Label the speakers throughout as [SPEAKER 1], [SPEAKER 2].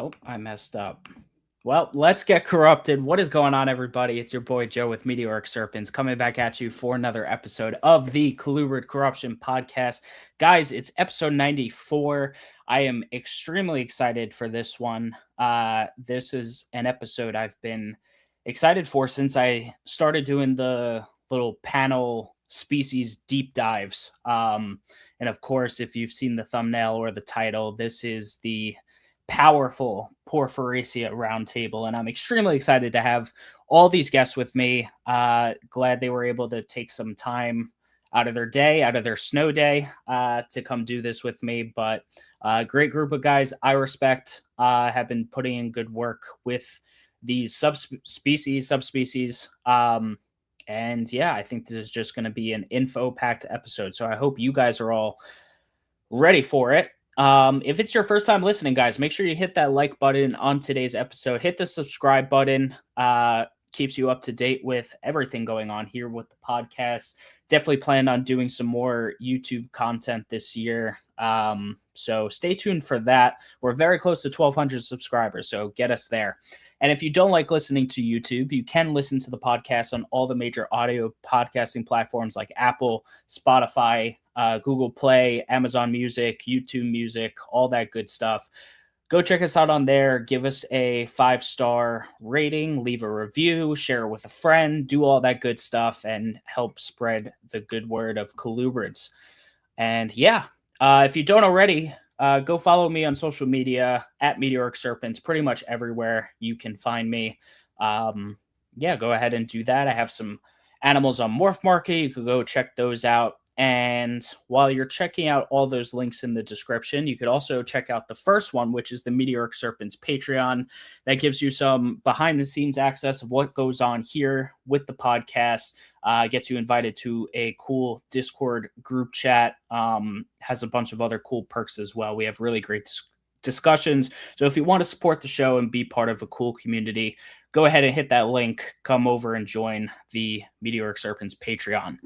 [SPEAKER 1] Oh, I messed up. Well, let's get corrupted. What is going on, everybody? It's your boy Joe with Meteoric Serpents coming back at you for another episode of the Colubrid Corruption Podcast. Guys, it's episode 94. I am extremely excited for this one. This is an episode I've been excited for since I started doing the little panel species deep dives. And of course, if you've seen the thumbnail or the title, this is the powerful Porphyracea Roundtable, and I'm extremely excited to have all these guests with me. Glad they were able to take some time out of their day, out of their snow day, to come do this with me. But great group of guys I respect, have been putting in good work with these subspecies. And yeah, I think this is just going to be an info-packed episode. So I hope you guys are all ready for it. If it's your first time listening, guys, make sure you hit that like button on today's episode. Hit the subscribe button. Keeps you up to date with everything going on here with the podcast. Definitely plan on doing some more YouTube content this year. So stay tuned for that. We're very close to 1,200 subscribers, so get us there. And if you don't like listening to YouTube, you can listen to the podcast on all the major audio podcasting platforms like Apple, Spotify, Google Play, Amazon Music, YouTube Music, all that good stuff. Go check us out on there. Give us a 5-star rating, leave a review, share it with a friend, do all that good stuff, and help spread the good word of colubrids. And yeah, if you don't already, go follow me on social media at Meteoric Serpents, pretty much everywhere you can find me. Yeah, go ahead and do that. I have some animals on Morph Market. You could go check those out. And while you're checking out all those links in the description, you could also check out the first one, which is the Meteoric Serpents Patreon. That gives you some behind-the-scenes access of what goes on here with the podcast, gets you invited to a cool Discord group chat, has a bunch of other cool perks as well. We have really great discussions. So if you want to support the show and be part of a cool community, go ahead and hit that link. Come over and join the Meteoric Serpents Patreon.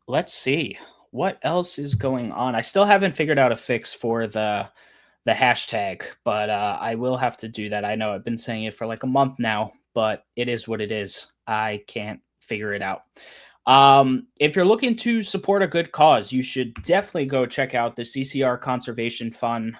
[SPEAKER 1] Let's see what else is going on. I still haven't figured out a fix for the hashtag, but I will have to do that. I know I've been saying it for like a month now, but it is what it is. I can't figure it out. If you're looking to support a good cause, you should definitely go check out the CCR Conservation Fund.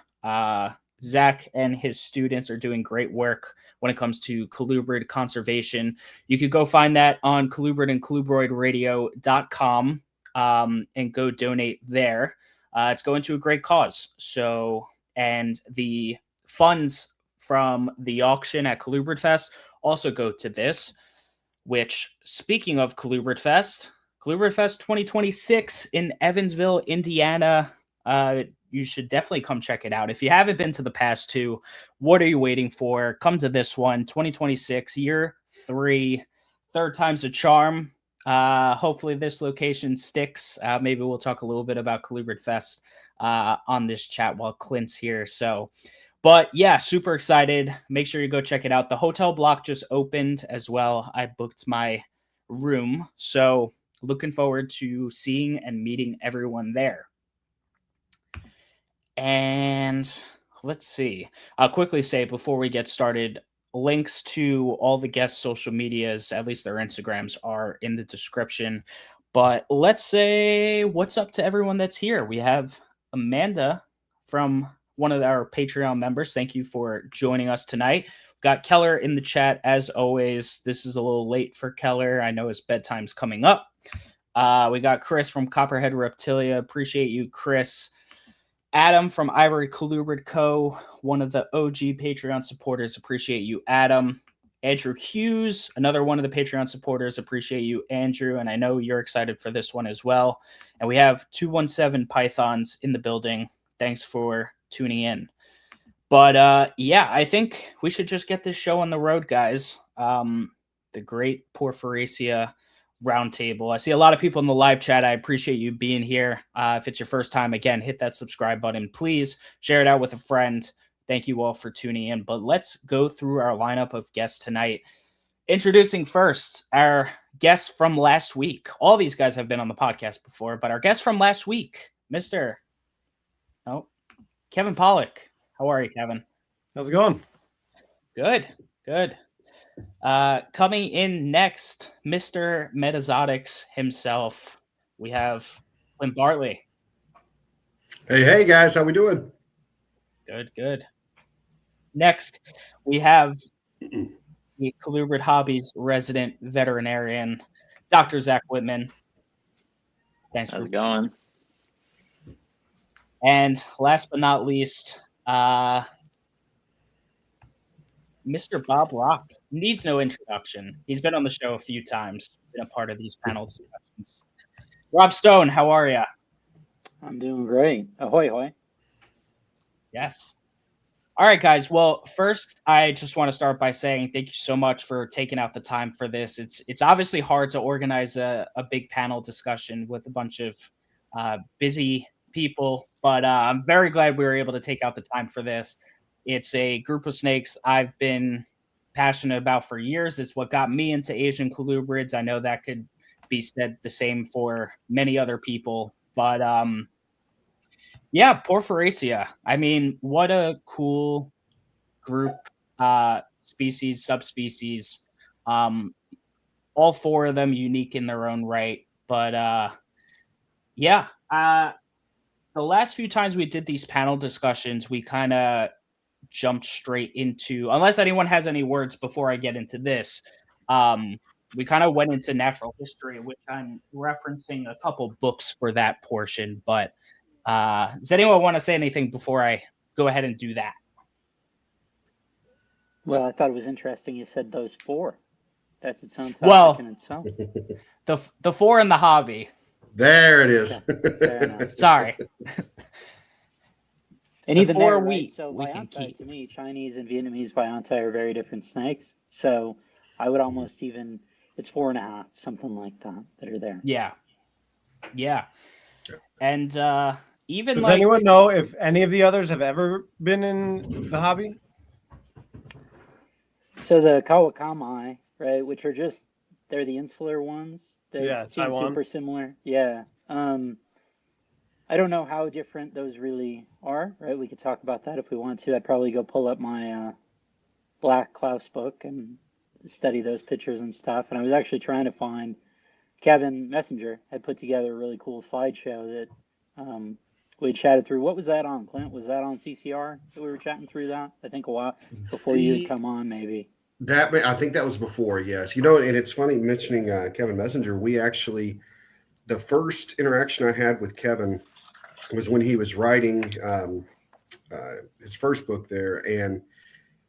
[SPEAKER 1] Zach and his students are doing great work when it comes to colubrid conservation. You could go find that on colubrid and colubroidradio.com. And go donate there. It's going to a great cause. So, and the funds from the auction at Colubrid Fest also go to this, which, speaking of Colubrid Fest 2026 in Evansville, Indiana, you should definitely come check it out. If you haven't been to the past two, what are you waiting for? Come to this one, 2026, year 3, third time's a charm. Hopefully this location sticks. Maybe we'll talk a little bit about Colubrid Fest on this chat while Clint's here. So, but yeah, super excited. Make sure you go check it out. The hotel block just opened as well. I booked my room. So looking forward to seeing and meeting everyone there. And let's see. I'll quickly say before we get started, links to all the guests' social medias, at least their Instagrams, are in the description. But let's say what's up to everyone that's here. We have Amanda from one of our Patreon members. Thank you for joining us tonight. Got Keller in the chat as always. This is a little late for Keller. I know his bedtime's coming up. We got Chris from Copperhead Reptilia. Appreciate you, Chris. Adam from Ivory Colubrid Co., one of the OG Patreon supporters. Appreciate you, Adam. Andrew Hughes, another one of the Patreon supporters. Appreciate you, Andrew. And I know you're excited for this one as well. And we have 217 Pythons in the building. Thanks for tuning in. But yeah, I think we should just get this show on the road, guys. The great Porphyracea Roundtable. I see a lot of people in the live chat. I appreciate you being here. If it's your first time, again, hit that subscribe button. Please share it out with a friend. Thank you all for tuning in. But let's go through our lineup of guests tonight. Introducing first our guests from last week. All these guys have been on the podcast before, but our guest from last week, Mr. Kevin Pollack. How are you, Kevin?
[SPEAKER 2] How's it going?
[SPEAKER 1] Good. Coming in next, Mr. Metazotics himself, we have Clint Bartley.
[SPEAKER 3] Hey guys, how we doing?
[SPEAKER 1] Good. Next, we have the Colubrid Hobbies resident veterinarian, Dr. Zach Whitman. Thanks
[SPEAKER 4] How's
[SPEAKER 1] for
[SPEAKER 4] it going?
[SPEAKER 1] And last but not least, Mr. Bob Rock needs no introduction. He's been on the show a few times, been a part of these panel discussions. Rob Stone, how are you?
[SPEAKER 4] I'm doing great. Ahoy, hoy.
[SPEAKER 1] Yes. All right, guys. Well, first, I just want to start by saying thank you so much for taking out the time for this. It's obviously hard to organize a big panel discussion with a bunch of busy people, but I'm very glad we were able to take out the time for this. It's a group of snakes I've been passionate about for years. It's what got me into Asian colubrids. I know that could be said the same for many other people, but yeah, Porphyracea. I mean, what a cool group, species, subspecies. All four of them unique in their own right. But yeah, the last few times we did these panel discussions, we kind of jumped straight into, unless anyone has any words before I get into this, we kind of went into natural history, which I'm referencing a couple books for that portion, but does anyone want to say anything before I go ahead and do that?
[SPEAKER 4] Well, I thought it was interesting you said those four. That's its own topic in itself.
[SPEAKER 1] The four in the hobby.
[SPEAKER 3] There it is.
[SPEAKER 4] Okay.
[SPEAKER 1] Sorry.
[SPEAKER 4] And even
[SPEAKER 1] four
[SPEAKER 4] there,
[SPEAKER 1] we
[SPEAKER 4] so
[SPEAKER 1] can
[SPEAKER 4] Biontai,
[SPEAKER 1] keep.
[SPEAKER 4] to me, Chinese and Vietnamese Biontai are very different snakes. So I would almost even, it's 4.5, something like that are there.
[SPEAKER 1] Yeah. And even
[SPEAKER 2] Does
[SPEAKER 1] like,
[SPEAKER 2] anyone know if any of the others have ever been in the hobby?
[SPEAKER 4] So the Kawakamai, right, which are just, they're the insular ones. They seem
[SPEAKER 2] Taiwan.
[SPEAKER 4] super similar. Yeah. I don't know how different those really are, right? We could talk about that if we want to. I'd probably go pull up my Black Klaus book and study those pictures and stuff. And I was actually trying to find, Kevin Messenger had put together a really cool slideshow that we chatted through. What was that on, Clint? Was that on CCR that we were chatting through that? I think a while before you had come on, maybe.
[SPEAKER 3] I think that was before, yes. And it's funny mentioning Kevin Messenger. We actually, the first interaction I had with Kevin was when he was writing his first book there, and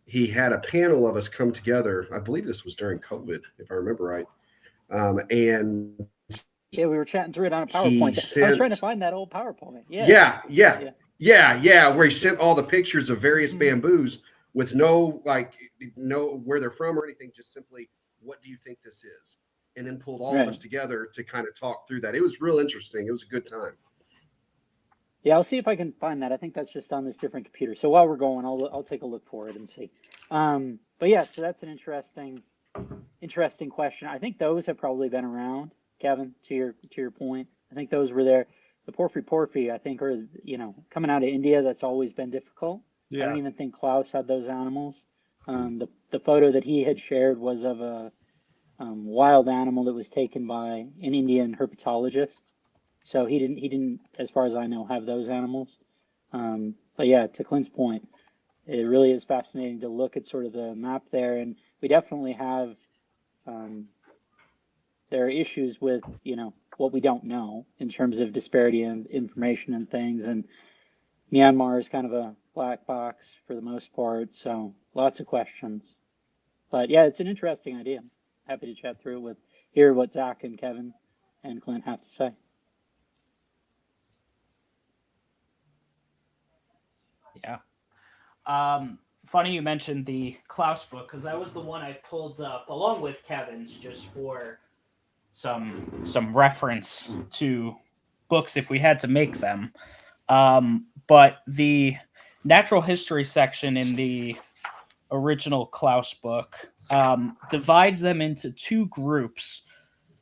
[SPEAKER 3] he had a panel of us come together. I believe this was during COVID, if I remember right. And
[SPEAKER 4] yeah, we were chatting through it on a PowerPoint. I was trying to find that old PowerPoint.
[SPEAKER 3] Yeah, where he sent all the pictures of various bamboos with no where they're from or anything, just simply, what do you think this is? And then pulled all of us together to kind of talk through that. It was real interesting. It was a good time.
[SPEAKER 4] Yeah, I'll see if I can find that. I think that's just on this different computer. So while we're going, I'll take a look for it and see. But yeah, so that's an interesting question. I think those have probably been around, Kevin, to your point. I think those were there. The porphy, I think, are, coming out of India, that's always been difficult. Yeah. I don't even think Klaus had those animals. The photo that he had shared was of a wild animal that was taken by an Indian herpetologist. So he didn't, as far as I know, have those animals. But yeah, to Clint's point, it really is fascinating to look at sort of the map there, and we definitely have there are issues with what we don't know in terms of disparity of information and things, and Myanmar is kind of a black box for the most part, so lots of questions. But yeah, it's an interesting idea. Happy to chat through it hear what Zach and Kevin and Clint have to say.
[SPEAKER 1] Yeah. Funny you mentioned the Klaus book, because that was the one I pulled up along with Kevin's just for some reference to books if we had to make them. But the natural history section in the original Klaus book divides them into two groups,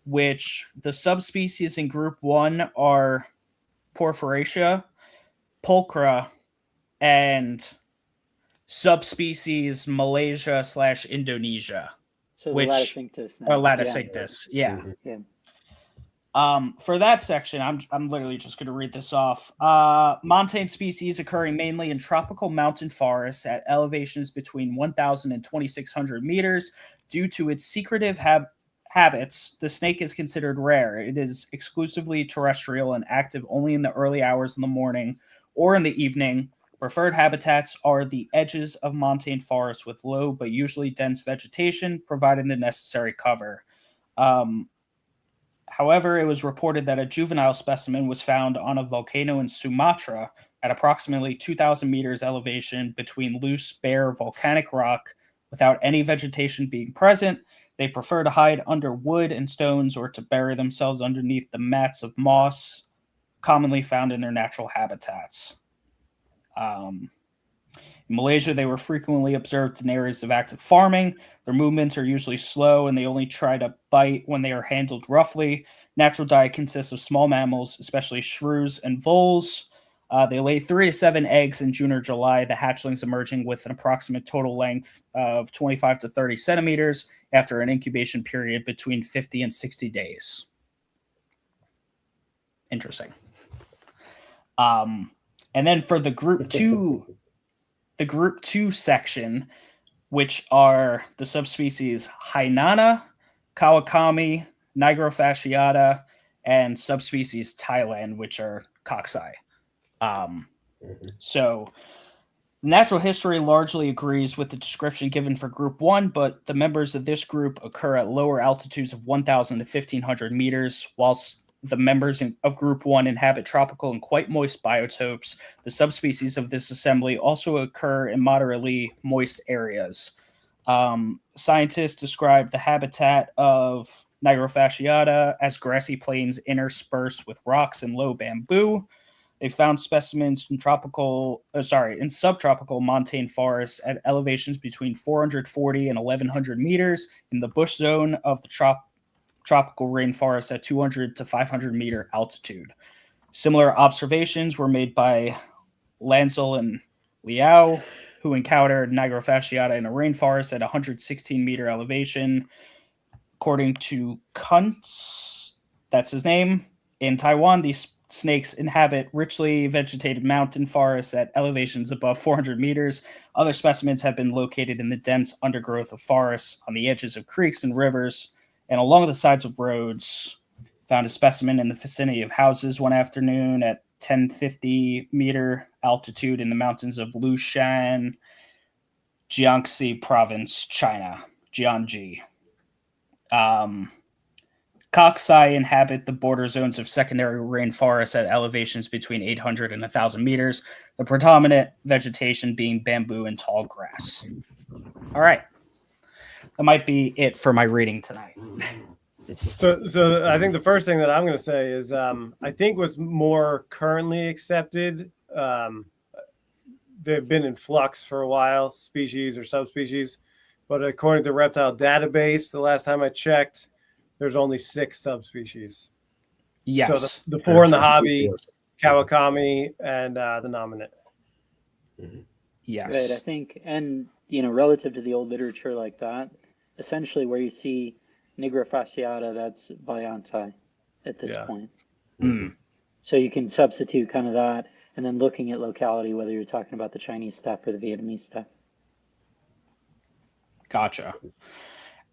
[SPEAKER 1] which the subspecies in group 1 are Porphyracea, pulchra, and subspecies Malaysia / Indonesia.
[SPEAKER 4] So the
[SPEAKER 1] Which-
[SPEAKER 4] Laticinctus
[SPEAKER 1] Or
[SPEAKER 4] now.
[SPEAKER 1] Laticinctus, yeah.
[SPEAKER 3] Mhm.
[SPEAKER 4] Yeah.
[SPEAKER 1] For that section, I'm literally just going to read this off. Montane species occurring mainly in tropical mountain forests at elevations between 1,000 and 2,600 meters. Due to its secretive habits, the snake is considered rare. It is exclusively terrestrial and active only in the early hours in the morning or in the evening. Preferred habitats are the edges of montane forests with low but usually dense vegetation, providing the necessary cover. However, it was reported that a juvenile specimen was found on a volcano in Sumatra at approximately 2,000 meters elevation between loose, bare volcanic rock without any vegetation being present. They prefer to hide under wood and stones or to bury themselves underneath the mats of moss commonly found in their natural habitats. In Malaysia, they were frequently observed in areas of active farming. Their movements are usually slow, and they only try to bite when they are handled roughly. Natural diet consists of small mammals, especially shrews and voles. They lay 3 to 7 eggs in June or July, the hatchlings emerging with an approximate total length of 25 to 30 centimeters after an incubation period between 50 and 60 days. Interesting. And then for the group 2... the group 2 section, which are the subspecies Hainana, Kawakami, Nigrofasciata, and subspecies Thailand, which are coxi. So natural history largely agrees with the description given for group 1, but the members of this group occur at lower altitudes of 1,000 to 1,500 meters, whilst the members of Group 1 inhabit tropical and quite moist biotopes. The subspecies of this assembly also occur in moderately moist areas. Scientists describe the habitat of Nigrofasciata as grassy plains interspersed with rocks and low bamboo. They found specimens in subtropical montane forests at elevations between 440 and 1,100 meters in the bush zone of the tropical rainforest at 200 to 500 meter altitude. Similar observations were made by Lansel and Liao, who encountered Nigrofasciata in a rainforest at 116 meter elevation. According to Kuntz, that's his name, in Taiwan, these snakes inhabit richly vegetated mountain forests at elevations above 400 meters. Other specimens have been located in the dense undergrowth of forests on the edges of creeks and rivers and along the sides of roads. Found a specimen in the vicinity of houses one afternoon at 1050 meter altitude in the mountains of Lushan, Jiangxi Province, China, Jiangxi. Coxi inhabit the border zones of secondary rainforests at elevations between 800 and 1,000 meters, the predominant vegetation being bamboo and tall grass. All right. That might be it for my reading tonight.
[SPEAKER 2] So I think the first thing that I'm going to say is I think what's more currently accepted, they've been in flux for a while, species or subspecies. But according to the reptile database, the last time I checked, there's only 6 subspecies.
[SPEAKER 1] Yes.
[SPEAKER 2] So the 4 in the hobby, Kawakami, and the nominate.
[SPEAKER 1] Yes.
[SPEAKER 4] Right. I think, and relative to the old literature like that, essentially where you see Nigrofasciata, that's Biontai at this point.
[SPEAKER 1] Mm.
[SPEAKER 4] So you can substitute kind of that, and then looking at locality, whether you're talking about the Chinese stuff or the Vietnamese stuff.
[SPEAKER 1] Gotcha.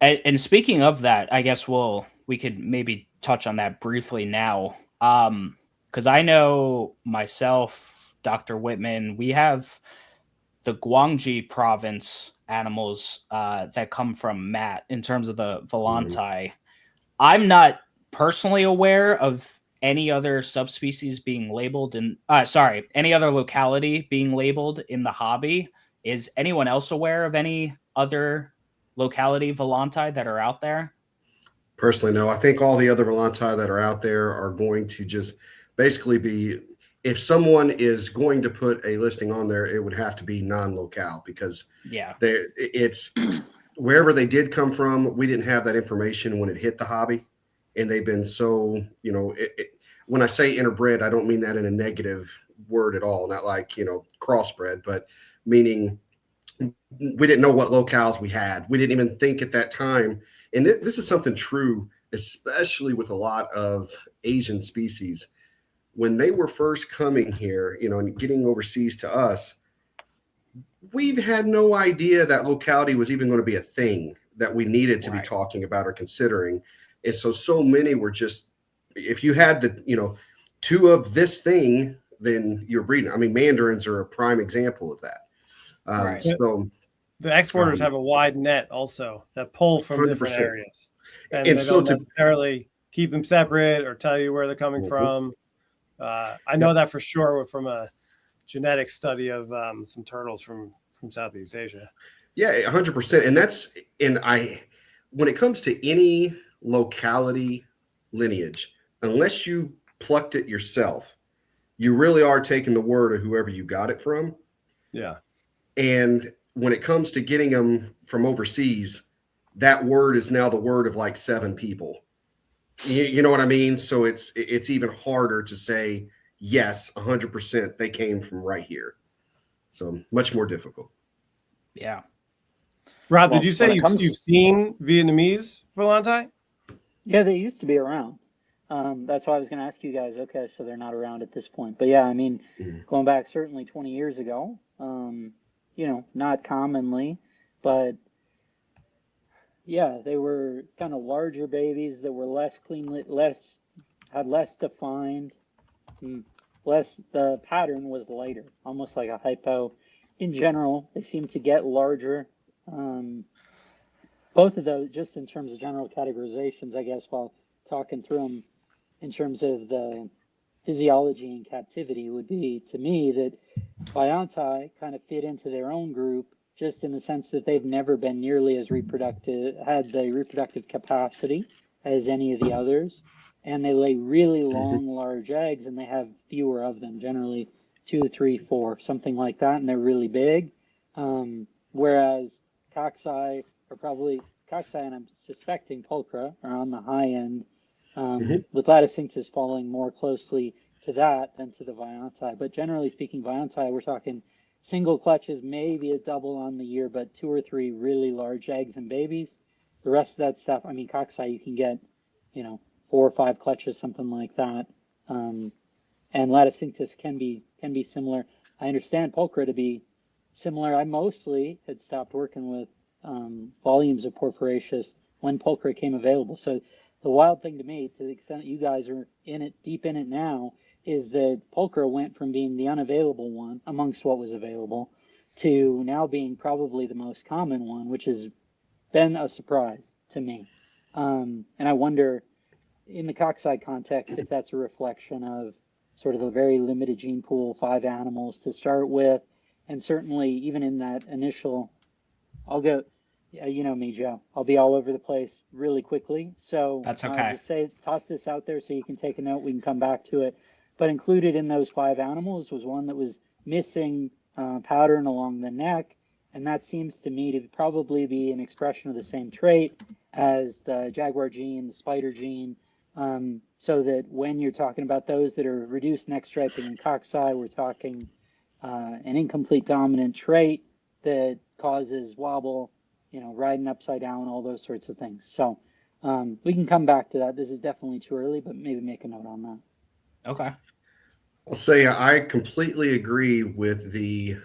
[SPEAKER 1] And speaking of that, I guess we could maybe touch on that briefly now. Because I know myself, Dr. Whitman, we have the Guangxi province animals that come from Matt in terms of the Volantai. I'm not personally aware of any other subspecies being labeled in any other locality being labeled in the hobby. Is anyone else aware of any other locality Volantai that are out there?
[SPEAKER 3] Personally, no. I think all the other Volantai that are out there are going to just basically be, if someone is going to put a listing on there, it would have to be non-locale, because it's wherever they did come from, we didn't have that information when it hit the hobby. And they've been so, when I say interbred, I don't mean that in a negative word at all. Not like, crossbred, but meaning we didn't know what locales we had. We didn't even think at that time. And this is something true, especially with a lot of Asian species. When they were first coming here, and getting overseas to us, we've had no idea that locality was even going to be a thing that we needed to be talking about or considering. And so many were just, if you had the, two of this thing, then you're breeding. I mean, mandarins are a prime example of that. So
[SPEAKER 2] the exporters have a wide net also that pull from 100%. Different areas, and they don't necessarily keep them separate or tell you where they're coming from. I know that for sure from a genetic study of some turtles from Southeast Asia.
[SPEAKER 3] Yeah, 100%. And when it comes to any locality lineage, unless you plucked it yourself, you really are taking the word of whoever you got it from.
[SPEAKER 2] Yeah.
[SPEAKER 3] And when it comes to getting them from overseas, that word is now the word of like 7 people. You know what I mean? So it's even harder to say, yes, 100% they came from right here. So much more difficult.
[SPEAKER 1] Yeah.
[SPEAKER 2] Rob, did you say you've seen Vietnamese Volante?
[SPEAKER 4] Yeah, they used to be around. That's why I was going to ask you guys. Okay, so they're not around at this point. But yeah, I mean, going back certainly 20 years ago, not commonly, but yeah, they were kind of larger babies that were less clean, had less defined, the pattern was lighter, almost like a hypo. In general, they seem to get larger. Both of those, just in terms of general categorizations, I guess, while talking through them in terms of the physiology in captivity, would be to me that Bionti kind of fit into their own group, just in the sense that they've never been nearly as had the reproductive capacity as any of the others. And they lay really long, large eggs, and they have fewer of them, generally 2, 3, 4, something like that, and they're really big. Whereas Coxi and I'm suspecting Pulchra are on the high end, with Laticinctus falling more closely to that than to the Bionti. But generally speaking, Bionti, we're talking single clutches, maybe a double on the year, but 2 or 3 really large eggs and babies. The rest of that stuff, I mean, Coxi, you can get, 4 or 5 clutches, something like that. And Laticinctus can be similar. I understand Pulchra to be similar. I mostly had stopped working with volumes of Porphyracea when Pulchra came available. So the wild thing to me, to the extent you guys are deep in it now, is that Pulchra went from being the unavailable one amongst what was available to now being probably the most common one, which has been a surprise to me. And I wonder, in the Coxi context, if that's a reflection of sort of the very limited gene pool, 5 animals to start with, and certainly even in that initial, I'll go, you know me, Joe, I'll be all over the place really quickly. So
[SPEAKER 1] that's okay.
[SPEAKER 4] I'll just toss this out there so you can take a note. We can come back to it. But included in those 5 animals was one that was missing pattern along the neck. And that seems to me to probably be an expression of the same trait as the jaguar gene, the spider gene. So that when you're talking about those that are reduced neck striping and Coxi, we're talking an incomplete dominant trait that causes wobble, riding upside down, all those sorts of things. So we can come back to that. This is definitely too early, but maybe make a note on that.
[SPEAKER 1] Okay.
[SPEAKER 3] I'll say I completely agree with the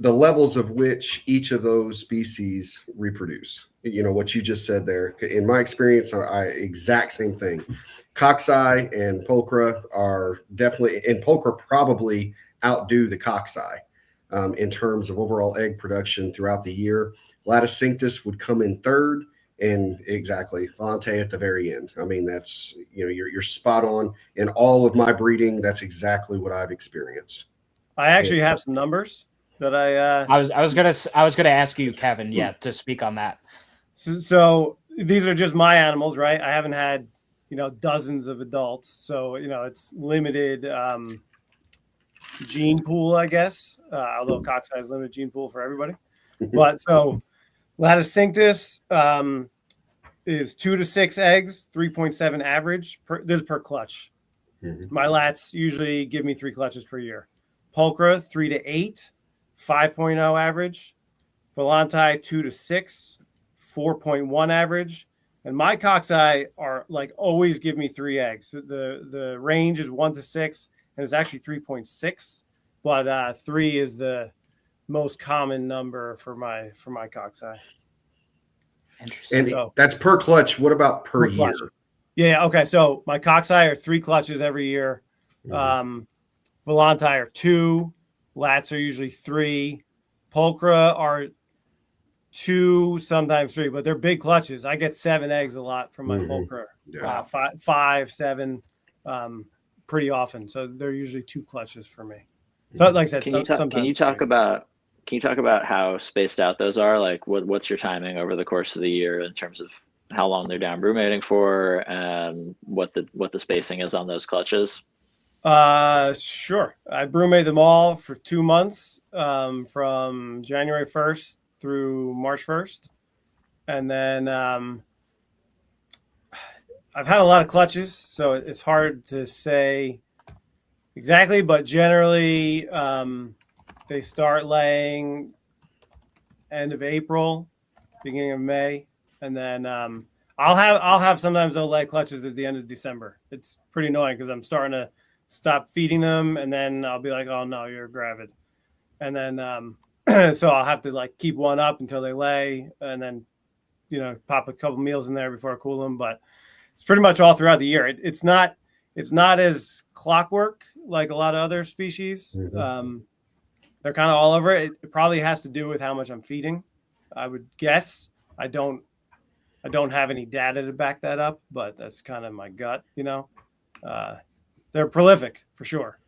[SPEAKER 3] levels of which each of those species reproduce. What you just said there. In my experience, exact same thing. Coxi and Pulchra are definitely, and Pulchra probably outdo the Coxi in terms of overall egg production throughout the year. Laticinctus would come in third, and exactly Volante at the very end. I mean, that's you're spot on. In all of my breeding, that's exactly what I've experienced.
[SPEAKER 2] I actually have some numbers that
[SPEAKER 1] I was gonna ask you, Kevin, to speak on that.
[SPEAKER 2] So these are just my animals, right? I haven't had dozens of adults, so it's limited gene pool, I guess. Although Coxi has limited gene pool for everybody, but so Laticinctus is 2 to 6 eggs, 3.7 average. This is per clutch. My lats usually give me 3 clutches per year. Pulchra 3 to 8, 5.0 average. Volanti 2 to 6, 4.1 average. And my cockeye are like always give me 3 eggs. The range is 1 to 6, and it's actually 3.6, but 3 is the most common number for my cockeye.
[SPEAKER 1] Interesting.
[SPEAKER 3] And that's per clutch. What about per year?
[SPEAKER 2] Clutch. Yeah. Okay. So my cockeye are 3 clutches every year. Volanti are 2. Lats are usually 3. Pulchra are 2, sometimes 3, but they're big clutches. I get 7 eggs a lot from my Pulchra.
[SPEAKER 3] Yeah.
[SPEAKER 2] 5, 7, pretty often. So they're usually 2 clutches for me. So, like I said,
[SPEAKER 5] can you talk about how spaced out those are? Like, what's your timing over the course of the year in terms of how long they're down brumating for, and what the spacing is on those clutches?
[SPEAKER 2] Sure. I brumate them all for 2 months, from January 1st through March 1st. And then I've had a lot of clutches, so it's hard to say exactly, but generally they start laying end of April, beginning of May, and then I'll have sometimes they'll lay clutches at the end of December. It's pretty annoying because I'm starting to stop feeding them, and then I'll be like, oh no, you're gravid, and then so I'll have to like keep one up until they lay, and then pop a couple meals in there before I cool them. But it's pretty much all throughout the year. It's not as clockwork like a lot of other species. They're kind of all over it. It probably has to do with how much I'm feeding, I would guess. I don't have any data to back that up, but that's kind of my gut. They're prolific for sure.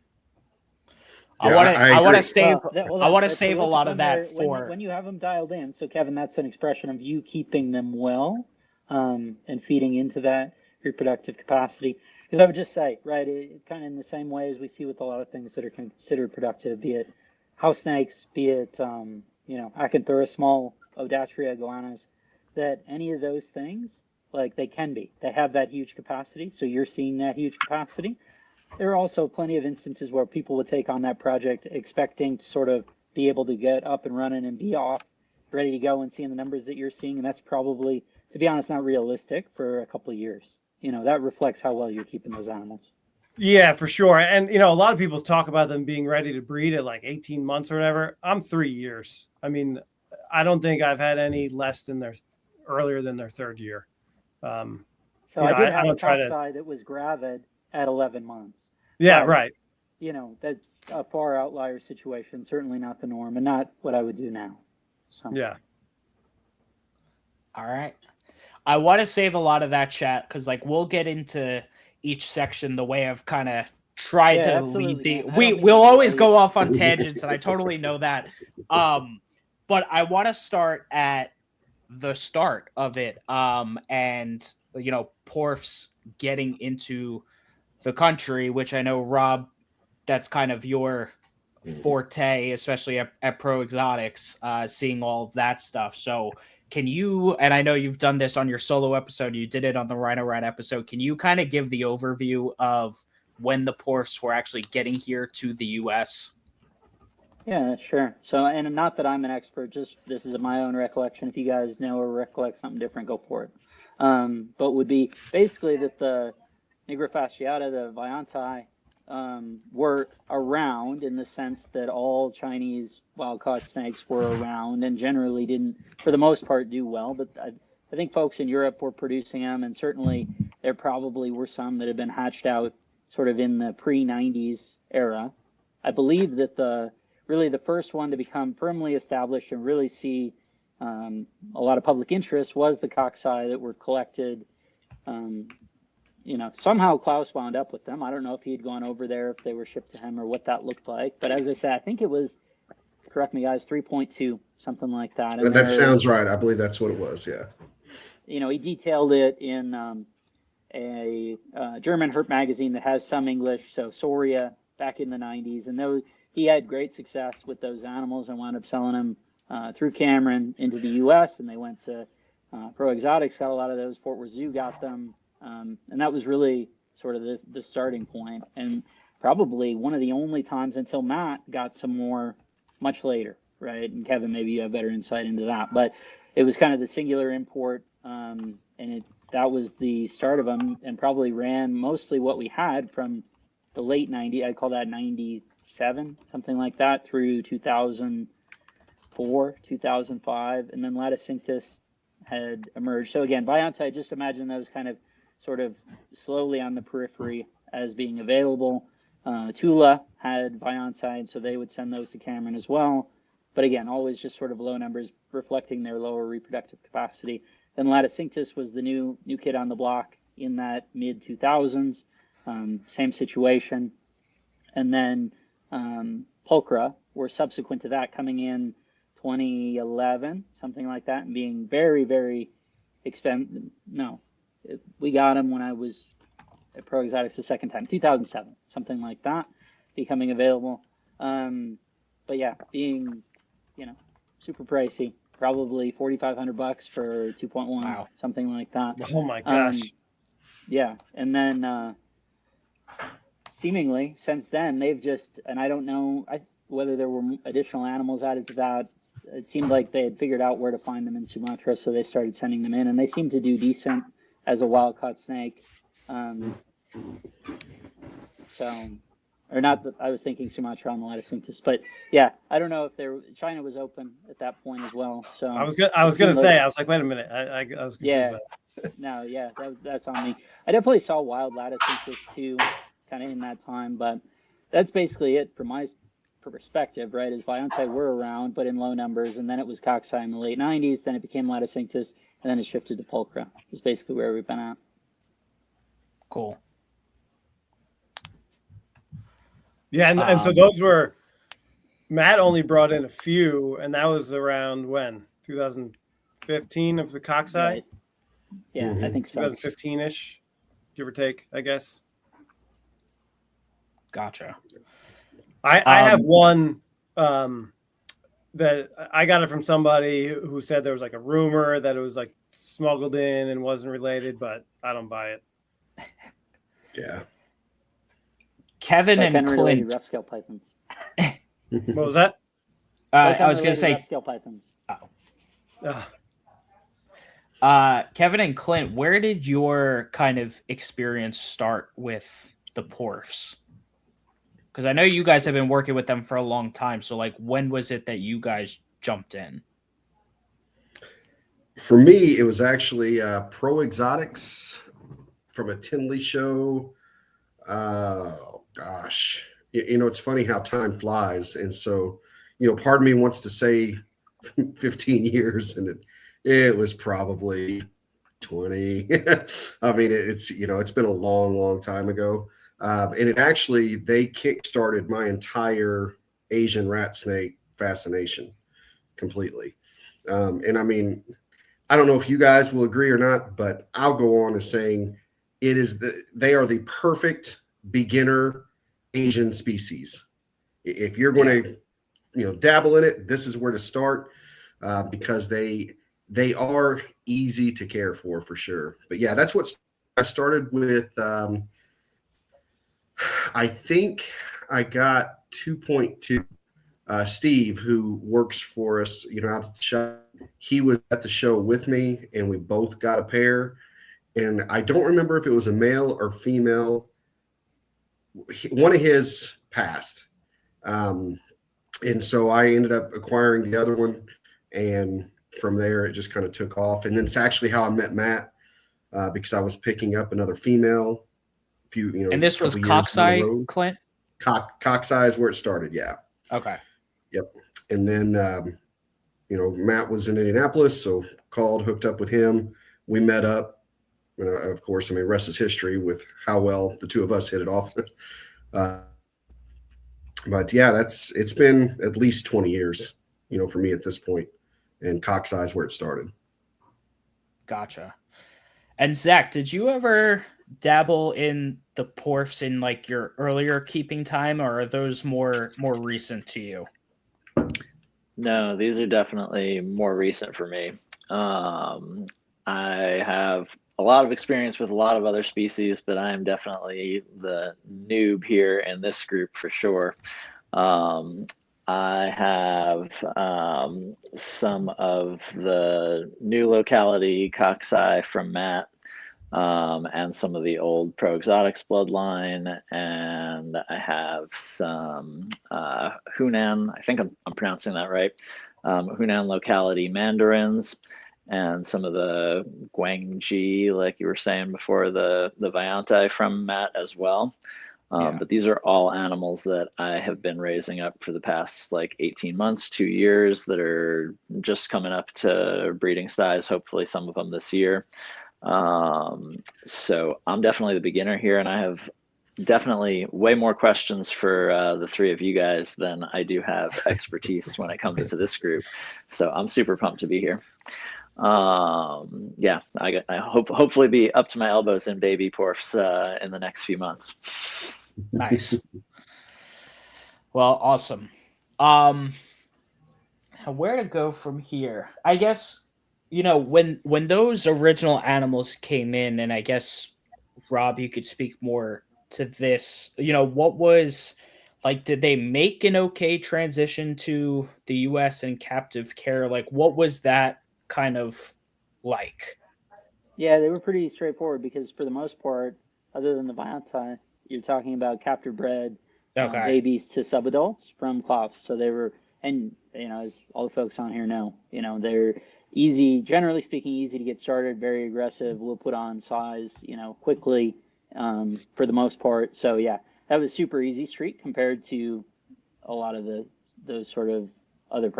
[SPEAKER 1] I want to save a lot of that for
[SPEAKER 4] when you have them dialed in. So Kevin, that's an expression of you keeping them well, and feeding into that reproductive capacity. Because I would just say, right, it kind of in the same way as we see with a lot of things that are considered productive, be it house snakes, be it Acanthoris small Odatria iguanas, that any of those things, like they have that huge capacity. So you're seeing that huge capacity. There are also plenty of instances where people would take on that project expecting to sort of be able to get up and running and be off, ready to go and seeing the numbers that you're seeing. And that's probably, to be honest, not realistic for a couple of years. That reflects how well you're keeping those animals. Yeah, for sure. And, a lot of people talk about them being ready to breed at like 18 months or whatever. I'm 3 years. I mean, I don't think I've had any earlier than their 3rd year. So I did have a cockeye that was gravid at 11 months. Yeah, but, right. That's a far outlier situation, certainly not the norm, and not what I would do now. So. Yeah.
[SPEAKER 1] All right. I want to save a lot of that chat because, we'll get into each section the way I've kind of tried to lead the. We'll always go off on tangents, and I totally know that. But I want to start at the start of it, and porphs getting into the country, which I know, Rob, that's kind of your forte, especially at Pro Exotics, seeing all of that stuff. So can you, and I know you've done this on your solo episode, you did it on the Rhino Ride episode, can you kind of give the overview of when the porphs were actually getting here to the U.S.?
[SPEAKER 4] Yeah, sure. So, and not that I'm an expert, just this is my own recollection. If you guys know or recollect something different, go for it. But would be basically that the Nigra fasciata, the Viantai, were around in the sense that all Chinese wild-caught snakes were around and generally didn't, for the most part, do well. But I think folks in Europe were producing them, and certainly there probably were some that had been hatched out sort of in the pre-90s era. I believe that the first one to become firmly established and really see a lot of public interest was the cockeye that were collected. Somehow Klaus wound up with them. I don't know if he had gone over there, if they were shipped to him, or what that looked like. But as I said, I think it was, correct me guys, 3.2, something like that. And
[SPEAKER 3] that sounds right. I believe that's what it was, yeah.
[SPEAKER 4] He detailed it in a German herp magazine that has some English, so Soria, back in the 90s. And he had great success with those animals and wound up selling them through Cameron into the U.S. And they went to Pro Exotics, got a lot of those. Fort Wazoo got them. And that was really sort of the starting point. And probably one of the only times until Matt got some more much later, right? And Kevin, maybe you have better insight into that, but it was kind of the singular import, and that was the start of them, and probably ran mostly what we had from the late 90s. I'd call that 97, something like that, through 2004, 2005, and then Laticinctus had emerged. So again, Biontside, just imagine those kind of sort of slowly on the periphery as being available. Tula had Biontside, so they would send those to Cameron as well. But again, always just sort of low numbers reflecting their lower reproductive capacity. Then Laticinctus was the new kid on the block in that mid 2000s. Same situation. And then Pulchra were subsequent to that, coming in 2011, something like that, and being very, very expensive. No, we got them when I was at Pro Exotics the second time, 2007, something like that, becoming available. But yeah, being, super pricey, probably $4,500 for 2.1,
[SPEAKER 1] Wow.
[SPEAKER 4] something like that.
[SPEAKER 2] Oh my gosh.
[SPEAKER 4] Yeah, and then seemingly since then they've just, and I don't know whether there were additional animals added to that. It seemed like they had figured out where to find them in Sumatra, so they started sending them in, and they seem to do decent as a wild-caught snake. Or not that I was thinking Sumatra on the Laticinctus, but yeah, I don't know if China was open at that point as well. So
[SPEAKER 2] I was gonna say, I was like, wait a minute, I was confused.
[SPEAKER 4] Yeah, no, yeah, that's on me. I definitely saw wild Laticinctus too, kind of in that time, but that's basically it from my perspective, right? Is Biontside were around, but in low numbers, and then it was Coxeye in the late 90s, then it became Laticinctus, and then it shifted to Pulchra. Is basically where we've been at.
[SPEAKER 1] Cool.
[SPEAKER 2] Yeah, and so those were, Matt only brought in a few, and that was around when? 2015 of the Coxeye?
[SPEAKER 4] Right. Yeah, I think so.
[SPEAKER 2] 2015-ish, give or take, I guess.
[SPEAKER 1] Gotcha.
[SPEAKER 2] I have one that I got it from somebody who said there was like a rumor that it was like smuggled in and wasn't related, but I don't buy it.
[SPEAKER 3] Yeah.
[SPEAKER 1] Kevin
[SPEAKER 4] Like
[SPEAKER 1] and Clint.
[SPEAKER 4] rough scale pythons.
[SPEAKER 2] What was that?
[SPEAKER 1] I was going to say
[SPEAKER 4] rough scale pythons.
[SPEAKER 1] Kevin and Clint, where did your kind of experience start with the porphs? Because I know you guys have been working with them for a long time. So, like, when was it that you guys jumped in?
[SPEAKER 3] For me, it was actually Pro Exotics from a Tinley show. Oh, gosh. It's funny how time flies. And so, part of me wants to say 15 years, and it was probably 20. I mean, it's been a long, long time ago. And they kick-started my entire Asian rat snake fascination completely. And I mean, I don't know if you guys will agree or not, but I'll go on as saying they are the perfect beginner Asian species. If you're going to, dabble in it, this is where to start, because they are easy to care for sure. But yeah, that's what I started with. I think I got 2.2. Steve, who works for us, out at the shop, he was at the show with me, and we both got a pair. And I don't remember if it was a male or female. One of his passed. And so I ended up acquiring the other one. And from there, it just kind of took off. And then it's actually how I met Matt, because I was picking up another female.
[SPEAKER 1] And this was Coxeye, Clint?
[SPEAKER 3] Coxeye is where it started, yeah.
[SPEAKER 1] Okay.
[SPEAKER 3] Yep. And then, Matt was in Indianapolis, so called, hooked up with him. We met up. Of course, rest is history with how well the two of us hit it off. But yeah, it's been at least 20 years, for me at this point. And Coxeye is where it started.
[SPEAKER 1] Gotcha. And Zach, did you ever dabble in the porphs in like your earlier keeping time, or are those more recent to you?
[SPEAKER 5] No, these are definitely more recent for me. I have a lot of experience with a lot of other species, but I am definitely the noob here in this group for sure. I have some of the new locality coxswain from Matt, and some of the old Pro-Exotics bloodline, and I have some Hunan, I think I'm pronouncing that right, Hunan locality mandarins, and some of the Guangxi, like you were saying before, the Viantai from Matt as well. But these are all animals that I have been raising up for the past like 18 months, 2 years, that are just coming up to breeding size, hopefully some of them this year. So I'm definitely the beginner here, and I have definitely way more questions for the three of you guys than I do have expertise when it comes to this group. So I'm super pumped to be here. Yeah, I hopefully be up to my elbows in baby porphs in the next few months.
[SPEAKER 1] Nice. Well, awesome. Where to go from here? I guess, when those original animals came in, and I guess, Rob, you could speak more to this, what was like, did they make an okay transition to the US and captive care? Like, what was that kind of like?
[SPEAKER 4] Yeah, they were pretty straightforward because for the most part, other than the Viantai, you're talking about captive bred babies to subadults from Klops. So they were, and as all the folks on here know, they're easy, generally speaking, easy to get started, very aggressive, will put on size, quickly, for the most part. So yeah, that was super easy street compared to a lot of those sort of other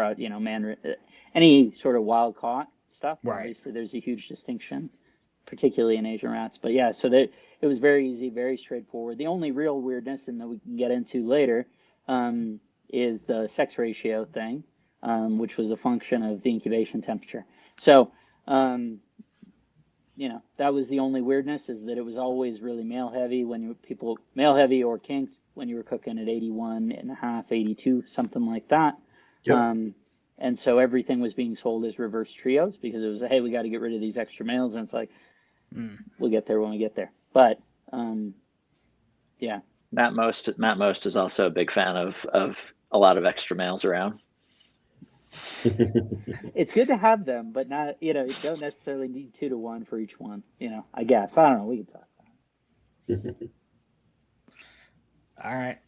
[SPEAKER 4] any sort of wild caught stuff.
[SPEAKER 1] Right.
[SPEAKER 4] Obviously, there's a huge distinction, particularly in Asian rats. But yeah, so it was very easy, very straightforward. The only real weirdness, and that we can get into later, is the sex ratio thing, which was a function of the incubation temperature. So, that was the only weirdness, is that it was always really male heavy male heavy or kinked when you were cooking at 81.5, 82, something like that.
[SPEAKER 3] Yep.
[SPEAKER 4] And so everything was being sold as reverse trios because it was, hey, we got to get rid of these extra males. And it's like, we'll get there when we get there. But yeah.
[SPEAKER 5] Matt Most is also a big fan of a lot of extra males around.
[SPEAKER 4] It's good to have them, but not, you don't necessarily need 2 to 1 for each one, I guess. I don't know. We can talk about it.
[SPEAKER 1] All right.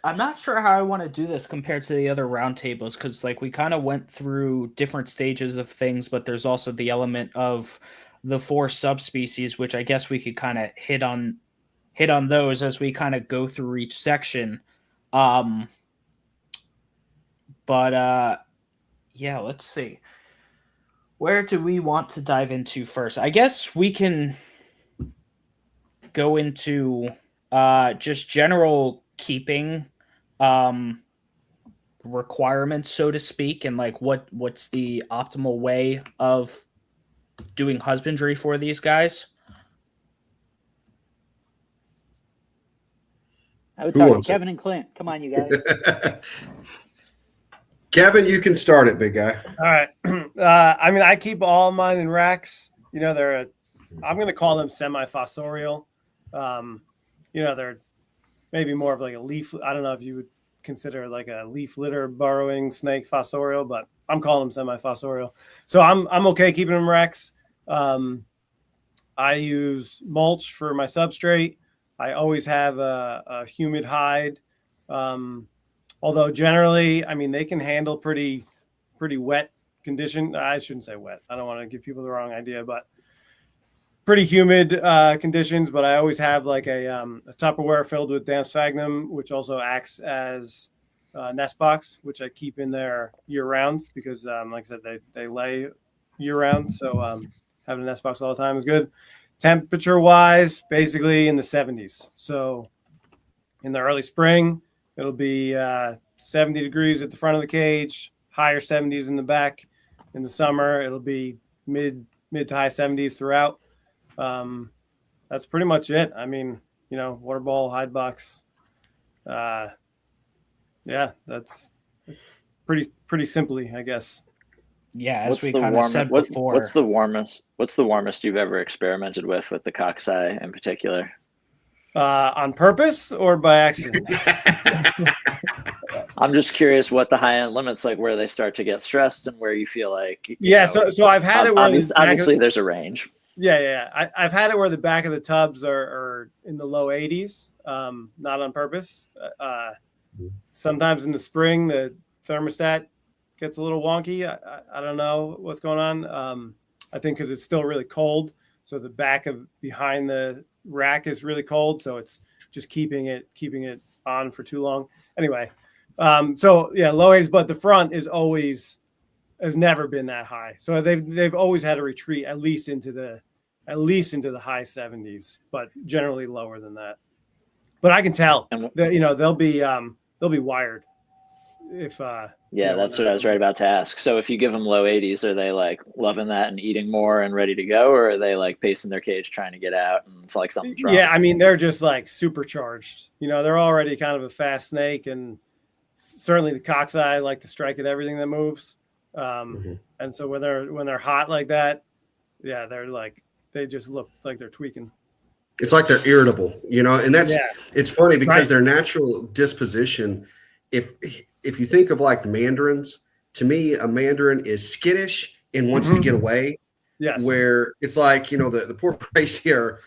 [SPEAKER 1] I'm not sure how I want to do this compared to the other roundtables, because like we kind of went through different stages of things, but there's also the element of the 4 subspecies, which I guess we could kind of hit on those as we kind of go through each section. But yeah, let's see. Where do we want to dive into first? I guess we can go into just general keeping requirements, so to speak, and like what's the optimal way of doing husbandry for these guys.
[SPEAKER 4] I would talk to Kevin and Clint. Come on, you guys.
[SPEAKER 3] Kevin, you can start it, big guy.
[SPEAKER 2] All right. I keep all mine in racks. I'm going to call them semi-fossorial. They're maybe more of like a leaf. I don't know if you would consider like a leaf litter burrowing snake fossorial, but I'm calling them semi-fossorial. So I'm okay keeping them racks. I use mulch for my substrate. I always have a humid hide. Although generally, they can handle pretty wet condition. I shouldn't say wet. I don't want to give people the wrong idea, but pretty humid conditions. But I always have like a Tupperware filled with damp sphagnum, which also acts as a nest box, which I keep in there year round because, like I said, they lay year round. So having a nest box all the time is good. Temperature wise, basically in the 70s. So in the early spring, it'll be 70 degrees at the front of the cage, higher 70s in the back. In the summer, it'll be mid to high 70s throughout. That's pretty much it. Water ball, hide box. Yeah, that's pretty simply, I guess.
[SPEAKER 1] Yeah, as we kind of said before.
[SPEAKER 5] What's the warmest you've ever experimented with the cockeye in particular?
[SPEAKER 2] On purpose or by accident?
[SPEAKER 5] I'm just curious what the high end limits, like where they start to get stressed and where you feel like
[SPEAKER 2] so I've had it where
[SPEAKER 5] obviously there's a range.
[SPEAKER 2] I've had it where the back of the tubs are in the low 80s, not on purpose. Sometimes in the spring the thermostat gets a little wonky. I don't know what's going on. I think because it's still really cold, so the back of behind the rack is really cold, so it's just keeping it on for too long. Anyway, so yeah, low 80s, but the front has never been that high. So they've always had a retreat at least into the high 70s, but generally lower than that. But I can tell that they'll be wired if
[SPEAKER 5] that's what I was right about to ask. So if you give them low 80s, are they like loving that and eating more and ready to go, or are they like pacing their cage trying to get out and it's like something's wrong?
[SPEAKER 2] Yeah, I mean they're just like supercharged. They're already kind of a fast snake, and certainly the cockeye like to strike at everything that moves. And so when they're hot like that, yeah, they just look like they're tweaking.
[SPEAKER 3] It's like they're irritable, and it's funny because their natural disposition, if you think of like mandarins, to me, a mandarin is skittish and wants to get away.
[SPEAKER 2] Yes.
[SPEAKER 3] Where it's like, the Porphyracea are,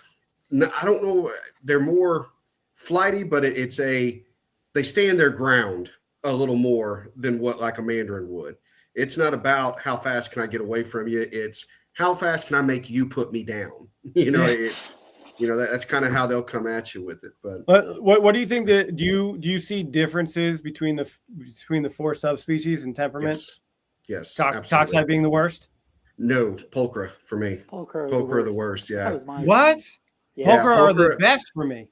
[SPEAKER 3] I don't know, they're more flighty, but they stand their ground a little more than what like a mandarin would. It's not about how fast can I get away from you. It's how fast can I make you put me down? It's, that's kind of how they'll come at you with it. But
[SPEAKER 2] what do you think that do you see differences between the four subspecies in temperament?
[SPEAKER 3] Yes.
[SPEAKER 2] Cockeye being the worst?
[SPEAKER 3] No, pulchra for me.
[SPEAKER 4] Pulchra
[SPEAKER 3] are the worst. Yeah.
[SPEAKER 2] What? Yeah. Pulchra are the best for me.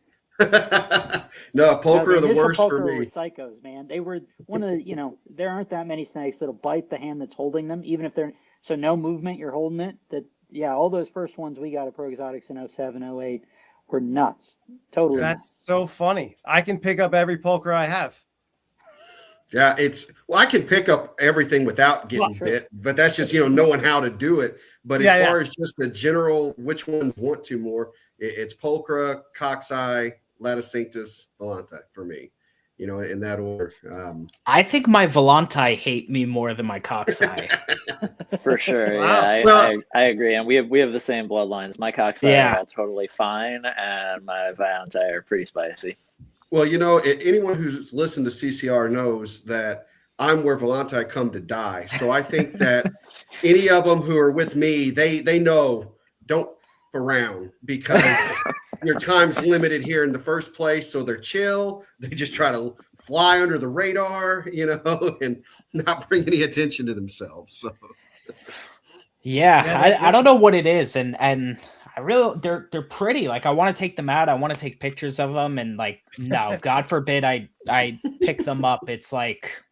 [SPEAKER 3] No, pulchra are the worst for me.
[SPEAKER 4] Were psychos, man. They were one of the, there aren't that many snakes that'll bite the hand that's holding them, even if they're so no movement, you're holding it. All those first ones we got at Pro Exotics in 07, 08 were nuts. Totally.
[SPEAKER 2] That's so funny. I can pick up every pulchra I have.
[SPEAKER 3] Yeah, I can pick up everything without getting bit, but that's just, knowing how to do it. But as far as just the general, which ones want to more, it's pulchra, cockeye, Laticinctus, Volante for me, in that order.
[SPEAKER 1] I think my Volante hate me more than my cockeye.
[SPEAKER 5] For sure.
[SPEAKER 2] Wow.
[SPEAKER 5] Yeah, I agree. And we have the same bloodlines. My cockeye are all totally fine, and my Volante are pretty spicy.
[SPEAKER 3] Well, anyone who's listened to CCR knows that I'm where Volante come to die. So I think that any of them who are with me, they know don't f around because your time's limited here in the first place. So they're chill. They just try to fly under the radar, and not bring any attention to themselves. So
[SPEAKER 1] I don't know what it is, and I really they're pretty. Like I want to take them out. I want to take pictures of them, and like no, God forbid I pick them up. It's like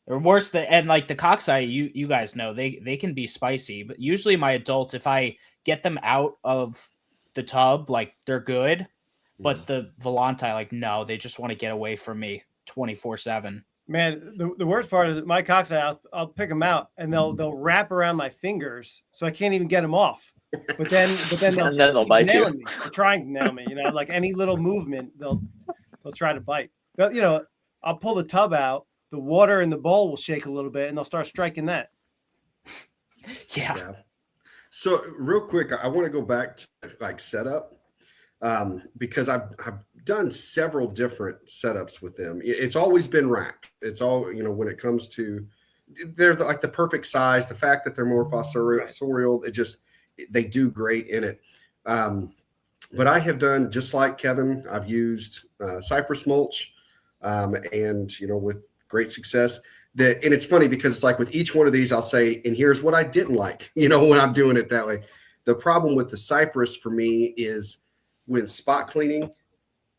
[SPEAKER 1] they're worse and like the cockeye. You guys know they can be spicy, but usually my adults, if I get them out of the tub, like they're good. But the Volante, like no, they just want to get away from me 24/7.
[SPEAKER 2] Man, the worst part is my cockeye. I'll pick them out, and they'll wrap around my fingers, so I can't even get them off. But then
[SPEAKER 5] they'll bite you.
[SPEAKER 2] Me. They're trying to nail me. Like any little movement, they'll try to bite. But I'll pull the tub out. The water in the bowl will shake a little bit, and they'll start striking that.
[SPEAKER 1] Yeah.
[SPEAKER 3] So real quick, I want to go back to like setup because I've done several different setups with them. It's always been rack. It's all, when it comes to, they're like the perfect size, the fact that they're more fossorial, they do great in it. But I have done just like Kevin, I've used cypress mulch and, with great success. And it's funny because it's like with each one of these, I'll say, and here's what I didn't like, when I'm doing it that way. The problem with the cypress for me is with spot cleaning,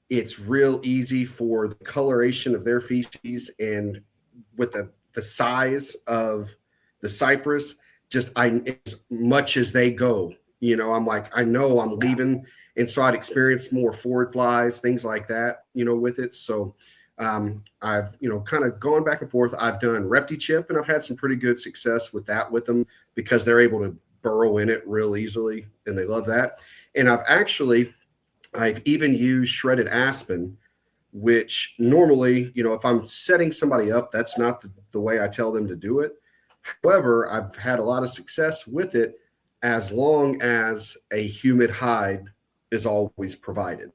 [SPEAKER 3] it's real easy for the coloration of their feces, and with the size of the cypress, just as much as they go, I'm like, I know I'm leaving. And so I'd experience more forward flies, things like that, with it. So I've, kind of gone back and forth. I've done ReptiChip, and I've had some pretty good success with them because they're able to burrow in it real easily, and they love that. And I've even used shredded aspen, which normally, if I'm setting somebody up, that's not the way I tell them to do it. However, I've had a lot of success with it as long as a humid hide is always provided.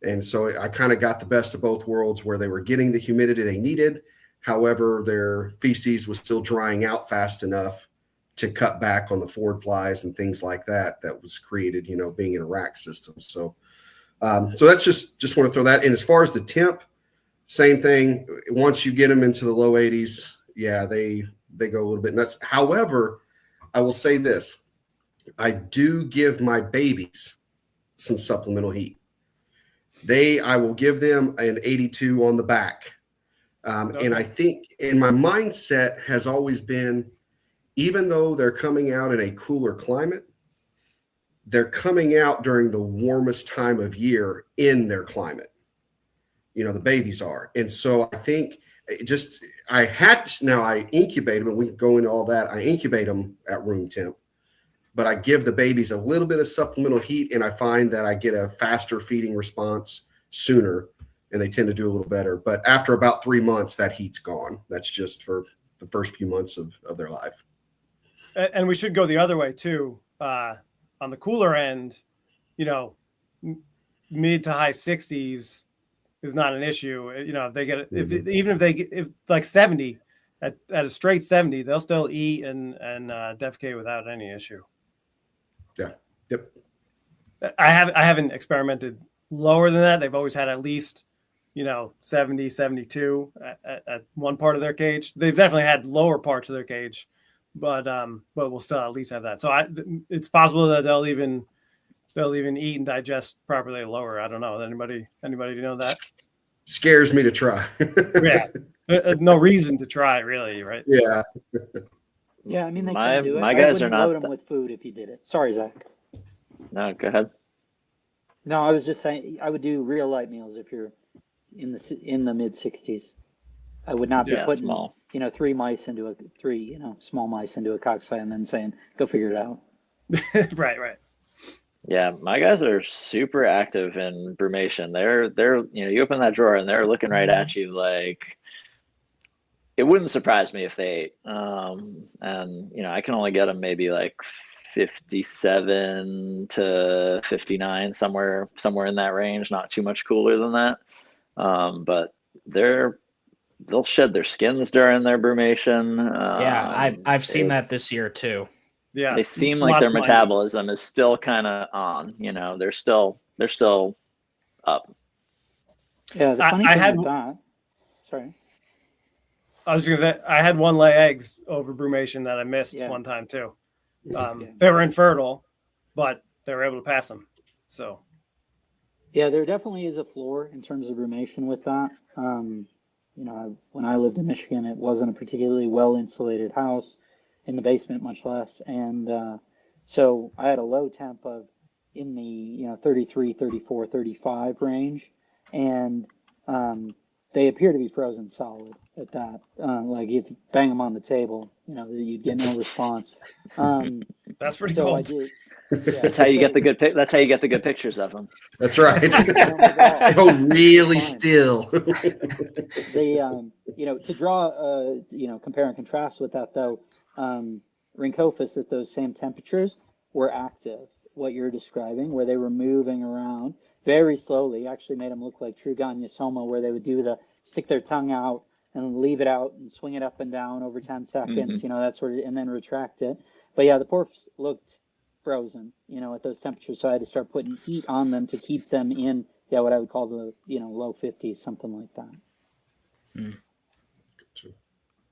[SPEAKER 3] And so I kind of got the best of both worlds where they were getting the humidity they needed. However, their feces was still drying out fast enough to cut back on the phorid flies and things like that was created, being in a rack system. So that's just want to throw that in. As far as the temp, same thing. Once you get them into the low 80s, yeah, they go a little bit nuts. However, I will say this. I do give my babies some supplemental heat. I will give them an 82 on the back. Okay. And I think in my mindset has always been, even though they're coming out in a cooler climate, they're coming out during the warmest time of year in their climate. The babies are. And so I think I incubate them, and we can go into all that. I incubate them at room temp, but I give the babies a little bit of supplemental heat, and I find that I get a faster feeding response sooner, and they tend to do a little better. But after about 3 months, that heat's gone. That's just for the first few months of their life.
[SPEAKER 2] And we should go the other way too. On the cooler end, mid to high 60s is not an issue. If they get if like 70 at a straight 70, they'll still eat and defecate without any issue.
[SPEAKER 3] Yeah. Yep.
[SPEAKER 2] I haven't experimented lower than that. They've always had at least 70, 72 at one part of their cage. They've definitely had lower parts of their cage, but we'll still at least have that. So it's possible that they'll even eat and digest properly lower. I don't know. Anybody know that?
[SPEAKER 3] Scares me to try.
[SPEAKER 2] Yeah. No reason to try, really, right?
[SPEAKER 3] Yeah.
[SPEAKER 4] Yeah, I mean, they can do it.
[SPEAKER 5] My guys are not
[SPEAKER 4] load them with food if you did it. Sorry, Zach.
[SPEAKER 5] No, go ahead.
[SPEAKER 4] No, I was just saying I would do real light meals if you're in the mid 60s. I would not be putting
[SPEAKER 5] small.
[SPEAKER 4] Three small mice into a cockfight and then saying go figure it out.
[SPEAKER 2] Right.
[SPEAKER 5] Yeah, my guys are super active in brumation. They're you open that drawer and they're looking right at you. Like, it wouldn't surprise me if they ate. And I can only get them maybe like 57 to 59, somewhere in that range, not too much cooler than that. But they'll shed their skins during their brumation.
[SPEAKER 1] Yeah, I've seen that this year too.
[SPEAKER 2] Yeah,
[SPEAKER 5] they seem like their metabolism is still kind of on. They're still up.
[SPEAKER 4] Yeah, the funny thing with that. Sorry.
[SPEAKER 2] I was gonna say I had one lay eggs over brumation that I missed one time too. They were infertile, but they were able to pass them. So.
[SPEAKER 4] Yeah, there definitely is a floor in terms of brumation with that. When I lived in Michigan, it wasn't a particularly well insulated house in the basement, much less. And so I had a low temp of in the 33, 34, 35 range, and they appear to be frozen solid at that. Like if you bang them on the table, you'd get no response.
[SPEAKER 2] That's pretty
[SPEAKER 4] cool.
[SPEAKER 2] cool.
[SPEAKER 5] That's how you get the good That's how you get the good pictures of them. That's right.
[SPEAKER 3] Oh, really? Still.
[SPEAKER 4] To draw, compare and contrast with that though, Rhynchophis at those same temperatures were active. What you're describing, where they were moving around very slowly, actually made them look like true Gonyosoma, where they would stick their tongue out and leave it out and swing it up and down over 10 seconds, that sort of, and then retract it. But yeah, the porphs looked frozen, at those temperatures. So I had to start putting heat on them to keep them in, what I would call the, low 50s, something like that.
[SPEAKER 1] Mm.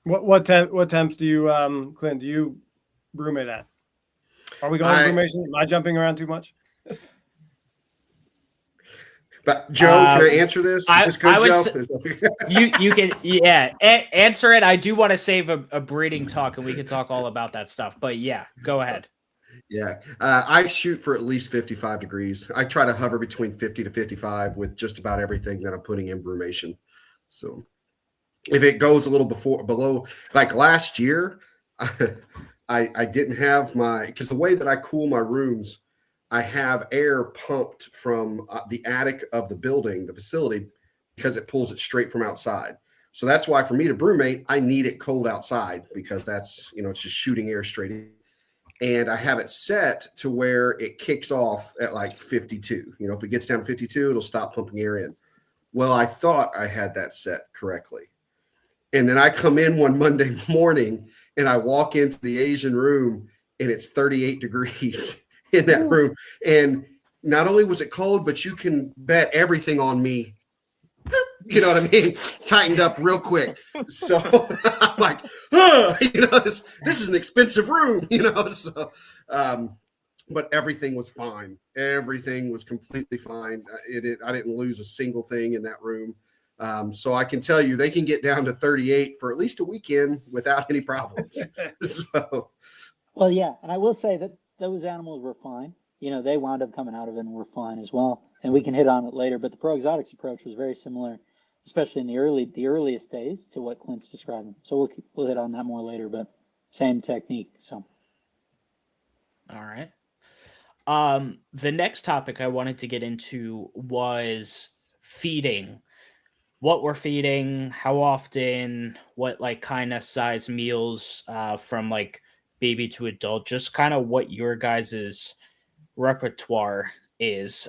[SPEAKER 2] What temps do you, Clint, do you brumate at? Are we going brumation? Am I jumping around too much?
[SPEAKER 3] But Joe, can I answer this?
[SPEAKER 1] You can, answer it. I do want to save a breeding talk, and we can talk all about that stuff. But yeah, go ahead.
[SPEAKER 3] Yeah, I shoot for at least 55 degrees. I try to hover between 50 to 55 with just about everything that I'm putting in brumation. So if it goes a little below, like last year, I didn't have because the way that I cool my rooms, I have air pumped from the attic of the building, the facility, because it pulls it straight from outside. So that's why for me to brumate, I need it cold outside because that's, it's just shooting air straight in. And I have it set to where it kicks off at like 52. If it gets down to 52, it'll stop pumping air in. Well, I thought I had that set correctly. And then I come in one Monday morning and I walk into the Asian room and it's 38 degrees in that room. And not only was it cold, but you can bet everything on me, you know what I mean, tightened up real quick. So I'm like, this is an expensive room, so but everything was fine. Everything was completely fine. I didn't lose a single thing in that room. So I can tell you they can get down to 38 for at least a weekend without any problems. So,
[SPEAKER 4] well, yeah, and I will say that those animals were fine. They wound up coming out of it and were fine as well. And we can hit on it later, but the pro exotics approach was very similar, especially in the earliest days, to what Clint's describing. So we'll hit on that more later, but same technique. So,
[SPEAKER 1] all right. The next topic I wanted to get into was feeding. What we're feeding, how often, what like kind of size meals from like baby to adult, just kind of what your guys's repertoire is.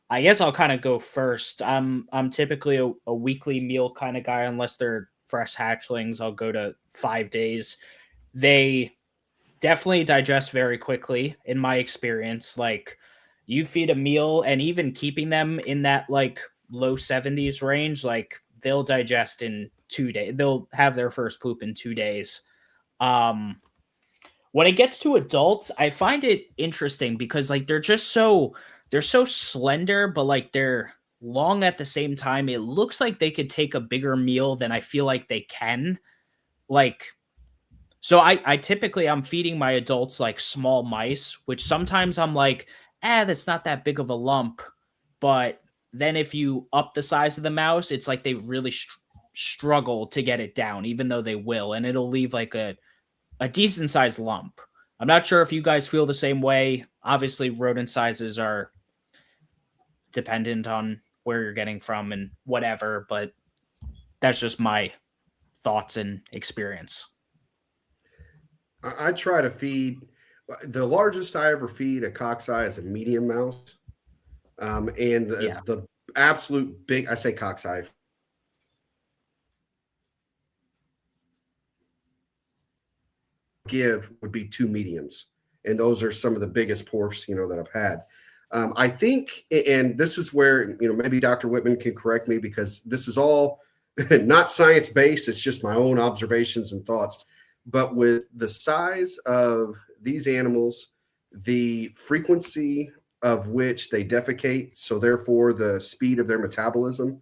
[SPEAKER 1] I guess I'll kind of go first. I'm typically a weekly meal kind of guy, unless they're fresh hatchlings. I'll go to 5 days. They definitely digest very quickly, in my experience. Like, you feed a meal, and even keeping them in that like low 70s range, like they'll digest in 2 days. They'll have their first poop in 2 days. When it gets to adults, I find it interesting because like they're so slender, but like they're long at the same time. It looks like they could take a bigger meal than I feel like they can. Like, so I typically I'm feeding my adults like small mice, which sometimes I'm like, that's not that big of a lump. But then if you up the size of the mouse, it's like they really struggle to get it down, even though they will, and it'll leave like a decent sized lump. I'm not sure if you guys feel the same way. Obviously, rodent sizes are dependent on where you're getting from and whatever, but that's just my thoughts and experience.
[SPEAKER 3] I try to feed, the largest I ever feed a cockeye is a medium mouse. And the absolute big, I say cockeye, give would be 2 mediums. And those are some of the biggest porphs, that I've had. I think, and this is where, maybe Dr. Whitman can correct me because this is all not science-based. It's just my own observations and thoughts. But with the size of these animals, the frequency of which they defecate, so therefore the speed of their metabolism,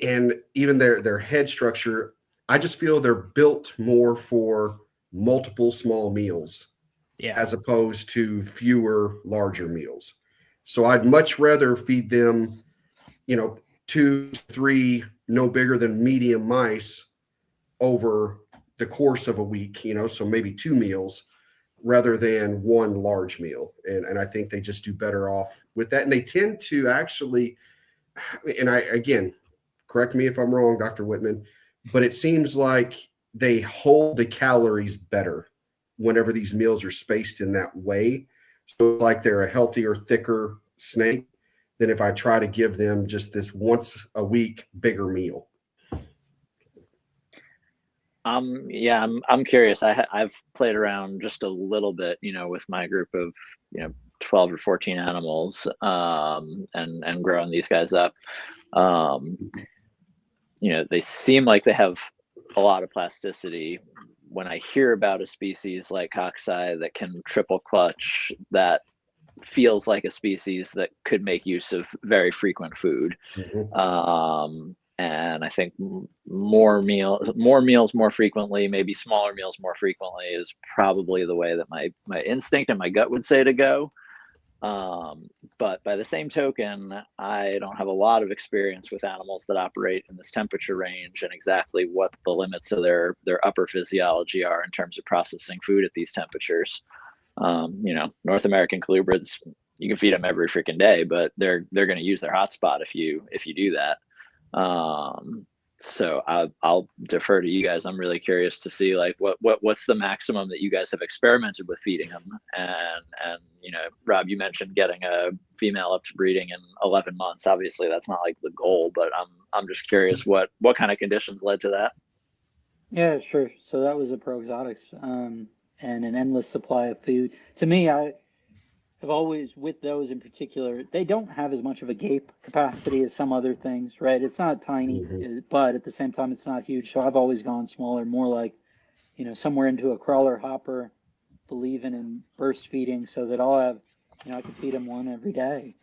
[SPEAKER 3] and even their head structure, I just feel they're built more for multiple small meals as opposed to fewer larger meals. So I'd much rather feed them, 2, 3, no bigger than medium mice over the course of a week, so maybe 2 meals rather than 1 large meal. And I think they just do better off with that. And they tend to actually, and again, correct me if I'm wrong, Dr. Whitman, but it seems like they hold the calories better whenever these meals are spaced in that way. So like they're a healthier, thicker snake than if I try to give them just this once a week bigger meal.
[SPEAKER 5] I'm curious. I've played around just a little bit, with my group of 12 or 14 animals, and growing these guys up. They seem like they have a lot of plasticity. When I hear about a species like cockeye that can triple clutch, that feels like a species that could make use of very frequent food. Mm-hmm. And I think more meals more frequently, maybe smaller meals more frequently, is probably the way that my instinct and my gut would say to go. But by the same token, I don't have a lot of experience with animals that operate in this temperature range and exactly what the limits of their upper physiology are in terms of processing food at these temperatures. North American colubrids, you can feed them every freaking day, but they're going to use their hotspot if you do that. So I'll defer to you guys. I'm really curious to see like what's the maximum that you guys have experimented with feeding them. And Rob, you mentioned getting a female up to breeding in 11 months. Obviously, that's not like the goal, but I'm just curious what kind of conditions led to that.
[SPEAKER 4] Yeah, sure. So that was a Pro Exotics, and an endless supply of food. To me, I have always, with those in particular, they don't have as much of a gape capacity as some other things, right? It's not tiny, but at the same time, it's not huge. So I've always gone smaller, more like, somewhere into a crawler hopper, believing in burst feeding so that I'll have, I can feed them one every day,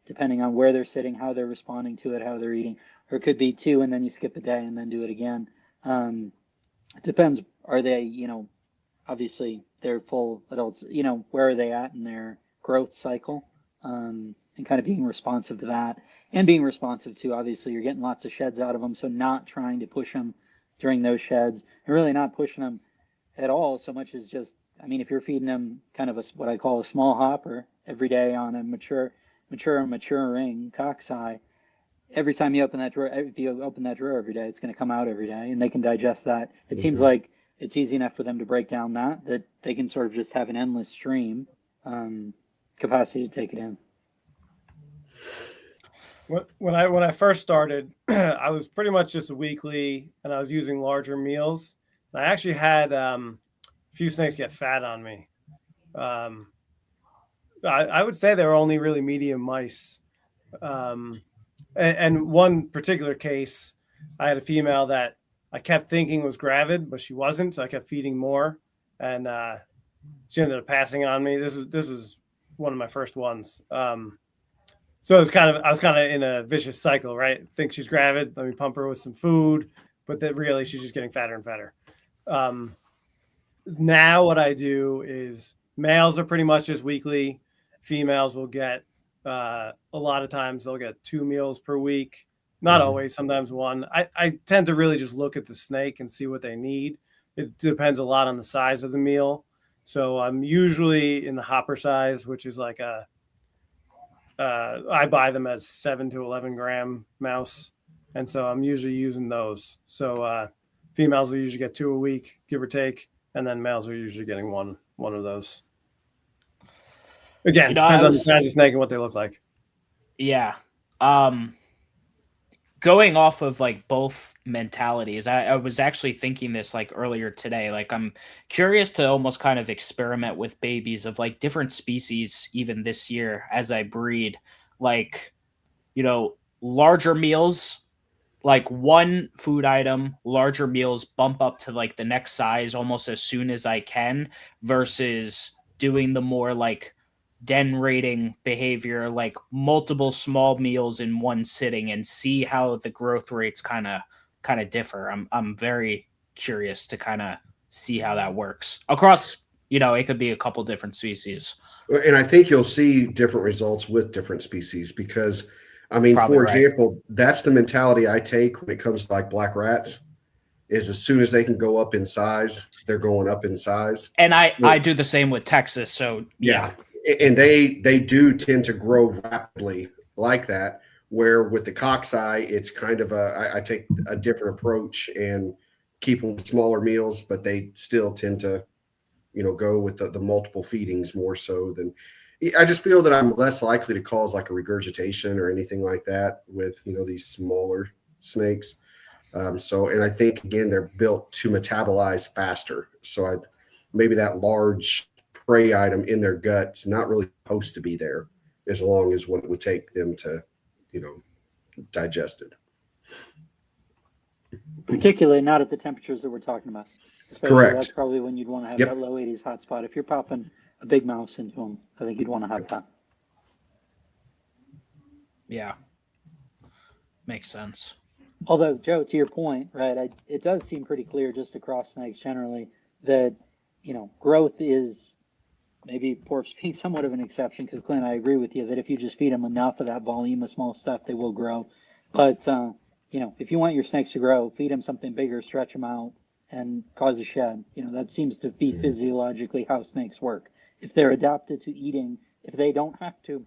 [SPEAKER 4] depending on where they're sitting, how they're responding to it, how they're eating. Or it could be two and then you skip a day and then do it again. It depends. Are they, obviously they're full adults, where are they at in their growth cycle, and kind of being responsive to that, and being responsive to, obviously you're getting lots of sheds out of them. So not trying to push them during those sheds, and really not pushing them at all so much as just, if you're feeding them kind of what I call a small hopper every day on a maturing cockeye, every time you open that drawer, if you open that drawer every day, it's going to come out every day and they can digest that. It seems like it's easy enough for them to break down that they can sort of just have an endless stream capacity to take it in.
[SPEAKER 2] When I first started, I was pretty much just weekly, and I was using larger meals. I actually had a few snakes get fat on me. I would say they were only really medium mice. And one particular case, I had a female that I kept thinking was gravid, but she wasn't. So I kept feeding more, and she ended up passing on me. This was one of my first ones. So I was kind of in a vicious cycle, right? Think she's gravid, let me pump her with some food, but that really she's just getting fatter and fatter. Now what I do is males are pretty much just weekly. Females will get a lot of times they'll get 2 meals per week. Not always, sometimes one. I tend to really just look at the snake and see what they need. It depends a lot on the size of the meal. So I'm usually in the hopper size, which is like I buy them as 7 to 11 gram mouse. And so I'm usually using those. So females will usually get 2 a week, give or take. And then males are usually getting one of those. Again, depends on the size of the snake and what they look like.
[SPEAKER 1] Yeah. Going off of like both mentalities, I was actually thinking this like earlier today. Like I'm curious to almost kind of experiment with babies of like different species even this year as I breed. Like, larger meals, like one food item, larger meals bump up to like the next size almost as soon as I can, versus doing the more like den rating behavior, like multiple small meals in one sitting, and see how the growth rates kind of differ. I'm very curious to kind of see how that works across, it could be a couple different species.
[SPEAKER 3] And I think you'll see different results with different species because,
[SPEAKER 1] Probably
[SPEAKER 3] for example, that's the mentality I take when it comes to like black rats, is as soon as they can go up in size, they're going up in size.
[SPEAKER 1] And I do the same with Texas. So yeah.
[SPEAKER 3] And they do tend to grow rapidly like that, where with the cockeye, it's kind of I take a different approach and keep them with smaller meals, but they still tend to, go with the multiple feedings more so than. I just feel that I'm less likely to cause like a regurgitation or anything like that with, these smaller snakes. And I think, again, they're built to metabolize faster. So maybe that large prey item in their gut's not really supposed to be there as long as what it would take them to, digest it.
[SPEAKER 4] Particularly not at the temperatures that we're talking about.
[SPEAKER 3] Correct.
[SPEAKER 4] That's probably when you'd want to have that low 80s hotspot. If you're popping a big mouse into them, I think you'd want to have that.
[SPEAKER 1] Yeah. Makes sense.
[SPEAKER 4] Although, Joe, to your point, right, it does seem pretty clear just across snakes generally that, growth is maybe porphs being somewhat of an exception, because Clint, I agree with you that if you just feed them enough of that volume of small stuff, they will grow. But if you want your snakes to grow, feed them something bigger, stretch them out, and cause a shed. That seems to be physiologically how snakes work. If they're adapted to eating, if they don't have to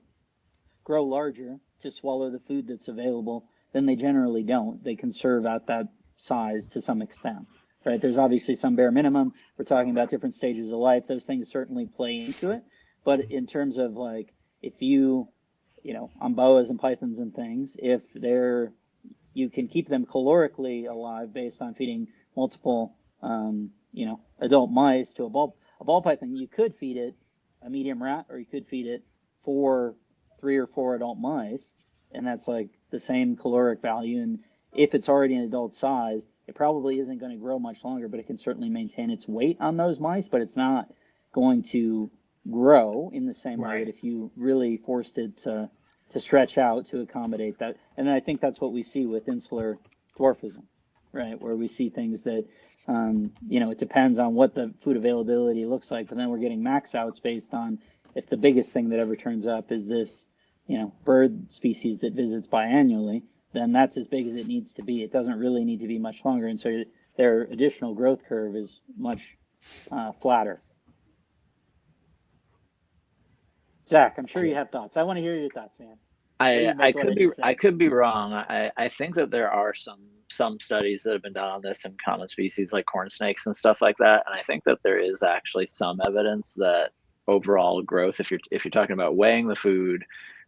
[SPEAKER 4] grow larger to swallow the food that's available, then they generally don't. They conserve at that size to some extent, right? There's obviously some bare minimum. We're talking about different stages of life. Those things certainly play into it. But in terms of like, if on boas and pythons and things, if you can keep them calorically alive based on feeding multiple, adult mice to a ball python, you could feed it a medium rat, or you could feed it 3 or 4 adult mice, and that's like the same caloric value. And if it's already an adult size, it probably isn't going to grow much longer, but it can certainly maintain its weight on those mice, but it's not going to grow in the same way that if you really forced it to stretch out to accommodate that. And I think that's what we see with insular dwarfism, right? Where we see things that, it depends on what the food availability looks like, but then we're getting max outs based on if the biggest thing that ever turns up is this, bird species that visits biannually, then that's as big as it needs to be. It doesn't really need to be much longer. And so their additional growth curve is much flatter. Zach, I'm sure you have thoughts. I want to hear your thoughts, man.
[SPEAKER 5] I could be wrong. I think that there are some studies that have been done on this in common species like corn snakes and stuff like that. And I think that there is actually some evidence that overall growth, if you're talking about weighing the food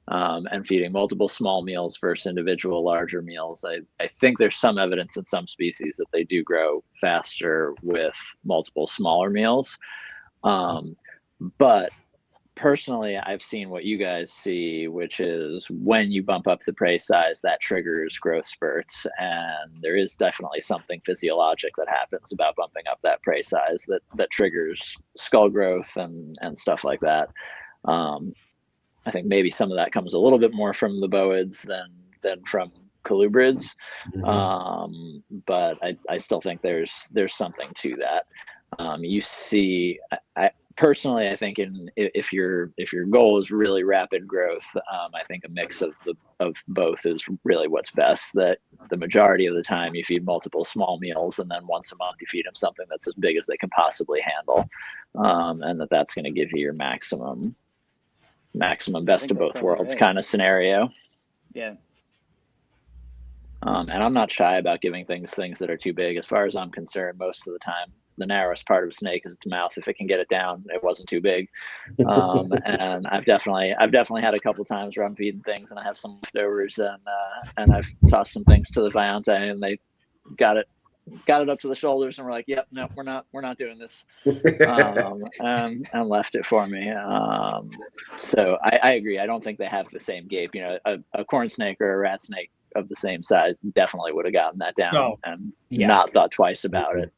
[SPEAKER 5] and feeding multiple small meals versus individual larger meals, I think there's some evidence in some species that they do grow faster with multiple smaller meals. But personally, I've seen what you guys see, which is when you bump up the prey size, that triggers growth spurts. And there is definitely something physiologic that happens about bumping up that prey size that triggers skull growth and stuff like that. I think maybe some of that comes a little bit more from the boids than from colubrids. But I still think there's something to that. You see, personally, I think if your goal is really rapid growth, I think a mix of both is really what's best. That the majority of the time you feed multiple small meals, and then once a month you feed them something that's as big as they can possibly handle, and that's going to give you your maximum best of both worlds kind of scenario.
[SPEAKER 4] Yeah.
[SPEAKER 5] And I'm not shy about giving things that are too big. As far as I'm concerned, most of the time, the narrowest part of a snake is its mouth. If it can get it down, it wasn't too big. And I've definitely had a couple times where I'm feeding things and I have some leftovers, and I've tossed some things to the Viante, and they got it up to the shoulders, and we're like, "Yep, no, we're not doing this," and left it for me. So I agree. I don't think they have the same gape. A corn snake or a rat snake of the same size definitely would have gotten that down and not thought twice about it.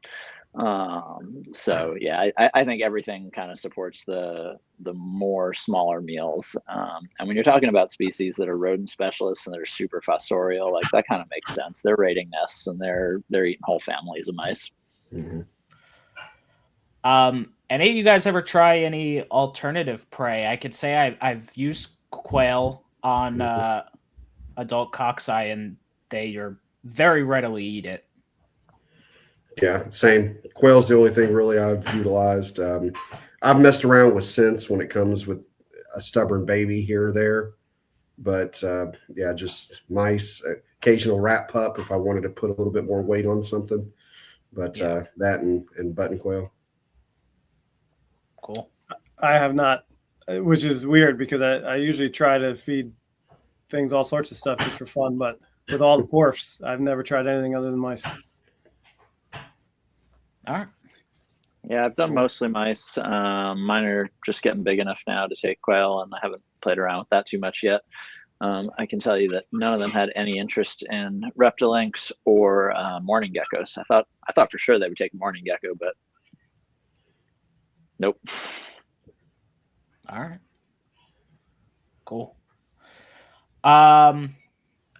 [SPEAKER 5] So yeah, I think everything kind of supports the more smaller meals. And when you're talking about species that are rodent specialists and they're super fossorial, like that kind of makes sense. They're raiding nests and they're eating whole families of mice.
[SPEAKER 1] Any of you guys ever try any alternative prey? I could say I've used quail on adult cockeye, and they are very readily eat it.
[SPEAKER 3] Yeah, same. Quail's the only thing really I've utilized. I've messed around with scents when it comes with a stubborn baby here or there. But just mice, occasional rat pup if I wanted to put a little bit more weight on something. But that and button quail.
[SPEAKER 1] Cool.
[SPEAKER 2] I have not, which is weird because I usually try to feed things, all sorts of stuff just for fun. But with all the porphs, I've never tried anything other than mice.
[SPEAKER 1] All right.
[SPEAKER 5] Yeah, I've done mostly mice. Mine are just getting big enough now to take quail, and I haven't played around with that too much yet. I can tell you that none of them had any interest in reptilinks or morning geckos. I thought for sure they would take morning gecko, but nope.
[SPEAKER 1] All right. Cool. All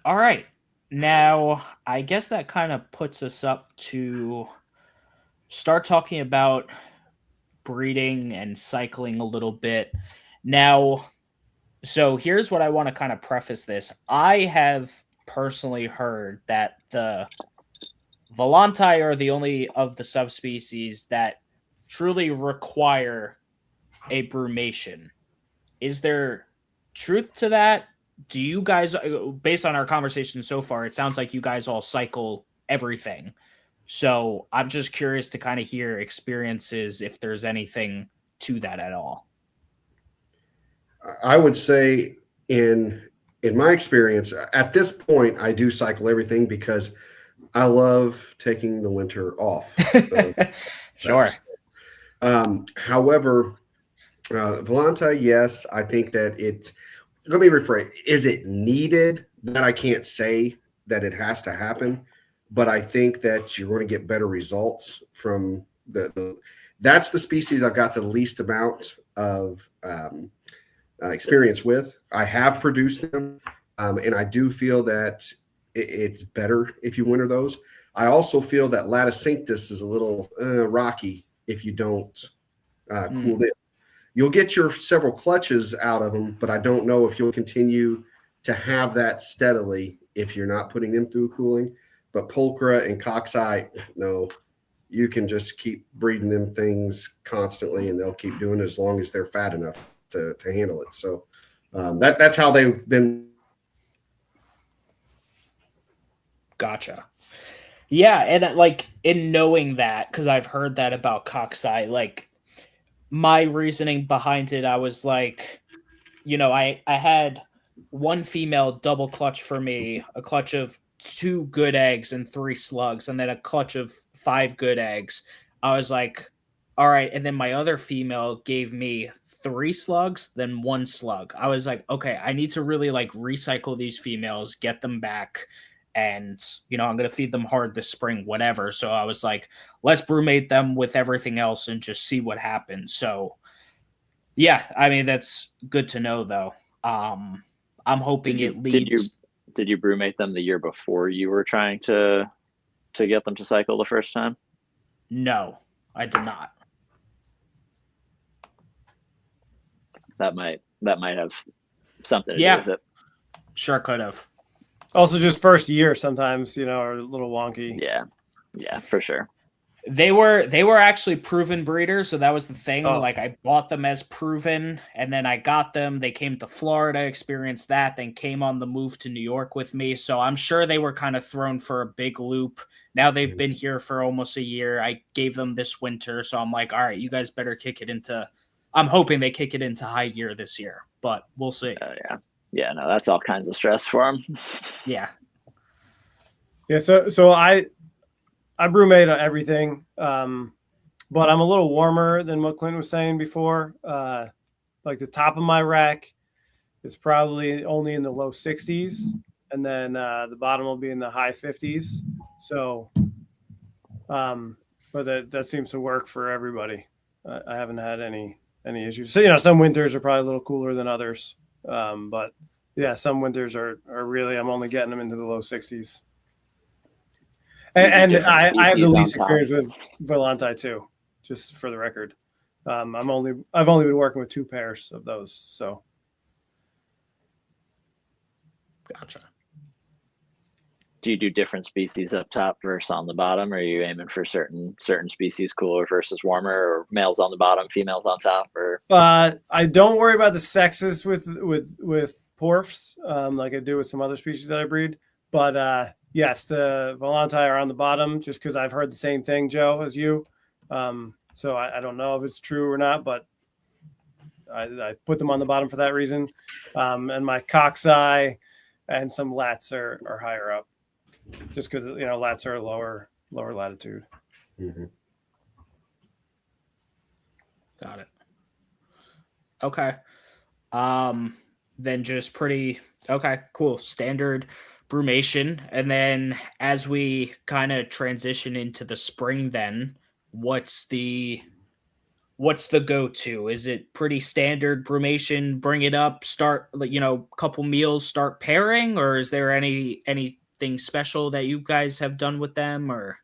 [SPEAKER 1] right. Now, I guess that kind of puts us up to start talking about breeding and cycling a little bit. Now, so here's what I want to kind of preface this. I have personally heard that the Volanti are the only of the subspecies that truly require a brumation. Is there truth to that? Do you guys, based on our conversation so far, it sounds like you guys all cycle everything. So I'm just curious to kind of hear experiences if there's anything to that at all.
[SPEAKER 3] I would say in my experience, at this point, I do cycle everything because I love taking the winter off.
[SPEAKER 1] Sure.
[SPEAKER 3] However, Volanta, yes, I think that let me rephrase. Is it needed? That I can't say that it has to happen, but I think that you're going to get better results from that's the species I've got the least amount of experience with. I have produced them, and I do feel that it's better if you winter those. I also feel that Laticinctus is a little rocky if you don't cool it. You'll get your several clutches out of them, but I don't know if you'll continue to have that steadily if you're not putting them through cooling. But Pulchra and Coxeye, no, you can just keep breeding them things constantly, and they'll keep doing it as long as they're fat enough to handle it. So that's how they've been.
[SPEAKER 1] Gotcha. Yeah, and like in knowing that, because I've heard that about Coxeye, like my reasoning behind it, I was like, I had one female double clutch for me, a clutch of 2 good eggs and 3 slugs, and then a clutch of 5 good eggs. I was like, all right. And then my other female gave me 3 slugs, then 1 slug. I was like, okay, I need to really like recycle these females, get them back. And, I'm going to feed them hard this spring, whatever. So I was like, let's brumate them with everything else and just see what happens. So, yeah, I mean, that's good to know, though. I'm hoping it leads.
[SPEAKER 5] Did you brumate them the year before you were trying to get them to cycle the first time?
[SPEAKER 1] No, I did not.
[SPEAKER 5] That might have something to do with it.
[SPEAKER 1] Sure could have.
[SPEAKER 2] Also, just first year sometimes, are a little wonky.
[SPEAKER 5] Yeah, for sure.
[SPEAKER 1] They were actually proven breeders, so that was the thing. Oh. Like I bought them as proven, and then I got them. They came to Florida, experienced that, then came on the move to New York with me. So I'm sure they were kind of thrown for a big loop. Now they've been here for almost a year. I gave them this winter, so I'm like, all right, you guys better kick it into. I'm hoping they kick it into high gear this year, but we'll see.
[SPEAKER 5] Yeah, no, that's all kinds of stress for them.
[SPEAKER 1] Yeah.
[SPEAKER 2] So I brumate everything, but I'm a little warmer than what Clint was saying before. Like the top of my rack is probably only in the low 60s, and then the bottom will be in the high 50s. So, but that seems to work for everybody. I haven't had any issues. So some winters are probably a little cooler than others. But yeah, some winters are really, I'm only getting them into the low 60s. And I have the least experience with Volanti too, just for the record. I've only been working with 2 pairs of those. So.
[SPEAKER 1] Gotcha.
[SPEAKER 5] Do you do different species up top versus on the bottom? Or are you aiming for certain species cooler versus warmer, or males on the bottom, females on top? Or
[SPEAKER 2] I don't worry about the sexes with porphs, like I do with some other species that I breed. But yes, the Volanti are on the bottom, just because I've heard the same thing, Joe, as you. So I don't know if it's true or not, but I put them on the bottom for that reason. And my Coxeye and some Lats are higher up, just because Lats are lower latitude.
[SPEAKER 3] Mm-hmm.
[SPEAKER 1] Got it. Okay. Then just pretty okay, cool. Standard brumation. And then as we kind of transition into the spring, then what's the go-to? Is it pretty standard brumation, bring it up, start, couple meals, start pairing, or is there anything special that you guys have done with them? Or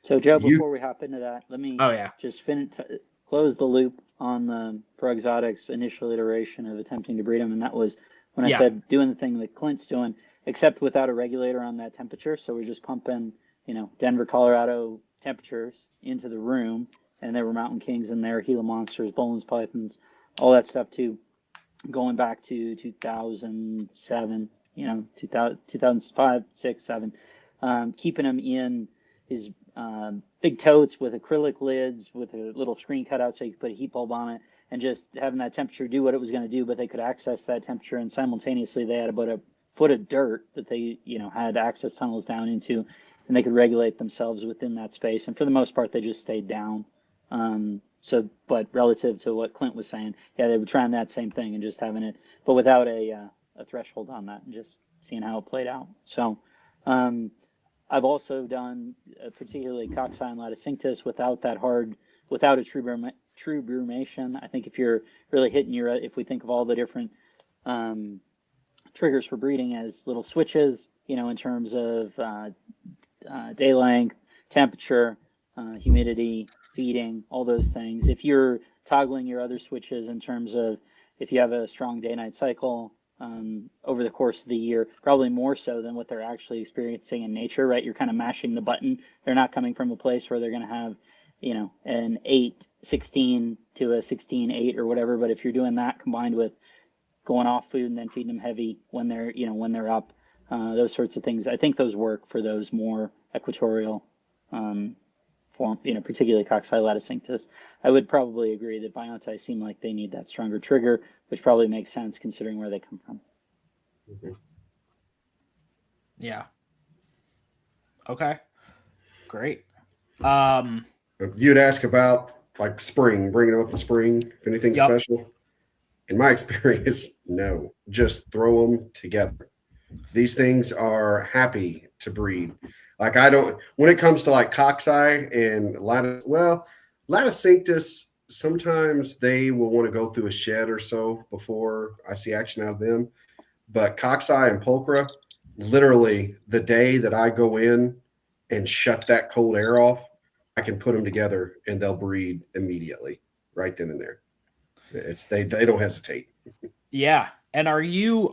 [SPEAKER 4] So Joe, before we hop into that, let me
[SPEAKER 1] Oh yeah.
[SPEAKER 4] just close the loop on the Pro Exotics initial iteration of attempting to breed them, and that was when I said doing the thing that Clint's doing, except without a regulator on that temperature. So we're just pumping, Denver, Colorado temperatures into the room, and there were Mountain Kings in there, Gila monsters, Bolin's pythons, all that stuff too, going back to 2007, 2005, 6, 7, keeping them in his big totes with acrylic lids with a little screen cutout so you could put a heat bulb on it, and just having that temperature do what it was going to do, but they could access that temperature, and simultaneously they had about a foot of dirt that they had access tunnels down into, and they could regulate themselves within that space. And for the most part they just stayed down. But relative to what Clint was saying, they were trying that same thing and just having it, but without a threshold on that, and just seeing how it played out. So I've also done particularly Coxsackie and Laticinctus without a true brumation. I think if you're really hitting if we think of all the different triggers for breeding as little switches, in terms of day length, temperature, humidity, feeding, all those things. If you're toggling your other switches in terms of if you have a strong day-night cycle over the course of the year, probably more so than what they're actually experiencing in nature, right? You're kind of mashing the button. They're not coming from a place where they're going to have, an 8-16 to a 16-8 or whatever. But if you're doing that combined with going off food and then feeding them heavy when they're up, those sorts of things, I think those work for those more equatorial form, particularly Coxsackie Laticinctus. I would probably agree that Bionti seem like they need that stronger trigger, which probably makes sense considering where they come from.
[SPEAKER 1] Yeah. Okay. Great.
[SPEAKER 3] You'd ask about like spring, bringing them up in spring, if anything special. In my experience, no. Just throw them together. These things are happy to breed. Like when it comes to like Coxsackie and Laticinctus, sometimes they will want to go through a shed or so before I see action out of them. But Coxsackie and Pulchra, literally the day that I go in and shut that cold air off, I can put them together and they'll breed immediately, right then and there. They don't hesitate.
[SPEAKER 1] Yeah. And do you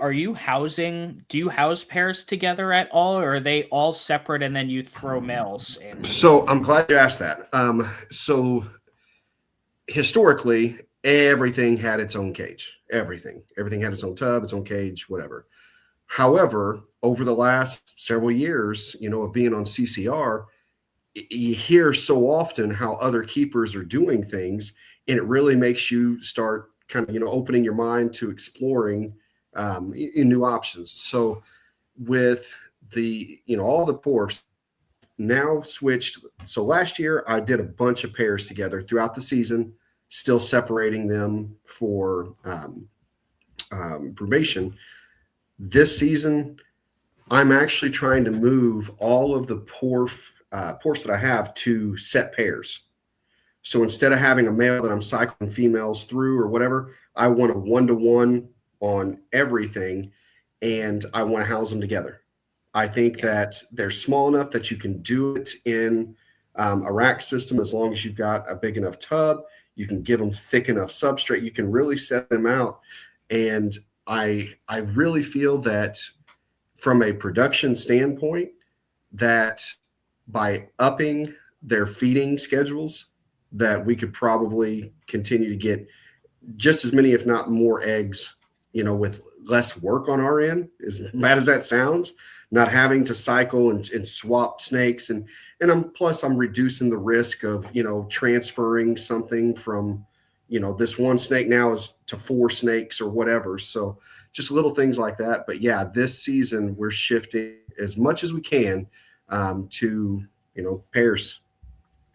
[SPEAKER 1] house pairs together at all, or are they all separate and then you throw males in?
[SPEAKER 3] So I'm glad you asked that. So historically, everything had its own cage. Everything had its own tub, its own cage, whatever. However, over the last several years, of being on CCR, you hear so often how other keepers are doing things, and it really makes you start kind of, opening your mind to exploring in new options. So with the, all the porphs now switched. So last year I did a bunch of pairs together throughout the season, still separating them for brumation. This season, I'm actually trying to move all of the porphs that I have to set pairs. So instead of having a male that I'm cycling females through or whatever, I want a 1-to-1 on everything, and I want to house them together. I think that they're small enough that you can do it in a rack system as long as you've got a big enough tub. You can give them thick enough substrate. You can really set them out. And I really feel that from a production standpoint, that by upping their feeding schedules, that we could probably continue to get just as many, if not more eggs, with less work on our end, as bad as that sounds, not having to cycle and swap snakes. And I'm reducing the risk of, transferring something from, this one snake now is to 4 snakes or whatever. So just little things like that. But yeah, this season we're shifting as much as we can to, pairs.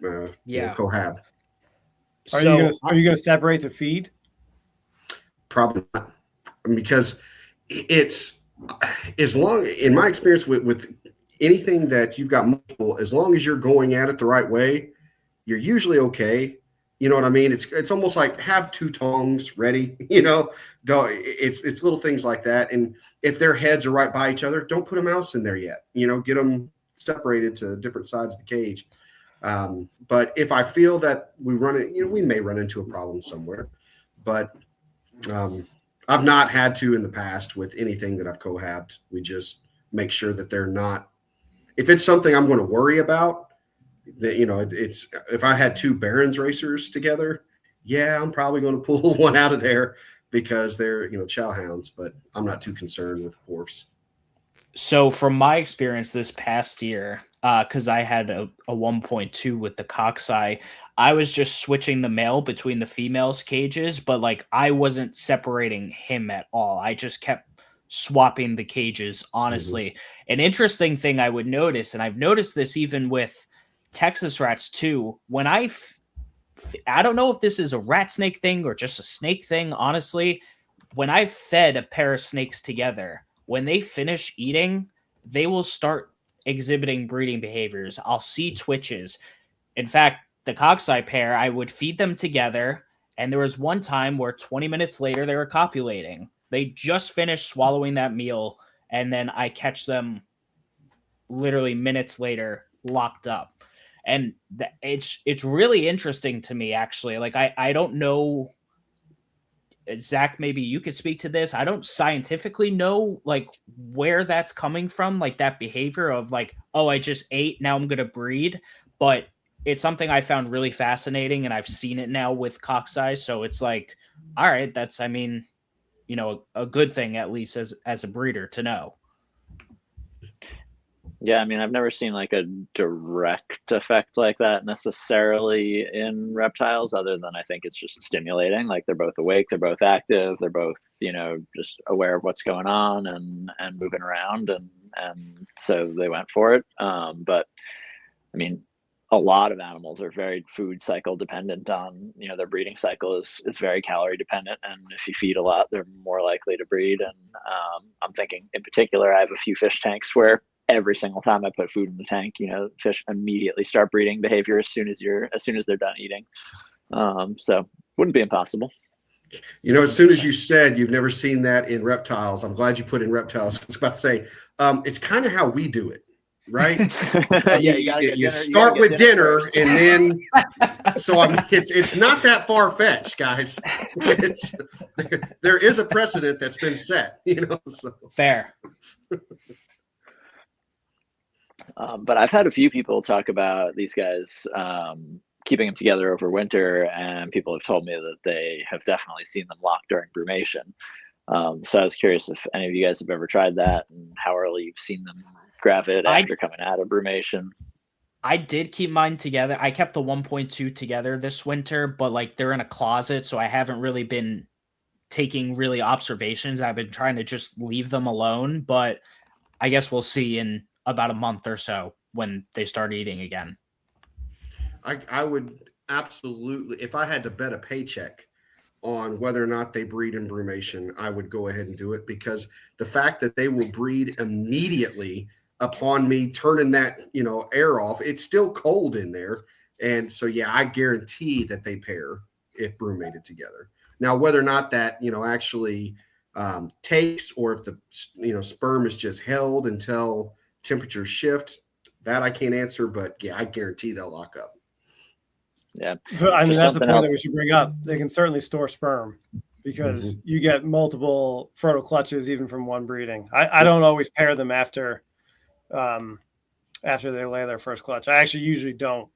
[SPEAKER 3] Cohab.
[SPEAKER 2] Are you going to separate the feed?
[SPEAKER 3] Probably not, because it's as long, in my experience with anything that you've got multiple, as long as you're going at it the right way, you're usually okay. You know what I mean? It's almost like have 2 tongs ready. It's little things like that. And if their heads are right by each other, don't put a mouse in there yet. Get them separated to different sides of the cage. But if I feel that we may run into a problem somewhere, but I've not had to in the past with anything that I've cohabbed. We just make sure that they're not, if it's something I'm going to worry about, that, it's, if I had two Barons racers together, yeah, I'm probably going to pull one out of there because they're, chow hounds, but I'm not too concerned with porphs.
[SPEAKER 1] So from my experience this past year, because I had a 1.2 with the coxswain, I was just switching the male between the females' cages, but like I wasn't separating him at all. I just kept swapping the cages, honestly. Mm-hmm. An interesting thing I would notice, and I've noticed this even with Texas rats too, when I don't know if this is a rat snake thing or just a snake thing, honestly, when I fed a pair of snakes together, when they finish eating, they will start exhibiting breeding behaviors. I'll see twitches. In fact, the coxswain pair, I would feed them together, and there was one time where 20 minutes later they were copulating. They just finished swallowing that meal, and then I catch them literally minutes later locked up. And it's really interesting to me, actually. Like, I don't know, Zach, maybe you could speak to this. I don't scientifically know like where that's coming from, like that behavior of like, oh, I just ate, now I'm gonna breed. But it's something I found really fascinating, and I've seen it now with coxswain. So it's like, all right, that's, I mean, a good thing, at least as a breeder, to know.
[SPEAKER 5] Yeah, I mean, I've never seen like a direct effect like that necessarily in reptiles, other than I think it's just stimulating. Like they're both awake, they're both active, they're both, just aware of what's going on and moving around, and so they went for it. But I mean, a lot of animals are very food cycle dependent on, their breeding cycle is very calorie dependent. And if you feed a lot, they're more likely to breed. And I'm thinking in particular, I have a few fish tanks where every single time I put food in the tank, fish immediately start breeding behavior as soon as they're done eating. So wouldn't be impossible.
[SPEAKER 3] As soon as you said you've never seen that in reptiles, I'm glad you put in reptiles. I was about to say, it's kind of how we do it. Right?
[SPEAKER 5] Yeah,
[SPEAKER 3] you start with dinner and then it's not that far fetched, guys. There is a precedent that's been set, so.
[SPEAKER 1] Fair.
[SPEAKER 5] But I've had a few people talk about these guys keeping them together over winter, and people have told me that they have definitely seen them locked during brumation. So I was curious if any of you guys have ever tried that and how early you've seen them gravid after coming out of brumation.
[SPEAKER 1] I did keep mine together. I kept the 1.2 together this winter, but like they're in a closet, so I haven't really been taking really observations. I've been trying to just leave them alone, but I guess we'll see in about a month or so when they start eating again.
[SPEAKER 3] I would absolutely, if I had to bet a paycheck on whether or not they breed in brumation, I would go ahead and do it, because the fact that they will breed immediately upon me turning that, air off, it's still cold in there. And so, yeah, I guarantee that they pair if brumated together. Now, whether or not that, actually takes, or if the, sperm is just held until temperatures shift, that I can't answer, but yeah, I guarantee they'll lock up.
[SPEAKER 5] Yeah.
[SPEAKER 2] So, I mean, that's the point that we should bring up. They can certainly store sperm because you get multiple fertile clutches even from one breeding. I don't always pair them after they lay their first clutch. I actually usually don't.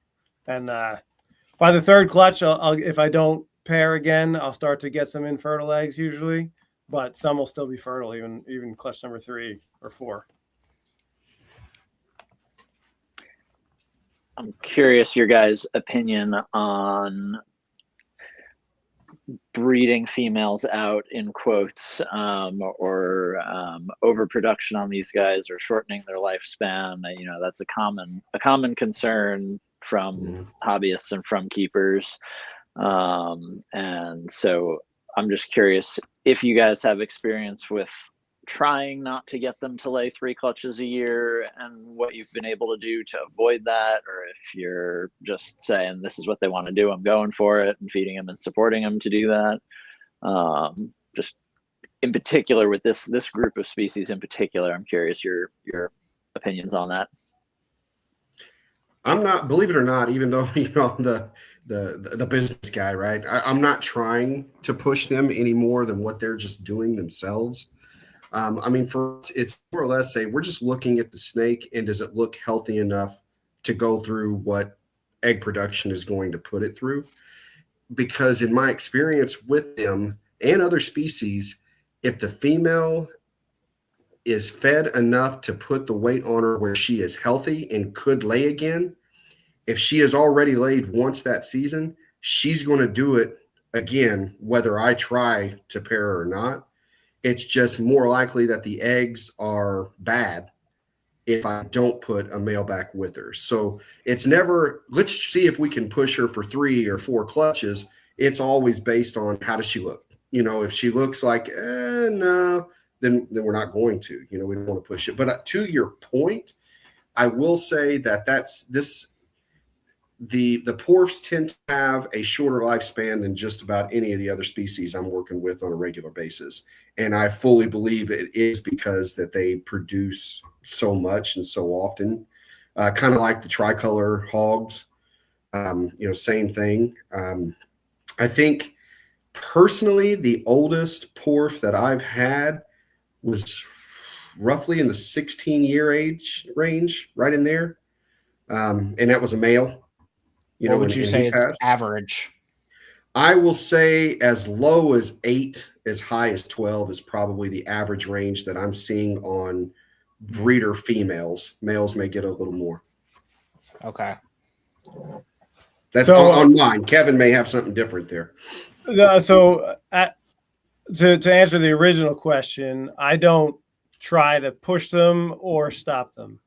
[SPEAKER 2] And by the third clutch, I'll if I don't pair again, I'll start to get some infertile eggs usually, but some will still be fertile even clutch number 3 or 4.
[SPEAKER 5] I'm curious your guys' opinion on breeding females out in quotes, or overproduction on these guys, or shortening their lifespan. That's a common concern from hobbyists and from keepers. And so I'm just curious if you guys have experience with trying not to get them to lay 3 clutches a year and what you've been able to do to avoid that, or if you're just saying this is what they want to do, I'm going for it, and feeding them and supporting them to do that. Just in particular with this group of species in particular, I'm curious your opinions on that.
[SPEAKER 3] I'm not, believe it or not, even though I'm the business guy, right? I'm not trying to push them any more than what they're just doing themselves. I mean, for us, it's more or less say we're just looking at the snake and does it look healthy enough to go through what egg production is going to put it through? Because in my experience with them and other species, if the female is fed enough to put the weight on her where she is healthy and could lay again, if she has already laid once that season, she's going to do it again, whether I try to pair her or not. It's just more likely that the eggs are bad if I don't put a male back with her. So it's never, let's see if we can push her for 3 or 4 clutches. It's always based on how does she look? If she looks like, no, then we're not going to, we don't want to push it. But to your point, I will say that the porphs tend to have a shorter lifespan than just about any of the other species I'm working with on a regular basis. And I fully believe it is because that they produce so much and so often, kind of like the tricolor hogs, same thing. I think personally, the oldest porph that I've had was roughly in the 16-year age range, right in there. And that was a male.
[SPEAKER 1] What would you say is average?
[SPEAKER 3] I will say as low as 8, as high as 12 is probably the average range that I'm seeing on breeder females. Males may get a little more.
[SPEAKER 1] Okay.
[SPEAKER 3] That's on mine. Kevin may have something different there.
[SPEAKER 2] So to answer the original question, I don't try to push them or stop them.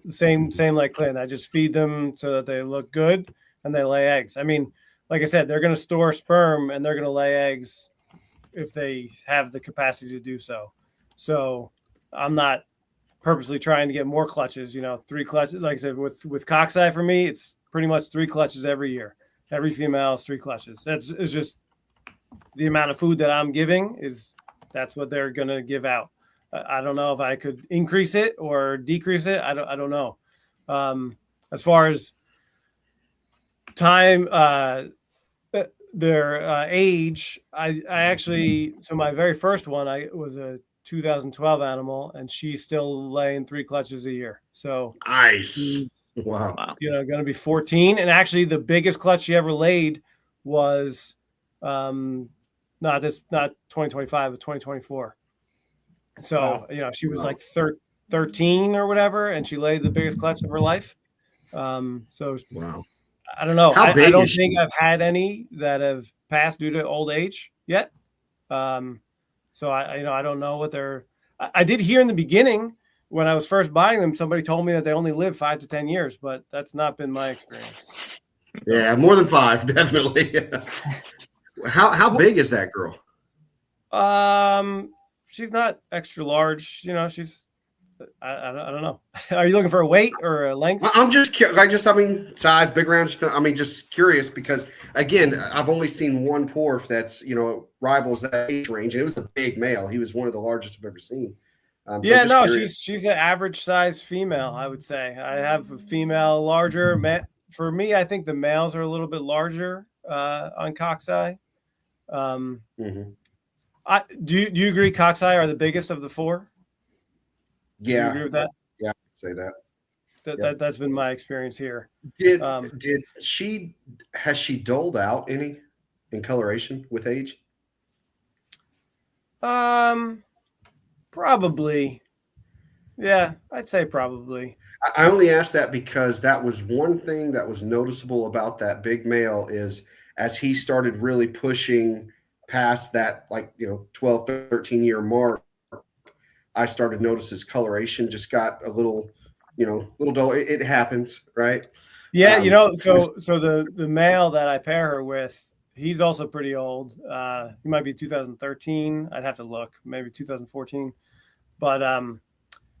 [SPEAKER 2] Same like Clint. I just feed them so that they look good and they lay eggs. I mean, like I said, they're going to store sperm and they're going to lay eggs if they have the capacity to do so. So I'm not purposely trying to get more clutches, 3 clutches. Like I said, with cockeye for me, it's pretty much 3 clutches every year. Every female is 3 clutches. It's just the amount of food that I'm giving that's what they're going to give out. I don't know if I could increase it or decrease it. I don't know. As far as time, their age, I actually, so my very first one, was a 2012 animal, and she's still laying 3 clutches a year. So
[SPEAKER 3] nice. Wow.
[SPEAKER 2] Going to be 14. And actually the biggest clutch she ever laid was not 2025, but 2024. So, she was like 13 or whatever, and she laid the biggest clutch of her life. So
[SPEAKER 3] wow.
[SPEAKER 2] I don't know. I don't think I've had any that have passed due to old age yet. So I don't know what I did hear in the beginning when I was first buying them, somebody told me that they only live 5 to 10 years, but that's not been my experience.
[SPEAKER 3] Yeah, more than 5, definitely. How big is that girl?
[SPEAKER 2] She's not extra large. She's I don't know. Are you looking for a weight or a length?
[SPEAKER 3] I'm just size, big round. Just curious because again, I've only seen one porph that's rivals that age range, and it was a big male. He was one of the largest I've ever seen.
[SPEAKER 2] She's an average size female, I would say. I have a female larger. For me, I think the males are a little bit larger on cockeye.
[SPEAKER 3] Mm-hmm.
[SPEAKER 2] Do you agree cockeye are the biggest of the 4?
[SPEAKER 3] Yeah.
[SPEAKER 2] Do you agree with that?
[SPEAKER 3] Yeah, I'd say that.
[SPEAKER 2] That's been my experience here.
[SPEAKER 3] Has she doled out any in coloration with age?
[SPEAKER 2] Probably. Yeah, I'd say probably.
[SPEAKER 3] I only asked that because that was one thing that was noticeable about that big male is as he started really pushing past that 12, 13 year mark, I started to notice his coloration just got a little dull. It happens, right?
[SPEAKER 2] Yeah, so the male that I pair her with, he's also pretty old. He might be 2013. I'd have to look, maybe 2014. But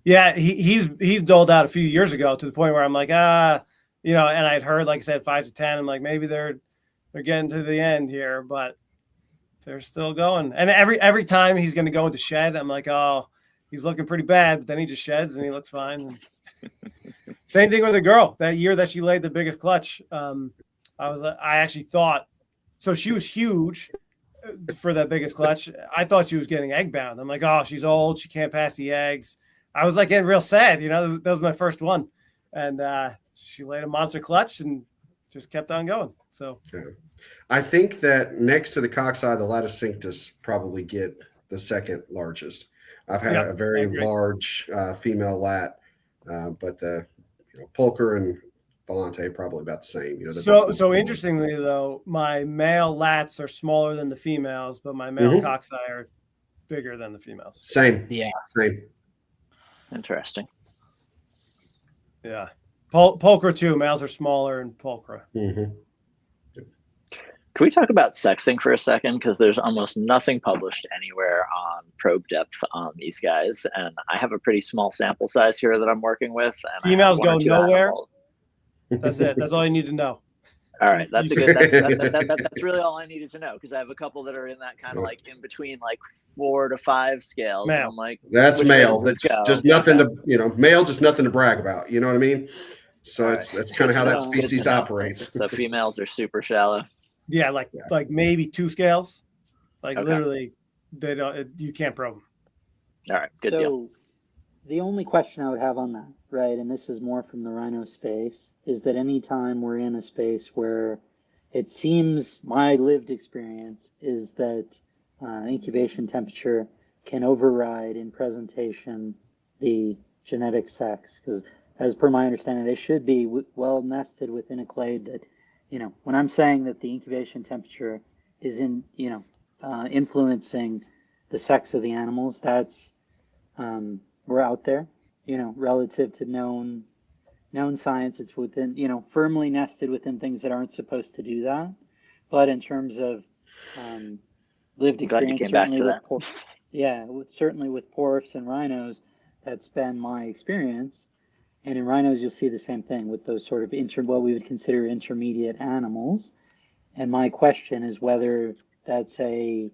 [SPEAKER 2] yeah, he's doled out a few years ago to the point where I'm like, and I'd heard, like I said, 5 to 10. I'm like, maybe they're getting to the end here, but they're still going. And every time he's going to go into shed, I'm like, oh, he's looking pretty bad, but then he just sheds and he looks fine. Same thing with a girl. That year that she laid the biggest clutch, I actually thought, so she was huge for that biggest clutch. I thought she was getting egg bound. I'm like, oh, she's old. She can't pass the eggs. I was like getting real sad. That was my first one. And she laid a monster clutch and just kept on going. So
[SPEAKER 3] I think that next to the cockeye, the Laticinctus probably get the second largest. I've had a very large female lat, but the Pulcher and Volante probably about the same.
[SPEAKER 2] So interestingly though, my male lats are smaller than the females, but my male cockeye are bigger than the females.
[SPEAKER 3] Same.
[SPEAKER 1] Yeah.
[SPEAKER 3] Same.
[SPEAKER 5] Interesting.
[SPEAKER 2] Yeah. Pulcher too. Males are smaller in Pulcher.
[SPEAKER 5] Can we talk about sexing for a second? Because there's almost nothing published anywhere on probe depth on these guys. And I have a pretty small sample size here that I'm working with. And
[SPEAKER 2] females go nowhere. That's it. That's all you need to know.
[SPEAKER 5] All right. That's a good, that's really all I needed to know. Because I have a couple that are in that kind of like in between like 4 to 5 scales.
[SPEAKER 2] Male.
[SPEAKER 5] And I'm like,
[SPEAKER 3] that's male. That's just nothing to, male, just nothing to brag about. You know what I mean? So that's kind of how that species operates.
[SPEAKER 5] So females are super shallow.
[SPEAKER 2] Yeah, like maybe 2 scales. Like literally, they don't. You can't probe them.
[SPEAKER 5] All right, good deal.
[SPEAKER 4] The only question I would have on that, right, and this is more from the rhino space, is that anytime we're in a space where it seems my lived experience is that incubation temperature can override in presentation the genetic sex, because as per my understanding, they should be well nested within a clade that. When I'm saying that the incubation temperature is influencing the sex of the animals, that's we're out there, relative to known science. It's within, firmly nested within things that aren't supposed to do that. But in terms of lived experience, certainly with porphs and rhinos, that's been my experience. And in rhinos, you'll see the same thing with those sort of what we would consider intermediate animals. And my question is whether that's an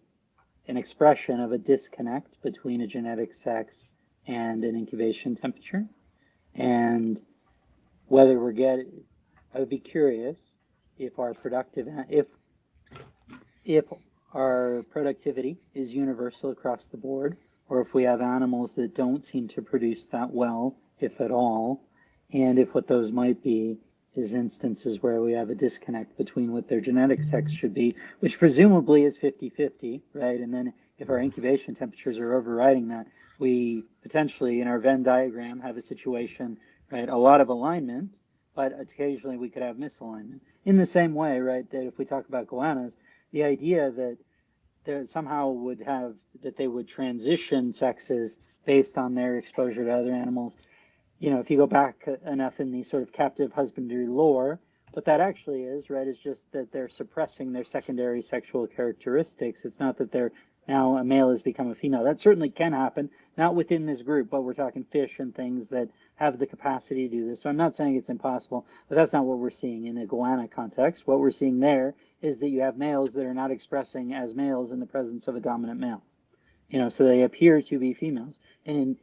[SPEAKER 4] expression of a disconnect between a genetic sex and an incubation temperature, and whether I would be curious if our productivity is universal across the board, or if we have animals that don't seem to produce that well, if at all, and if what those might be is instances where we have a disconnect between what their genetic sex should be, which presumably is 50-50, right? And then if our incubation temperatures are overriding that, we potentially in our Venn diagram have a situation, right? A lot of alignment, but occasionally we could have misalignment. In the same way, right, that if we talk about goannas, the idea that there somehow they would transition sexes based on their exposure to other animals. If you go back enough in the sort of captive husbandry lore, what that actually is, right, is just that they're suppressing their secondary sexual characteristics. It's not that now a male has become a female. That certainly can happen, not within this group, but we're talking fish and things that have the capacity to do this. So I'm not saying it's impossible, but that's not what we're seeing in a goanna context. What we're seeing there is that you have males that are not expressing as males in the presence of a dominant male. So they appear to be females. And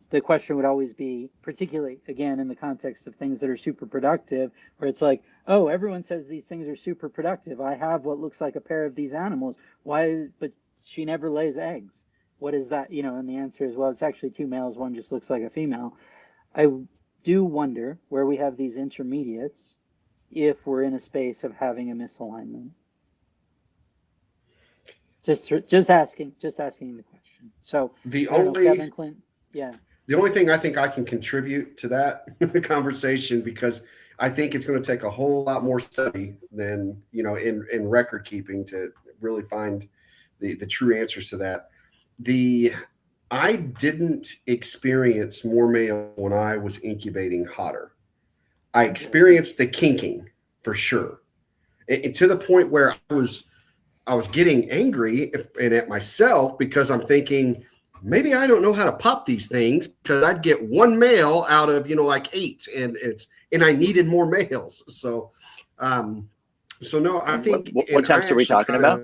[SPEAKER 4] the question would always be, particularly, again, in the context of things that are super productive, where it's like, oh, everyone says these things are super productive. I have what looks like a pair of these animals. Why? But she never lays eggs. What is that? And the answer is, well, it's actually 2 males. One just looks like a female. I do wonder where we have these intermediates if we're in a space of having a misalignment. Just asking the question. So Kevin, Clint. Yeah.
[SPEAKER 3] The only thing I think I can contribute to that conversation, because I think it's going to take a whole lot more study than, in record keeping to really find the true answers to that. I didn't experience more male when I was incubating hotter. I experienced the kinking for sure. To the point where I was getting angry and at myself, because I'm thinking, maybe I don't know how to pop these things, because I'd get 1 male out of, like 8, and I needed more males. So no, I think.
[SPEAKER 5] What temps are we talking about?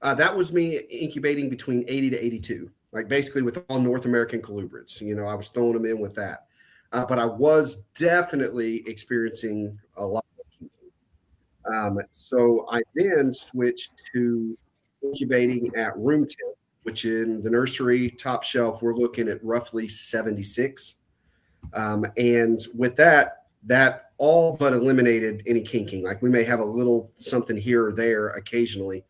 [SPEAKER 3] That was me incubating between 80 to 82, like basically with all North American colubrids. I was throwing them in with that. but I was definitely experiencing a lot. So I then switched to incubating at room temp, which in the nursery top shelf, we're looking at roughly 76. And with that all but eliminated any kinking. Like we may have a little something here or there occasionally,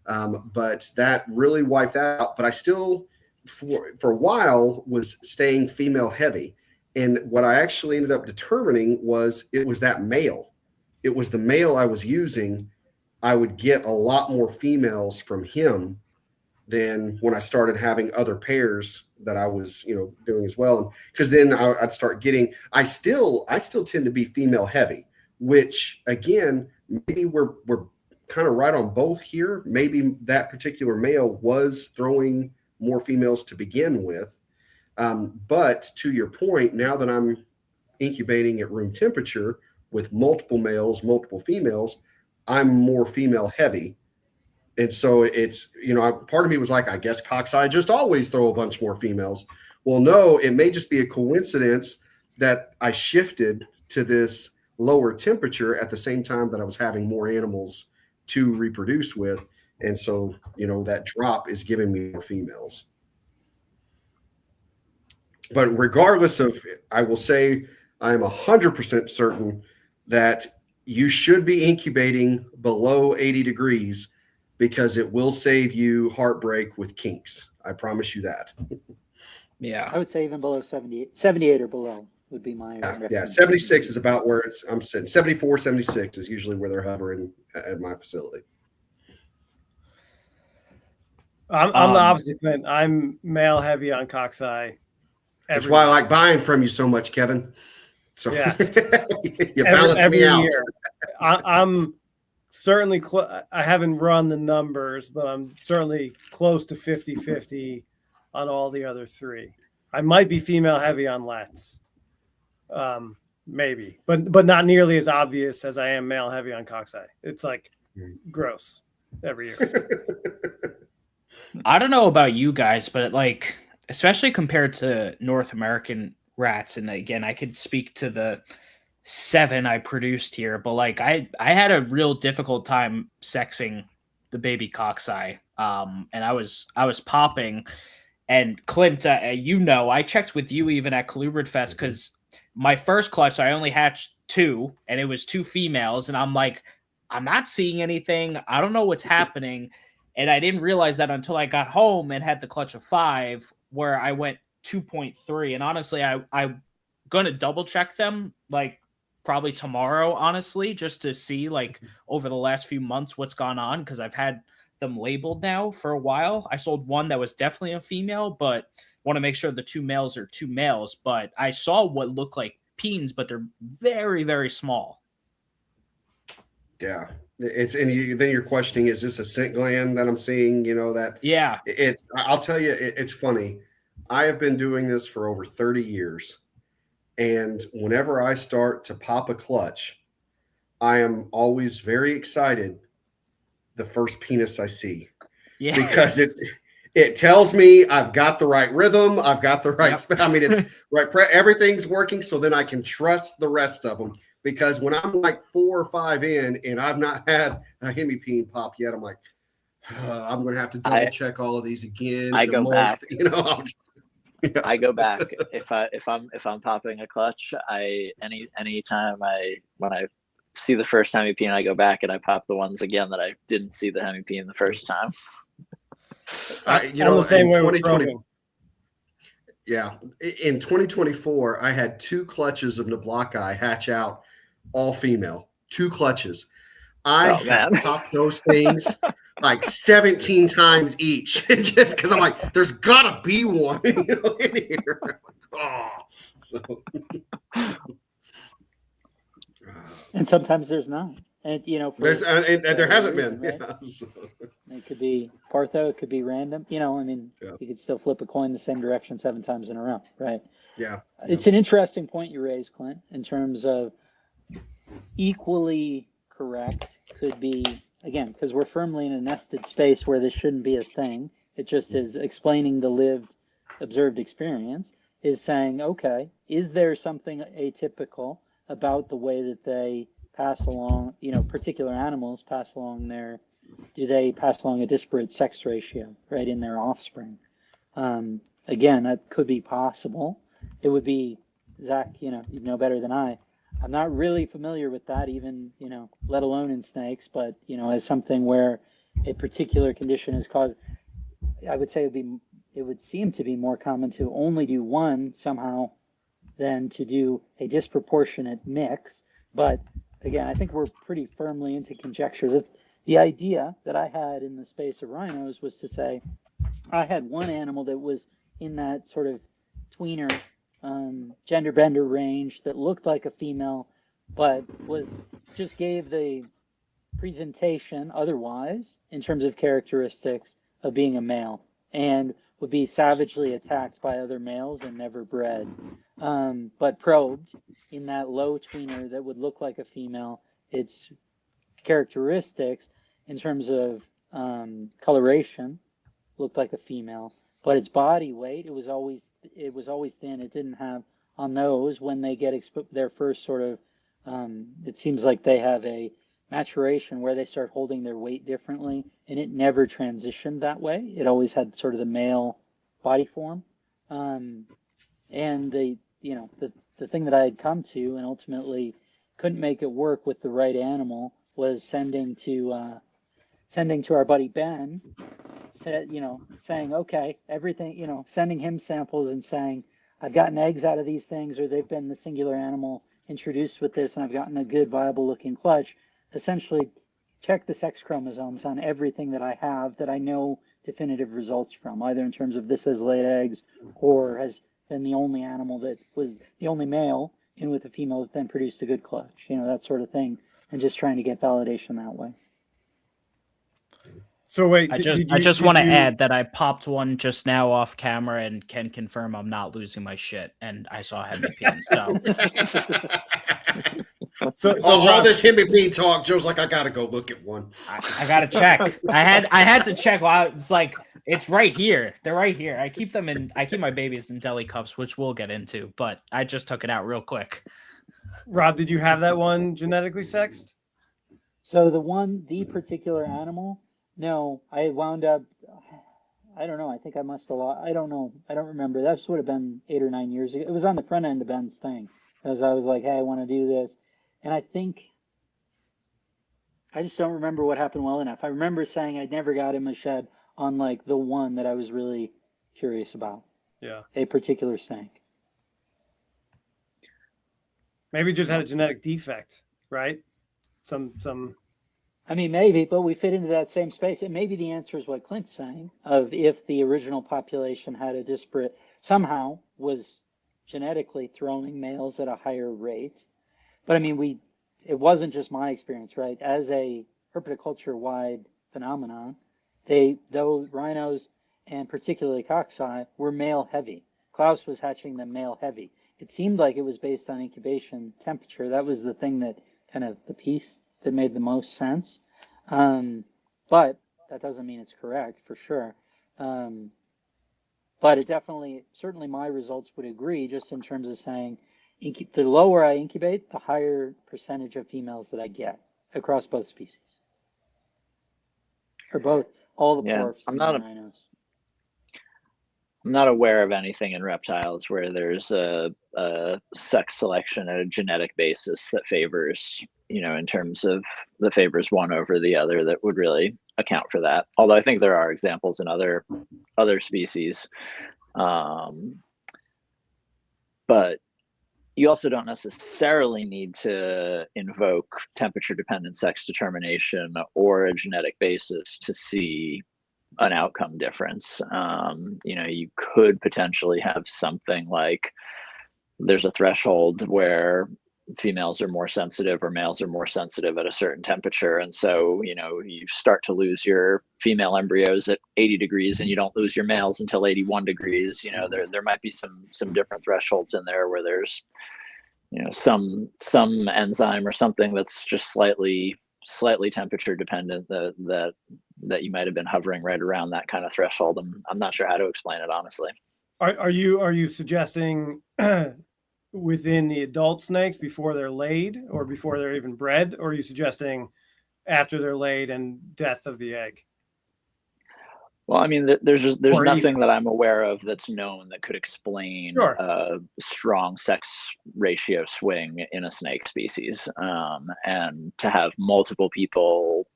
[SPEAKER 3] but that really wiped that out. But I still, for a while, was staying female heavy. And what I actually ended up determining was it was that male. It was the male I was using. I would get a lot more females from him than when I started having other pairs that I was, doing as well. Because then I'd start getting, I still tend to be female heavy, which again, maybe we're kind of right on both here. Maybe that particular male was throwing more females to begin with. But to your point, now that I'm incubating at room temperature with multiple males, multiple females, I'm more female heavy. And so it's, part of me was like, I guess cockeye just always throw a bunch more females. Well, no, it may just be a coincidence that I shifted to this lower temperature at the same time that I was having more animals to reproduce with. And so, that drop is giving me more females. But regardless of, I will say I am 100% certain that you should be incubating below 80 degrees because it will save you heartbreak with kinks. I promise you that.
[SPEAKER 1] Yeah.
[SPEAKER 4] I would say even below 78 or below would be my
[SPEAKER 3] yeah. 76 is about where I'm sitting. 74, 76 is usually where they're hovering at my facility.
[SPEAKER 2] I'm the opposite, Clint. I'm male heavy on cockeye.
[SPEAKER 3] That's why I like buying from you so much, Kevin. So
[SPEAKER 2] yeah,
[SPEAKER 3] you balance me out.
[SPEAKER 2] Year. I'm certainly I haven't run the numbers, but I'm certainly close to 50-50 on all the other three. I might be female heavy on lats, maybe, but not nearly as obvious as I am male heavy on cockeye. It's like gross every year.
[SPEAKER 1] I don't know about you guys, but especially compared to North American rats, and again, I could speak to the 7 I produced here, but I had a real difficult time sexing the baby cockeye, and I was popping. And Clint, I checked with you even at Colubrid Fest because my first clutch I only hatched 2, and it was 2 females, and I'm like, I'm not seeing anything. I don't know what's happening, and I didn't realize that until I got home and had the clutch of 5, where I went 2.3. And honestly, I'm gonna double check them probably tomorrow, honestly, just to see over the last few months what's gone on, because I've had them labeled now for a while. I sold one that was definitely a female, but want to make sure the 2 males are 2 males. But I saw what looked like peens, but they're very, very small.
[SPEAKER 3] Yeah. Then you're questioning, is this a scent gland that I'm seeing?
[SPEAKER 1] Yeah.
[SPEAKER 3] I'll tell you, it's funny. I have been doing this for over 30 years. And whenever I start to pop a clutch, I am always very excited the first penis I see. Yeah. Because it tells me I've got the right rhythm. I've got the right, it's right. Everything's working. So then I can trust the rest of them. Because when I'm 4 or 5 in and I've not had a hemipene pop yet, I'm like, I'm going to have to double check all of these again.
[SPEAKER 5] I go back.
[SPEAKER 3] I
[SPEAKER 5] go back. If I'm popping a clutch, anytime when I see the first hemipene, I go back and I pop the ones again that I didn't see the hemipene the first time.
[SPEAKER 2] The same way with probing.
[SPEAKER 3] Yeah. In 2024, I had 2 clutches of Nablocki hatch out, all female, 2 clutches. I have popped those things 17 times each, just because I'm like, there's gotta be one in here. So.
[SPEAKER 4] And sometimes there's not. And
[SPEAKER 3] there hasn't been.
[SPEAKER 4] Right? Yeah, so. It could be partho, it could be random. You could still flip a coin the same direction 7 times in a row, right?
[SPEAKER 3] Yeah.
[SPEAKER 4] It's an interesting point you raised, Clint, in terms of equally correct could be, again, because we're firmly in a nested space where this shouldn't be a thing. It just is explaining the lived, observed experience. is saying, okay, is there something atypical about the way that they pass along, particular animals pass along do they pass along a disparate sex ratio, right, in their offspring? Again, that could be possible. It would be, Zach, you know better than I. I'm not really familiar with that, even, let alone in snakes, but, as something where a particular condition is caused, I would say it would seem to be more common to only do one somehow than to do a disproportionate mix. But again, I think we're pretty firmly into conjecture. That the idea that I had in the space of rhinos was to say, I had one animal that was in that sort of tweener gender bender range that looked like a female, but just gave the presentation otherwise in terms of characteristics of being a male, and would be savagely attacked by other males and never bred, but probed in that low tweener that would look like a female. Its characteristics in terms of coloration looked like a female, but its body weight, it was always thin. It didn't have on those, when they get their first sort of, it seems like they have a maturation where they start holding their weight differently, and it never transitioned that way. It always had sort of the male body form. And the thing that I had come to and ultimately couldn't make it work with the right animal was sending to our buddy Ben, saying, okay, everything, sending him samples and saying, I've gotten eggs out of these things, or they've been the singular animal introduced with this, and I've gotten a good viable looking clutch. Essentially, check the sex chromosomes on everything that I have that I know definitive results from, either in terms of this has laid eggs or has been the only animal that was the only male in with a female that then produced a good clutch, that sort of thing, and just trying to get validation that way.
[SPEAKER 2] So wait,
[SPEAKER 1] I just want to add that I popped one just now off camera and can confirm I'm not losing my shit, and I saw hemipene.
[SPEAKER 3] So all this hemipene talk, Joe's like, I gotta go look at one.
[SPEAKER 1] I gotta check. I had to check. While it's like, it's right here. They're right here. I keep my babies in deli cups, which we'll get into, but I just took it out real quick.
[SPEAKER 2] Rob, did you have that one genetically sexed?
[SPEAKER 4] So the particular animal, no, I wound up, I don't know. I think I must have lost. I don't know. I don't remember. That would have been 8 or 9 years ago. It was on the front end of Ben's thing, as I was like, hey, I want to do this. And I think, I just don't remember what happened well enough. I remember saying I never got him a shed on like the one that I was really curious about.
[SPEAKER 2] Yeah.
[SPEAKER 4] A particular snake.
[SPEAKER 2] Maybe just had a genetic defect, right? Some.
[SPEAKER 4] I mean, maybe, but we fit into that same space. And maybe the answer is what Clint's saying, of if the original population had a disparate, somehow was genetically throwing males at a higher rate. But I mean, it wasn't just my experience, right? As a herpetoculture-wide phenomenon, those rhinos and particularly coxswain were male heavy. Klaus was hatching them male heavy. It seemed like it was based on incubation temperature. That was the thing that kind of the piece that made the most sense. But that doesn't mean it's correct for sure. But it certainly my results would agree, just in terms of saying, the lower I incubate, the higher percentage of females that I get across both species. Or both, all the porphs and the rhinos.
[SPEAKER 5] I'm not aware of anything in reptiles where there's a sex selection at a genetic basis that favors, in terms of that favors one over the other, that would really account for that. Although I think there are examples in other species. But you also don't necessarily need to invoke temperature-dependent sex determination or a genetic basis to see an outcome difference. You could potentially have something like there's a threshold where females are more sensitive or males are more sensitive at a certain temperature. And so, you start to lose your female embryos at 80 degrees and you don't lose your males until 81 degrees. There might be some different thresholds in there where there's, some enzyme or something that's just slightly temperature dependent that you might have been hovering right around that kind of threshold. I'm not sure how to explain it, honestly.
[SPEAKER 2] Are you suggesting within the adult snakes before they're laid or before they're even bred, or are you suggesting after they're laid and death of the egg?
[SPEAKER 5] Well, I mean, there's
[SPEAKER 2] Or
[SPEAKER 5] nothing that I'm aware of that's known that could explain
[SPEAKER 2] Sure.
[SPEAKER 5] a strong sex ratio swing in a snake species. And to have multiple people,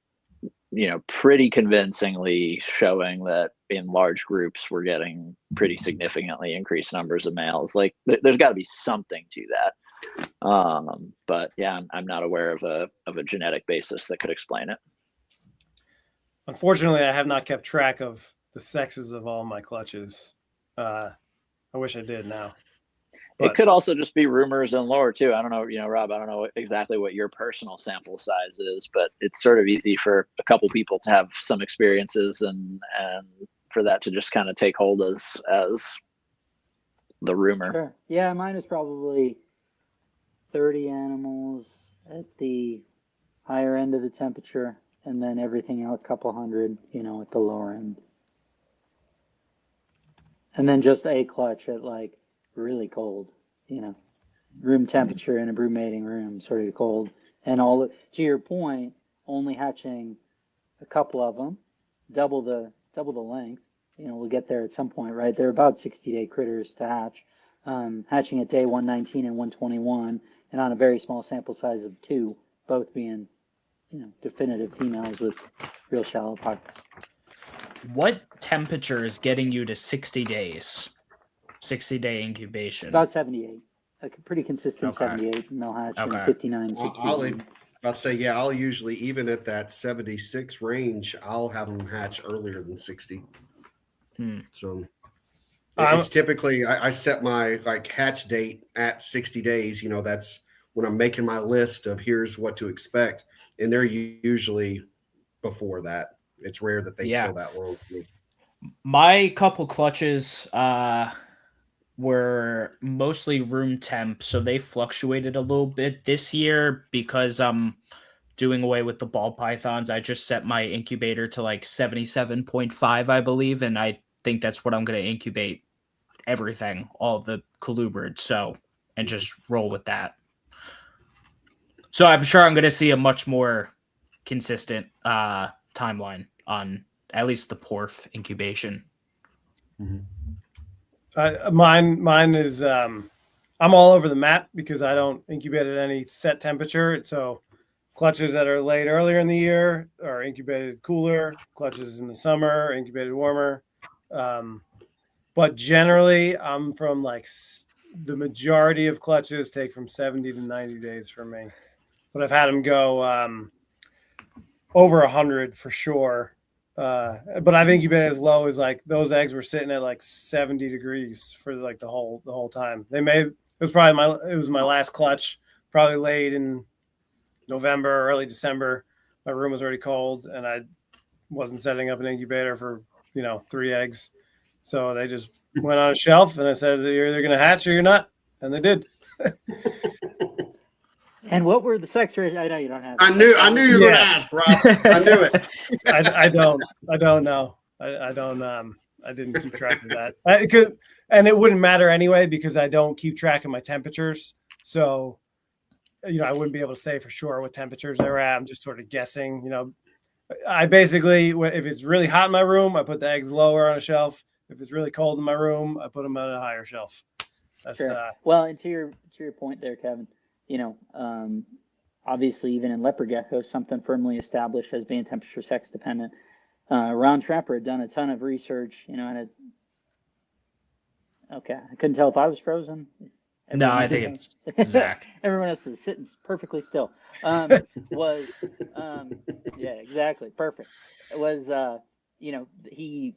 [SPEAKER 5] pretty convincingly showing that in large groups we're getting pretty significantly increased numbers of males. Like, there's got to be something to that. But yeah, I'm not aware of a genetic basis that could explain it.
[SPEAKER 2] Unfortunately, I have not kept track of the sexes of all my clutches. I wish I did now.
[SPEAKER 5] It could also just be rumors and lore too. I don't know, Rob, I don't know exactly what your personal sample size is, but it's sort of easy for a couple people to have some experiences and for that to just kind of take hold as the rumor.
[SPEAKER 4] Sure. Yeah, mine is probably 30 animals at the higher end of the temperature, and then everything else, a couple hundred, at the lower end. And then just a clutch at like really cold, room temperature in a brood mating room, sort of cold. And to your point, only hatching a couple of them, double the length. We'll get there at some point, right? They're about 60-day critters to hatch. Hatching at day 119 and 121, and on a very small sample size of 2, both being definitive females with real shallow pockets.
[SPEAKER 1] What temperature is getting you to 60 days? 60-day incubation.
[SPEAKER 4] About 78. A pretty consistent
[SPEAKER 1] Okay.
[SPEAKER 4] 78, and they'll hatch in
[SPEAKER 1] Okay.
[SPEAKER 4] 59, 60.
[SPEAKER 3] I'll say, I'll usually, even at that 76 range, I'll have them hatch earlier than 60. So it's typically, I set my hatch date at 60 days. That's when I'm making my list of here's what to expect. And they're usually before that. It's rare that they go that long for me.
[SPEAKER 1] My couple clutches were mostly room temp, so they fluctuated a little bit this year because I'm doing away with the ball pythons. I just set my incubator to like 77.5, I believe, and I think that's what I'm going to incubate everything, all of the colubrids, and just roll with that. So I'm sure I'm going to see a much more consistent timeline on at least the porph incubation.
[SPEAKER 2] Mine is I'm all over the map because I don't incubate at any set temperature. So clutches that are laid earlier in the year are incubated cooler. Clutches in the summer are incubated warmer. But generally, I'm from the majority of clutches take from 70 to 90 days for me. But I've had them go over 100 for sure. But I've incubated as low as those eggs were sitting at 70 degrees for the whole time. It was my last clutch, probably laid in November, early December. My room was already cold and I wasn't setting up an incubator for 3 eggs. So they just went on a shelf and I said, you're either going to hatch or you're not. And they did.
[SPEAKER 4] And what were the sex rates? I know you don't have.
[SPEAKER 3] I knew you were going to ask, Rob. I knew it.
[SPEAKER 2] I don't know. I don't. I didn't keep track of that. And it wouldn't matter anyway because I don't keep track of my temperatures. So, I wouldn't be able to say for sure what temperatures they were at. I'm just sort of guessing. I basically, if it's really hot in my room, I put the eggs lower on a shelf. If it's really cold in my room, I put them on a higher shelf. That's,
[SPEAKER 4] sure. Well, and to your point there, Kevin. Obviously, even in leopard geckos, something firmly established as being temperature sex dependent. Ron Trapper had done a ton of research, and okay, I couldn't tell if I was frozen.
[SPEAKER 1] No, I think it's Zach.
[SPEAKER 4] Everyone else is sitting perfectly still. Yeah, exactly, perfect. It was, he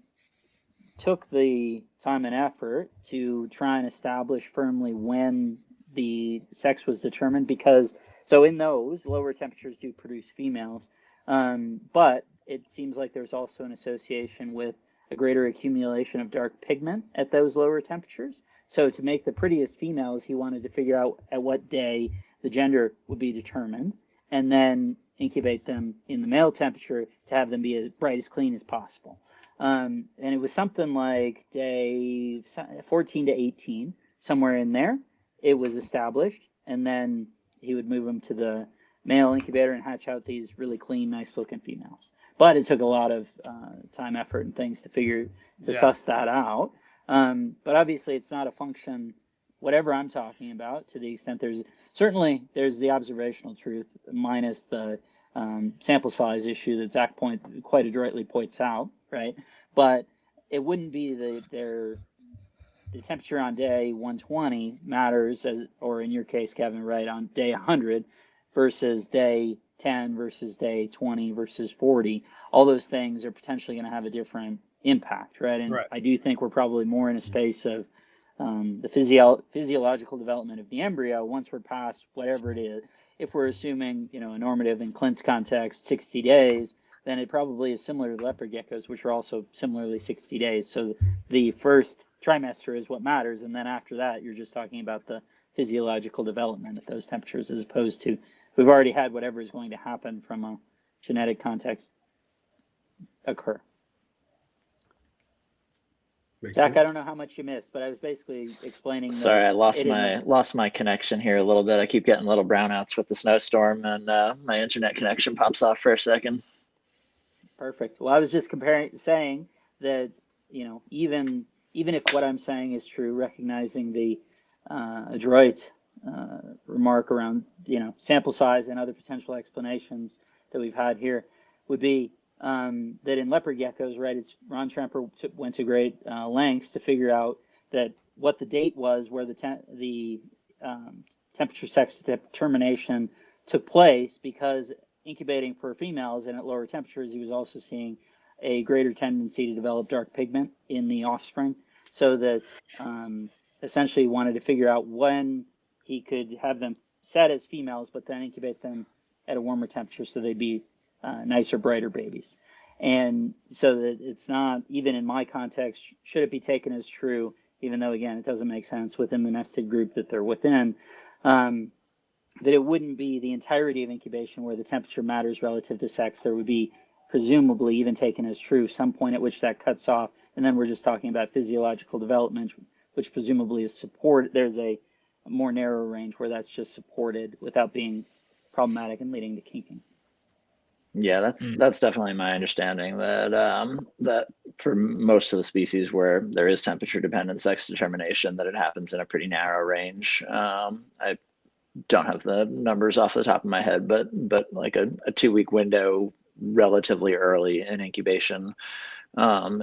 [SPEAKER 4] took the time and effort to try and establish firmly when the sex was determined because in those lower temperatures do produce females, but it seems like there's also an association with a greater accumulation of dark pigment at those lower temperatures. So to make the prettiest females, he wanted to figure out at what day the gender would be determined and then incubate them in the male temperature to have them be as bright as clean as possible. And it was something like day 14 to 18, somewhere in there. It was established, and then he would move them to the male incubator and hatch out these really clean, nice-looking females. But it took a lot of time, effort, and things to suss that out. But obviously, it's not a function, whatever I'm talking about, to the extent there's the observational truth minus the sample size issue that Zach quite adroitly points out, right? But it wouldn't be the temperature on day 120 matters, or in your case, Kevin, right, on day 100 versus day 10 versus day 20 versus 40. All those things are potentially going to have a different impact, right? And I do think we're probably more in a space of the physiological development of the embryo once we're past whatever it is. If we're assuming, a normative in Clint's context, 60 days, then it probably is similar to leopard geckos, which are also similarly 60 days. So the first trimester is what matters. And then after that, you're just talking about the physiological development at those temperatures, as opposed to we've already had whatever is going to happen from a genetic context occur.
[SPEAKER 3] Makes
[SPEAKER 4] Jack,
[SPEAKER 3] sense.
[SPEAKER 4] I don't know how much you missed, but I was basically explaining.
[SPEAKER 5] Sorry, I lost my connection here a little bit. I keep getting little brownouts with the snowstorm, and my internet connection pops off for a second.
[SPEAKER 4] Perfect. Well, I was just saying that even if what I'm saying is true, recognizing the adroit remark around sample size and other potential explanations that we've had here would be that in leopard geckos, right, Ron Tremper went to great lengths to figure out that what the date was where the temperature sex determination took place, because incubating for females and at lower temperatures, he was also seeing a greater tendency to develop dark pigment in the offspring. So that essentially wanted to figure out when he could have them set as females, but then incubate them at a warmer temperature so they'd be nicer, brighter babies. And so that it's not, even in my context, should it be taken as true, even though, again, it doesn't make sense within the nested group that they're within, that it wouldn't be the entirety of incubation where the temperature matters relative to sex. There would be, presumably, even taken as true, some point at which that cuts off. And then we're just talking about physiological development, which presumably is supported. There's a more narrow range where that's just supported without being problematic and leading to kinking.
[SPEAKER 5] Yeah, that's definitely my understanding, that for most of the species where there is temperature dependent sex determination, that it happens in a pretty narrow range. I don't have the numbers off the top of my head, but like a 2-week window relatively early in incubation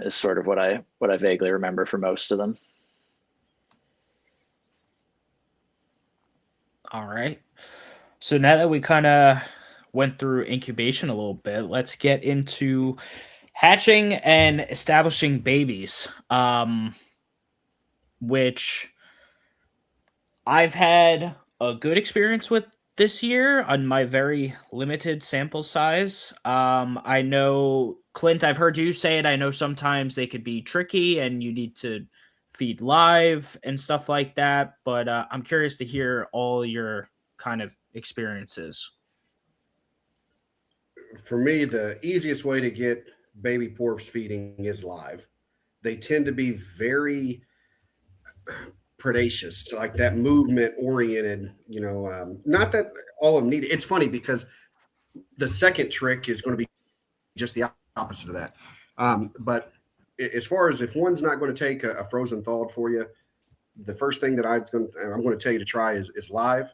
[SPEAKER 5] is sort of what I vaguely remember for most of them.
[SPEAKER 1] All right. So now that we kind of went through incubation a little bit, let's get into hatching and establishing babies, which I've had a good experience with this year on my very limited sample size. I know, Clint, I've heard you say it. I know sometimes they could be tricky and you need to feed live and stuff like that, but I'm curious to hear all your kind of experiences.
[SPEAKER 3] For me, the easiest way to get baby porphs feeding is live. They tend to be very predaceous, like that movement oriented, not that all of them need it. It's funny because the second trick is going to be just the opposite of that. But as far as if one's not going to take a frozen thawed for you, the first thing that I'm going to tell you to try is live.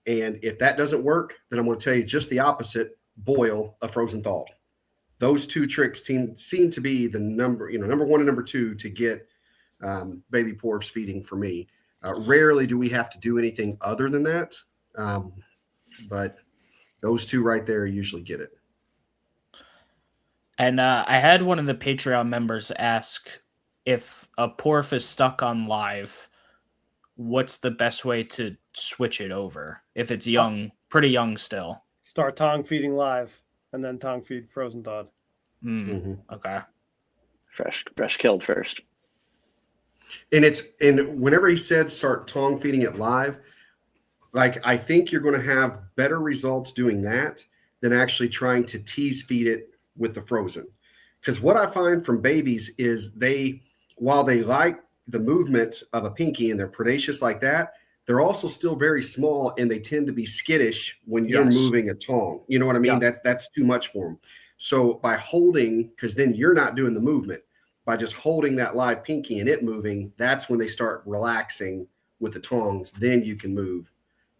[SPEAKER 3] And if that doesn't work, then I'm going to tell you just the opposite: boil a frozen thawed. Those two tricks seem to be the number one and number two to get baby porphs feeding for me. Rarely do we have to do anything other than that. But those two right there usually get it.
[SPEAKER 1] And I had one of the Patreon members ask if a porph is stuck on live, what's the best way to switch it over if it's young, pretty young still?
[SPEAKER 2] Start tongue feeding live and then tongue feed frozen thawed.
[SPEAKER 1] Okay.
[SPEAKER 5] Fresh killed first.
[SPEAKER 3] And whenever he said start tongue feeding it live, like I think you're going to have better results doing that than actually trying to tease feed it with the frozen. Because what I find from babies is while they like the movement of a pinky and they're predacious like that, they're also still very small and they tend to be skittish when you're moving a tongue. You know what I mean? That's too much for them. So by holding, because then you're not doing the movement, by just holding that live pinky and it moving, that's when they start relaxing with the tongs. Then you can move,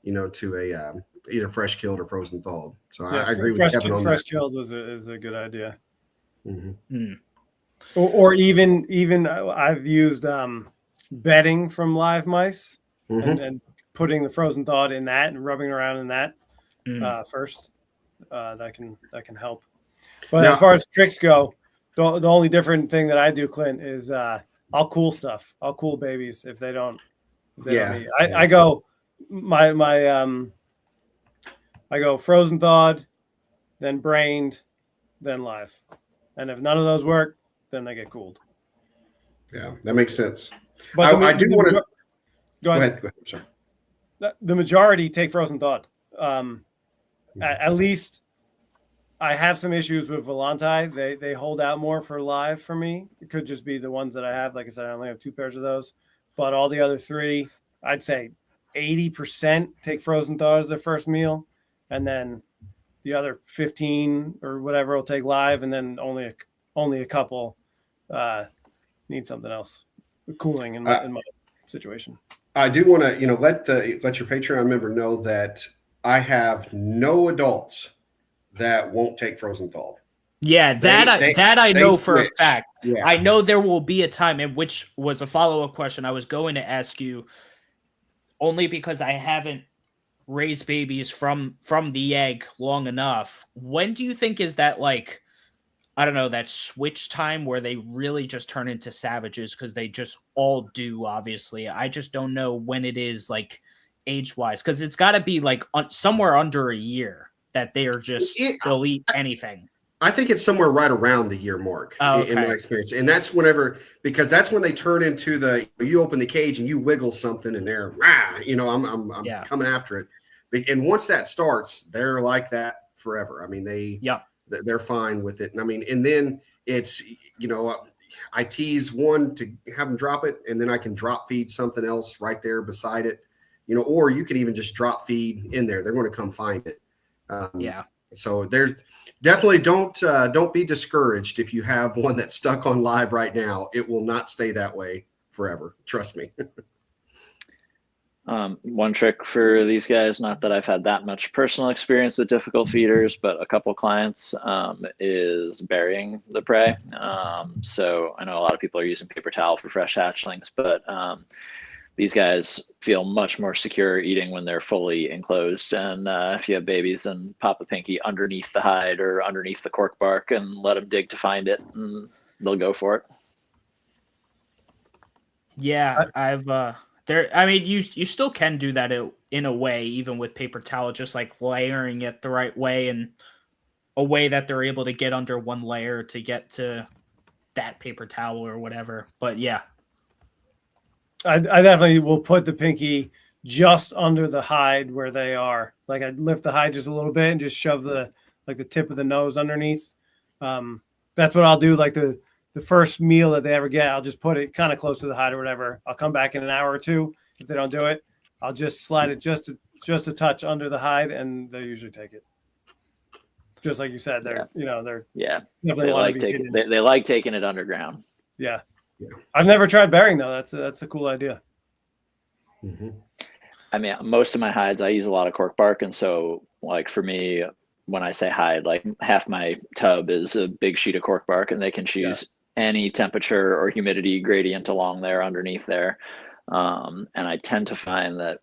[SPEAKER 3] to a either fresh killed or frozen thawed. So I agree with Kevin on that.
[SPEAKER 2] Fresh killed is a good idea.
[SPEAKER 3] Mm-hmm.
[SPEAKER 2] Or even I've used bedding from live mice and putting the frozen thawed in that and rubbing around in that first. That can help. But as far as tricks go, the only different thing that I do, Clint, is I'll cool stuff. I'll cool babies if they don't. I go I go frozen thawed, then brained, then live, and if none of those work, then they get cooled.
[SPEAKER 3] Yeah, that makes sense.
[SPEAKER 2] But
[SPEAKER 3] I do want to
[SPEAKER 2] go ahead.
[SPEAKER 3] Go ahead. Sorry.
[SPEAKER 2] The majority take frozen thawed. At least I have some issues with Volanti. They hold out more for live for me. It could just be the ones that I have. Like I said, I only have 2 pairs of those. But all the other 3, I'd say 80% take frozen thawed as their first meal. And then the other 15 or whatever will take live. And then only a couple need something else. Cooling in my situation.
[SPEAKER 3] I do want to, let your Patreon member know that I have no adults that won't take frozen thawed.
[SPEAKER 1] Yeah, that I know for a fact.
[SPEAKER 3] Yeah.
[SPEAKER 1] I know there will be a time, and which was a follow-up question I was going to ask you, only because I haven't raised babies from the egg long enough. When do you think is that, like, I don't know, that switch time where they really just turn into savages? Because they just all do, obviously. I just don't know when it is, like, age-wise, because it's got to be like somewhere under a year that they are just they'll eat anything.
[SPEAKER 3] I think it's somewhere right around the year mark in my experience, and that's because that's when they turn into you open the cage and you wiggle something and they're I'm coming after it, and once that starts, they're like that forever. I mean they're fine with it, and I mean, and then it's I tease one to have them drop it, and then I can drop feed something else right there beside it. Or you can even just drop feed in there. They're going to come find it. So there's definitely don't be discouraged if you have one that's stuck on live right now. It will not stay that way forever. Trust me.
[SPEAKER 5] One trick for these guys, not that I've had that much personal experience with difficult feeders, but a couple clients, is burying the prey. So I know a lot of people are using paper towel for fresh hatchlings, but these guys feel much more secure eating when they're fully enclosed. And if you have babies, and pop a pinky underneath the hide or underneath the cork bark and let them dig to find it, and they'll go for it.
[SPEAKER 1] Yeah, you still can do that in a way, even with paper towel, just like layering it the right way and a way that they're able to get under one layer to get to that paper towel or whatever. But yeah.
[SPEAKER 2] I definitely will put the pinky just under the hide where they are. Like I'd lift the hide just a little bit and just shove the tip of the nose underneath. That's what I'll do. Like the first meal that they ever get, I'll just put it kind of close to the hide or whatever. I'll come back in an hour or two. If they don't do it, I'll just slide it just a touch under the hide, and they usually take it. Just like you said, they're definitely
[SPEAKER 5] they like taking it underground.
[SPEAKER 2] Yeah. I've never tried bearing though. That's a cool idea.
[SPEAKER 3] Mm-hmm.
[SPEAKER 5] I mean, most of my hides, I use a lot of cork bark. And so like for me, when I say hide, like half my tub is a big sheet of cork bark, and they can choose any temperature or humidity gradient along there underneath there. And I tend to find that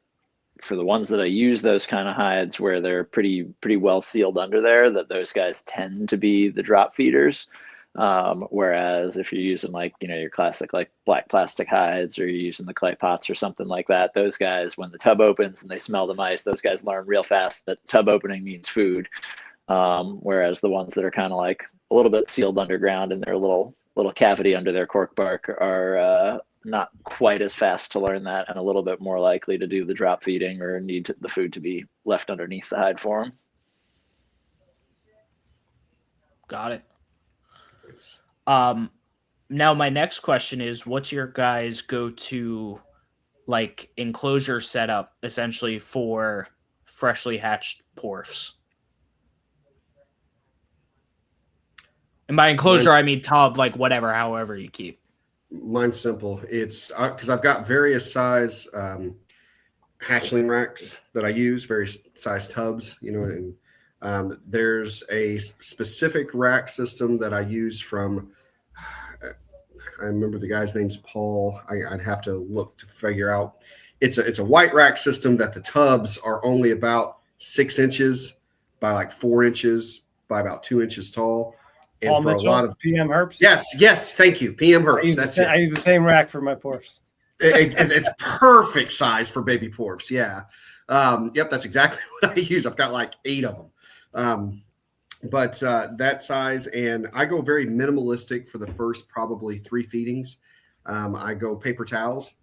[SPEAKER 5] for the ones that I use those kind of hides where they're pretty well sealed under there, that those guys tend to be the drop feeders. Whereas if you're using your classic like black plastic hides, or you're using the clay pots or something like that, those guys, when the tub opens and they smell the mice, those guys learn real fast that tub opening means food. Whereas the ones that are kind of like a little bit sealed underground in their little cavity under their cork bark are not quite as fast to learn that, and a little bit more likely to do the drop feeding or need the food to be left underneath the hide for them.
[SPEAKER 1] Got it. Now my next question is, what's your guys' go-to like enclosure setup essentially for freshly hatched porphs? And by enclosure, I mean tub, like whatever, however you keep.
[SPEAKER 3] Mine's simple. It's because I've got various size hatchling racks that I use, various size tubs, and there's a specific rack system that I use from, I remember the guy's name's Paul. I'd have to look to figure out. It's a white rack system that the tubs are only about 6 inches by like 4 inches by about 2 inches tall. And
[SPEAKER 2] Paul
[SPEAKER 3] for
[SPEAKER 2] Mitchell,
[SPEAKER 3] a lot of
[SPEAKER 2] PM Herps.
[SPEAKER 3] Yes, thank you, PM Herps.
[SPEAKER 2] I use the same rack for my porphs.
[SPEAKER 3] It's perfect size for baby porphs. Yeah. Yep, that's exactly what I use. I've got like 8 of them. But that size, and I go very minimalistic for the first probably 3 feedings. I go paper towels,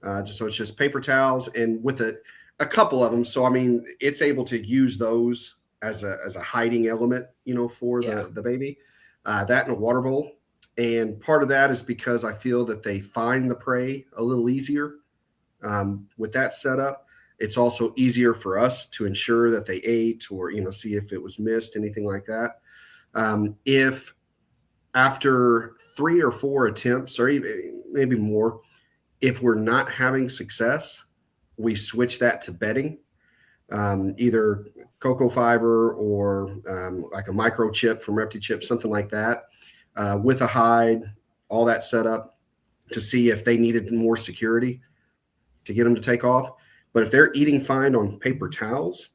[SPEAKER 3] so it's just paper towels and with a couple of them. So I mean, it's able to use those as a hiding element, for the baby. That and a water bowl. And part of that is because I feel that they find the prey a little easier with that setup. It's also easier for us to ensure that they ate or, see if it was missed, anything like that. If after 3 or 4 attempts, or even maybe more, if we're not having success, we switch that to bedding, either cocoa fiber or like a microchip from ReptiChip, something like that, with a hide, all that set up to see if they needed more security to get them to take off. But if they're eating fine on paper towels,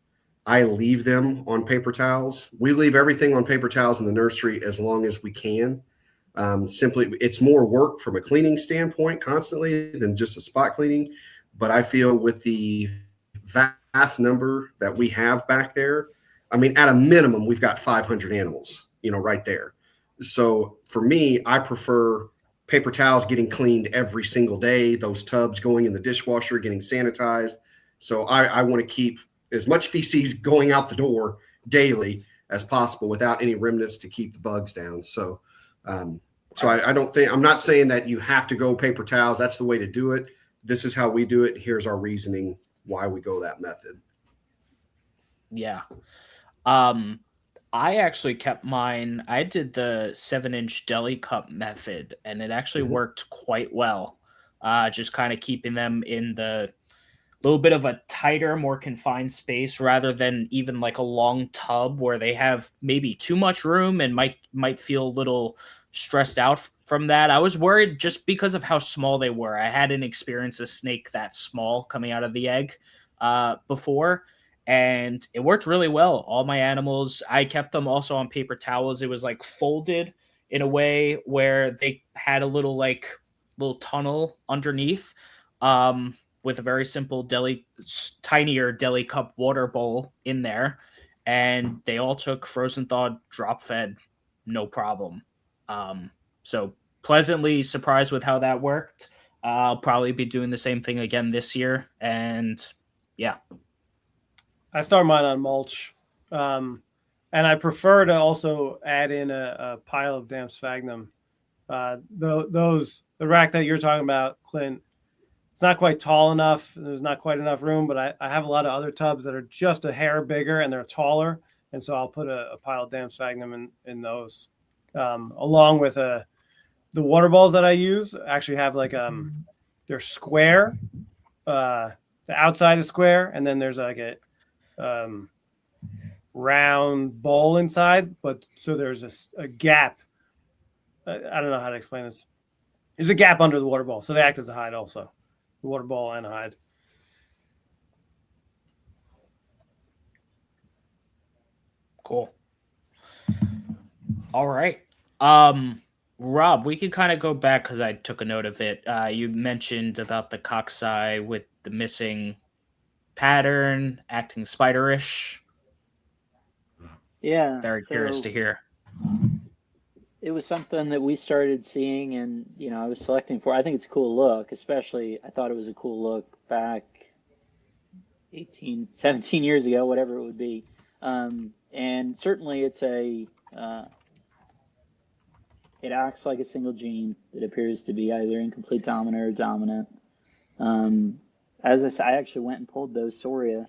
[SPEAKER 3] I leave them on paper towels. We leave everything on paper towels in the nursery as long as we can. Simply, it's more work from a cleaning standpoint constantly than just a spot cleaning. But I feel with the vast number that we have back there, I mean, at a minimum, we've got 500 animals, right there. So for me, I prefer paper towels getting cleaned every single day, those tubs going in the dishwasher, getting sanitized. So I want to keep as much feces going out the door daily as possible without any remnants to keep the bugs down. So, I'm not saying that you have to go paper towels. That's the way to do it. This is how we do it. Here's our reasoning why we go that method.
[SPEAKER 1] Yeah. I actually kept mine. I did the 7-inch deli cup method, and it actually worked quite well. Just kind of keeping them in the little bit of a tighter, more confined space rather than even like a long tub where they have maybe too much room and might feel a little stressed out from that. I was worried just because of how small they were. I hadn't experienced a snake that small coming out of the egg before. And it worked really well. All my animals, I kept them also on paper towels. It was like folded in a way where they had a little tunnel underneath with a very simple tinier deli cup water bowl in there. And they all took frozen thawed drop fed, no problem. So pleasantly surprised with how that worked. I'll probably be doing the same thing again this year. And yeah.
[SPEAKER 2] I start mine on mulch, and I prefer to also add in a pile of damp sphagnum. The rack that you're talking about, Clint, it's not quite tall enough. There's not quite enough room, but I have a lot of other tubs that are just a hair bigger and they're taller, and so I'll put a pile of damp sphagnum in those, along with the water balls that I use. Actually have they're square. The outside is square, and then there's like a round bowl inside, but so there's a gap. I don't know how to explain this. There's a gap under the water bowl, so they act as a hide also. The water bowl and a hide.
[SPEAKER 1] Cool. All right. Rob, we can kind of go back because I took a note of it. You mentioned about the cockeye with the missing pattern, acting spiderish.
[SPEAKER 4] Yeah.
[SPEAKER 1] Very curious to hear.
[SPEAKER 4] It was something that we started seeing, and I was selecting for. I think it's a cool look, especially I thought it was a cool look back 17 years ago, whatever it would be. And certainly it's a it acts like a single gene. It appears to be either incomplete dominant or dominant. As I said, I actually went and pulled those Soria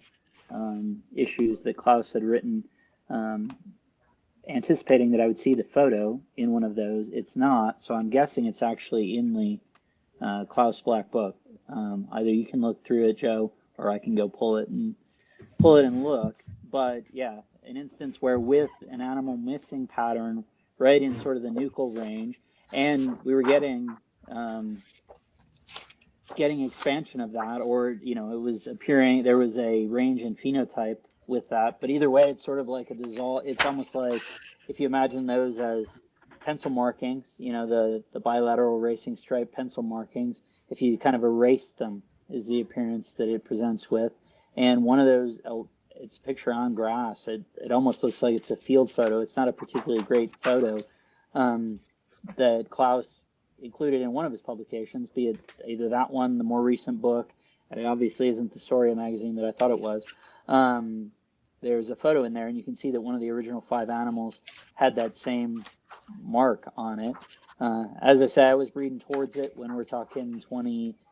[SPEAKER 4] issues that Klaus had written, anticipating that I would see the photo in one of those. It's not, so I'm guessing it's actually in the Klaus Black Book. Either you can look through it, Joe, or I can go pull it and look. But yeah, an instance where with an animal missing pattern right in sort of the nuchal range, and we were getting expansion of that, or it was appearing, there was a range in phenotype with that. But either way, it's sort of like a dissolve. It's almost like if you imagine those as pencil markings, the bilateral racing stripe pencil markings, if you kind of erased them, is the appearance that it presents with. And one of those, it's a picture on grass. It almost looks like it's a field photo. It's not a particularly great photo that Klaus included in one of his publications, be it either that one, the more recent book, and it obviously isn't the Soria magazine that I thought it was. There's a photo in there, and you can see that one of the original 5 animals had that same mark on it. As I said, I was breeding towards it when we're talking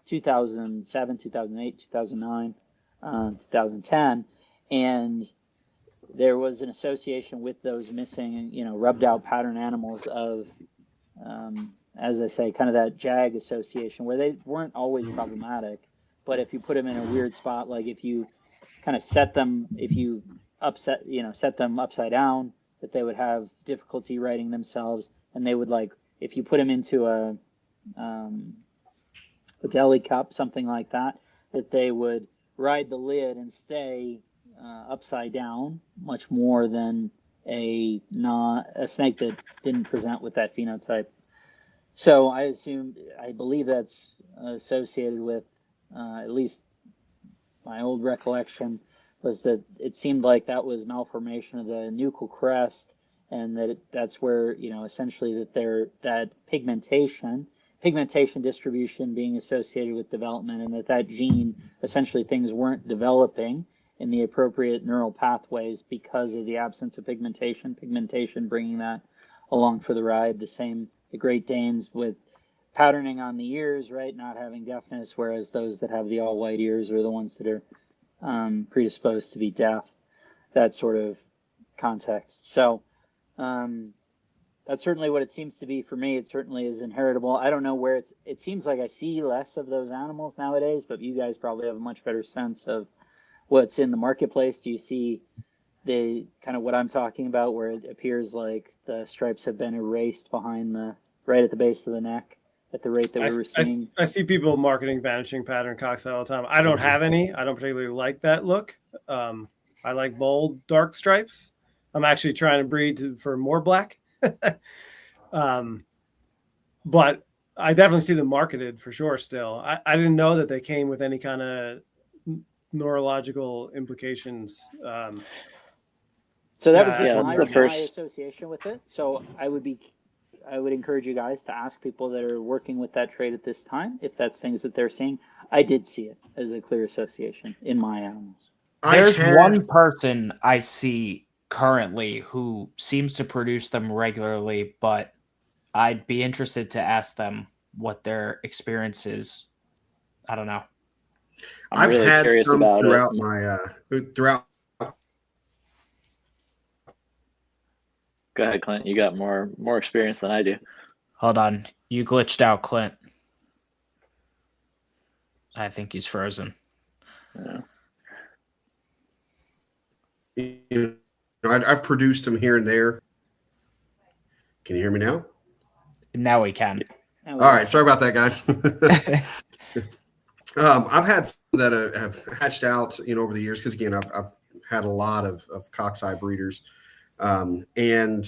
[SPEAKER 4] 2007, 2008, 2009, 2010, and there was an association with those missing, rubbed out pattern animals of, as I say, kind of that JAG association where they weren't always problematic, but if you put them in a weird spot, like if you kind of set them upside down, that they would have difficulty righting themselves, and they would, like, if you put them into a deli cup, something like that, that they would ride the lid and stay upside down much more than a snake that didn't present with that phenotype. So I believe that's associated with, at least my old recollection was that it seemed like that was malformation of the nuchal crest, and that's where, essentially that pigmentation distribution being associated with development, and that gene, essentially things weren't developing in the appropriate neural pathways because of the absence of pigmentation bringing that along for the ride. The Great Danes with patterning on the ears, right, not having deafness, whereas those that have the all white ears are the ones that are predisposed to be deaf, that sort of context. So that's certainly what it seems to be for me. It certainly is inheritable. I don't know where it seems like I see less of those animals nowadays, but you guys probably have a much better sense of what's in the marketplace. Do you see the kind of what I'm talking about, where it appears like the stripes have been erased right at the base of the neck at the rate that we were seeing?
[SPEAKER 2] I see people marketing vanishing pattern cockeye all the time. I don't have any. I don't particularly like that look. I like bold, dark stripes. I'm actually trying to breed for more black. But I definitely see them marketed for sure still. I didn't know that they came with any kind of neurological implications.
[SPEAKER 4] So that was
[SPEAKER 5] that's the first
[SPEAKER 4] my association with it. So I would encourage you guys to ask people that are working with that trait at this time if that's things that they're seeing. I did see it as a clear association in my animals.
[SPEAKER 1] There's one person I see currently who seems to produce them regularly, but I'd be interested to ask them what their experience is. I don't know.
[SPEAKER 5] I'm really curious about
[SPEAKER 3] throughout
[SPEAKER 5] it.
[SPEAKER 3] throughout.
[SPEAKER 5] Go ahead, Clint. You got more experience than I do.
[SPEAKER 1] Hold on. You glitched out, Clint. I think he's frozen.
[SPEAKER 5] Yeah.
[SPEAKER 3] I've produced them here and there. Can you hear me now?
[SPEAKER 1] Now we can.
[SPEAKER 3] All right. Sorry about that, guys. I've had some that have hatched out, over the years, because again, I've had a lot of cockeye breeders, and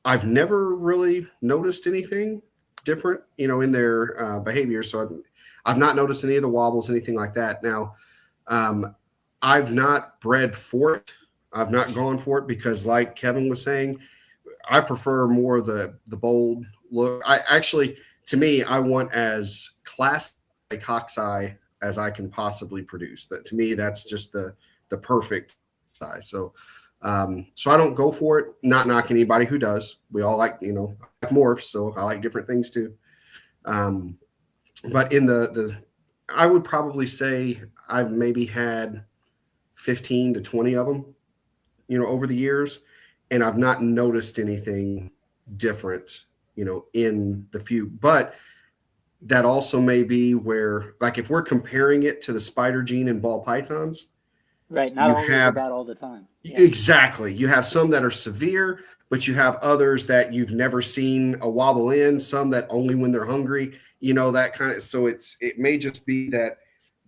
[SPEAKER 3] I've never really noticed anything different, in their behavior. So I've not noticed any of the wobbles, anything like that. Now, I've not bred for it. I've not gone for it because, like Kevin was saying, I prefer more the bold look. To me, I want as classic a cockeye as I can possibly produce. That, to me, that's just the perfect size. So So I don't go for it, not knocking anybody who does. We all like, like morphs, so I like different things too. But in I would probably say I've maybe had 15 to 20 of them, over the years, and I've not noticed anything different, in the few. But that also may be where, like, if we're comparing it to the spider gene in ball pythons,
[SPEAKER 4] right? Not always about all the time.
[SPEAKER 3] Yeah. Exactly. You have some that are severe, but you have others that you've never seen a wobble in. Some that only when they're hungry, that kind of. So it may just be that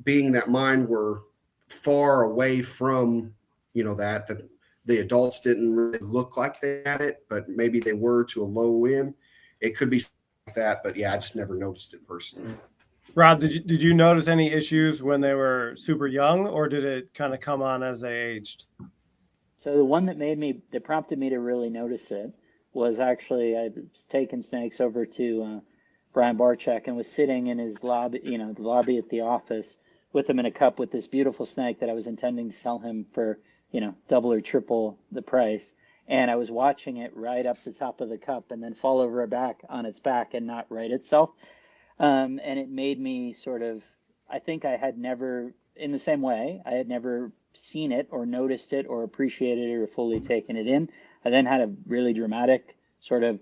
[SPEAKER 3] being that mine were far away from, that the adults didn't really look like they had it, but maybe they were to a low end. It could be like that, but yeah, I just never noticed it personally.
[SPEAKER 2] Rob, did you notice any issues when they were super young, or did it kind of come on as they aged?
[SPEAKER 4] So the one that prompted me to really notice it was actually, I was taking snakes over to Brian Barczyk and was sitting in his lobby, the lobby at the office with him in a cup with this beautiful snake that I was intending to sell him for, double or triple the price. And I was watching it ride up the top of the cup and then fall over on its back and not right itself. And it made me sort of, I think I had never, in the same way, I had never seen it or noticed it or appreciated it or fully taken it in. I then had a really dramatic sort of,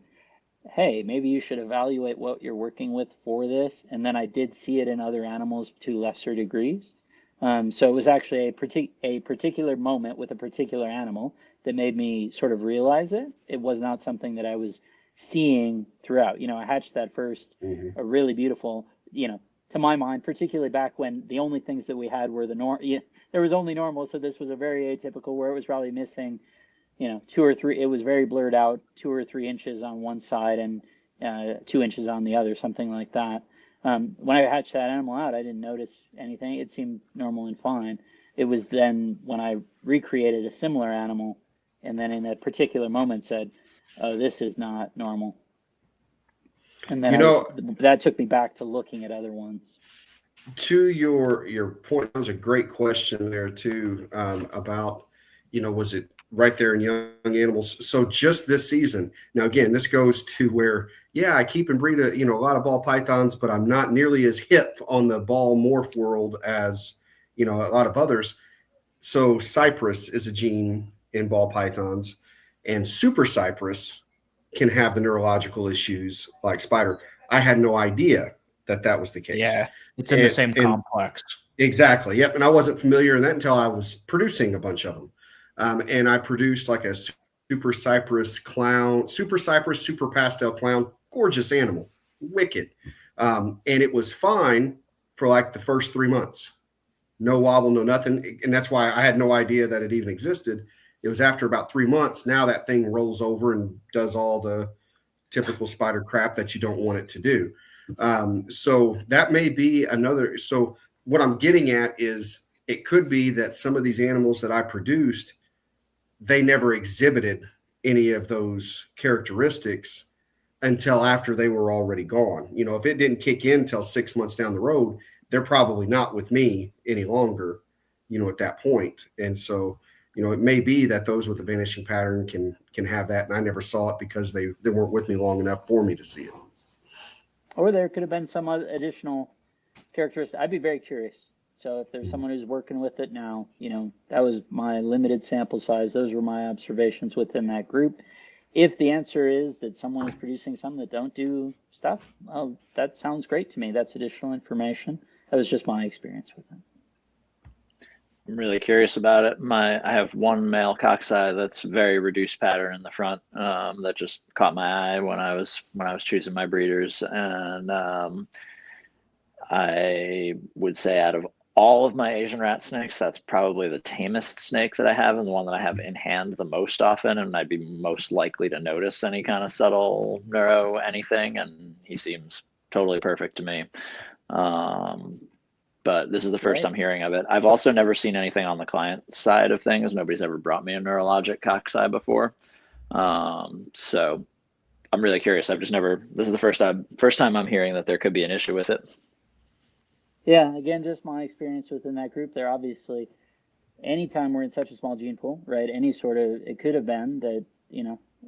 [SPEAKER 4] hey, maybe you should evaluate what you're working with for this. And then I did see it in other animals to lesser degrees. So it was actually a particular moment with a particular animal that made me sort of realize it. It was not something that I was seeing throughout. I hatched that first, a really beautiful, to my mind, particularly back when the only things that we had were there was only normal. So this was a very atypical where it was probably missing, 2 or 3, it was very blurred out, 2 or 3 inches on one side and 2 inches on the other, something like that. When I hatched that animal out, I didn't notice anything. It seemed normal and fine. It was then when I recreated a similar animal and then in that particular moment said, oh, this is not normal. And then that took me back to looking at other ones.
[SPEAKER 3] To your point, that was a great question there too, about, was it right there in young animals? So just this season, now again, this goes to where, yeah, I keep and breed a lot of ball pythons, but I'm not nearly as hip on the ball morph world as, a lot of others. So cypress is a gene in ball pythons, and super cypress can have the neurological issues like spider. I had no idea that was the case.
[SPEAKER 1] Yeah, it's in the same complex.
[SPEAKER 3] Exactly. Yep. And I wasn't familiar in that until I was producing a bunch of them. And I produced like a super cypress clown, super cypress, super pastel clown, gorgeous animal, wicked. And it was fine for like the first 3 months. No wobble, no nothing. And that's why I had no idea that it even existed. It was after about 3 months. Now that thing rolls over and does all the typical spider crap that you don't want it to do. So that may be another. So what I'm getting at is it could be that some of these animals that I produced, they never exhibited any of those characteristics until after they were already gone. If it didn't kick in till 6 months down the road, they're probably not with me any longer, at that point. And so, it may be that those with the vanishing pattern can have that. And I never saw it because they weren't with me long enough for me to see it.
[SPEAKER 4] Or there could have been some other additional characteristics. I'd be very curious. So if there's someone who's working with it now, that was my limited sample size. Those were my observations within that group. If the answer is that someone is producing some that don't do stuff, well, that sounds great to me. That's additional information. That was just my experience with it.
[SPEAKER 5] I'm really curious about it. I have one male cockeye that's very reduced pattern in the front, that just caught my eye when I was choosing my breeders, and I would say out of all of my Asian rat snakes, that's probably the tamest snake that I have and the one that I have in hand the most often, and I'd be most likely to notice any kind of subtle neuro anything, and he seems totally perfect to me. But this is the first I'm hearing of it. I've also never seen anything on the client side of things. Nobody's ever brought me a neurologic cockeye before. So I'm really curious. This is the first time I'm hearing that there could be an issue with it.
[SPEAKER 4] Yeah, again, just my experience within that group. They're obviously, anytime we're in such a small gene pool, right? Any sort of, it could have been that,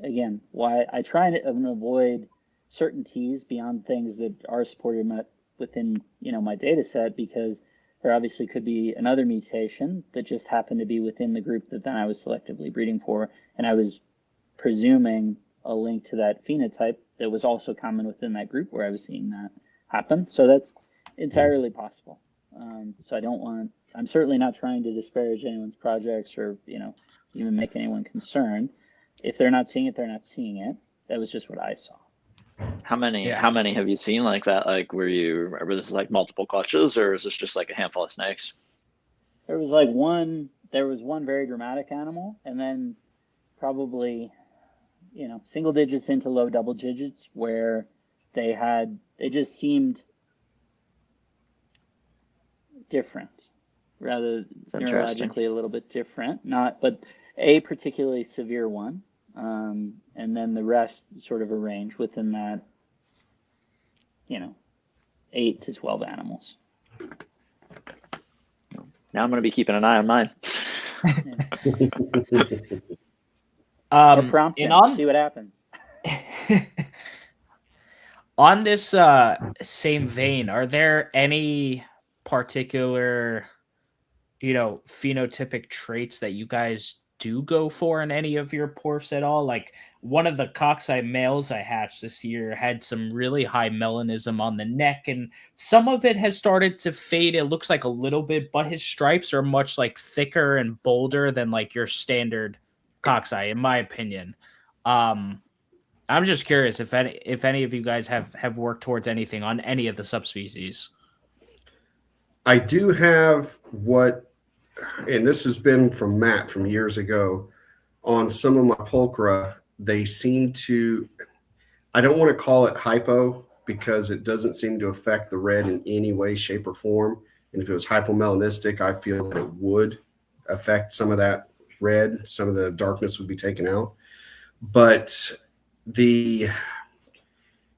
[SPEAKER 4] again, why I try to avoid certainties beyond things that are supported within, my data set, because there obviously could be another mutation that just happened to be within the group that then I was selectively breeding for. And I was presuming a link to that phenotype that was also common within that group where I was seeing that happen. So that's entirely possible. So I'm certainly not trying to disparage anyone's projects or, even make anyone concerned. If they're not seeing it, they're not seeing it. That was just what I saw.
[SPEAKER 5] How many have you seen like that? Like, were this like multiple clutches, or is this just like a handful of snakes?
[SPEAKER 4] There was one very dramatic animal, and then probably, single digits into low double digits where they just seemed different, rather neurologically a little bit different, but a particularly severe one. And then the rest sort of arranged within that, 8 to 12 animals.
[SPEAKER 5] Now I'm going to be keeping an eye on mine.
[SPEAKER 4] Or prompt him, see what happens.
[SPEAKER 1] On this same vein, are there any particular, phenotypic traits that you guys do go for in any of your porphs at all? Like one of the cockeye males I hatched this year had some really high melanism on the neck, and some of it has started to fade. It looks like a little bit, but his stripes are much like thicker and bolder than like your standard cockeye, in my opinion. I'm just curious if any of you guys have worked towards anything on any of the subspecies.
[SPEAKER 3] I do have and this has been from Matt from years ago, on some of my pulchra, they seem to, I don't want to call it hypo because it doesn't seem to affect the red in any way, shape, or form. And if it was hypomelanistic, I feel that it would affect some of that red. Some of the darkness would be taken out. But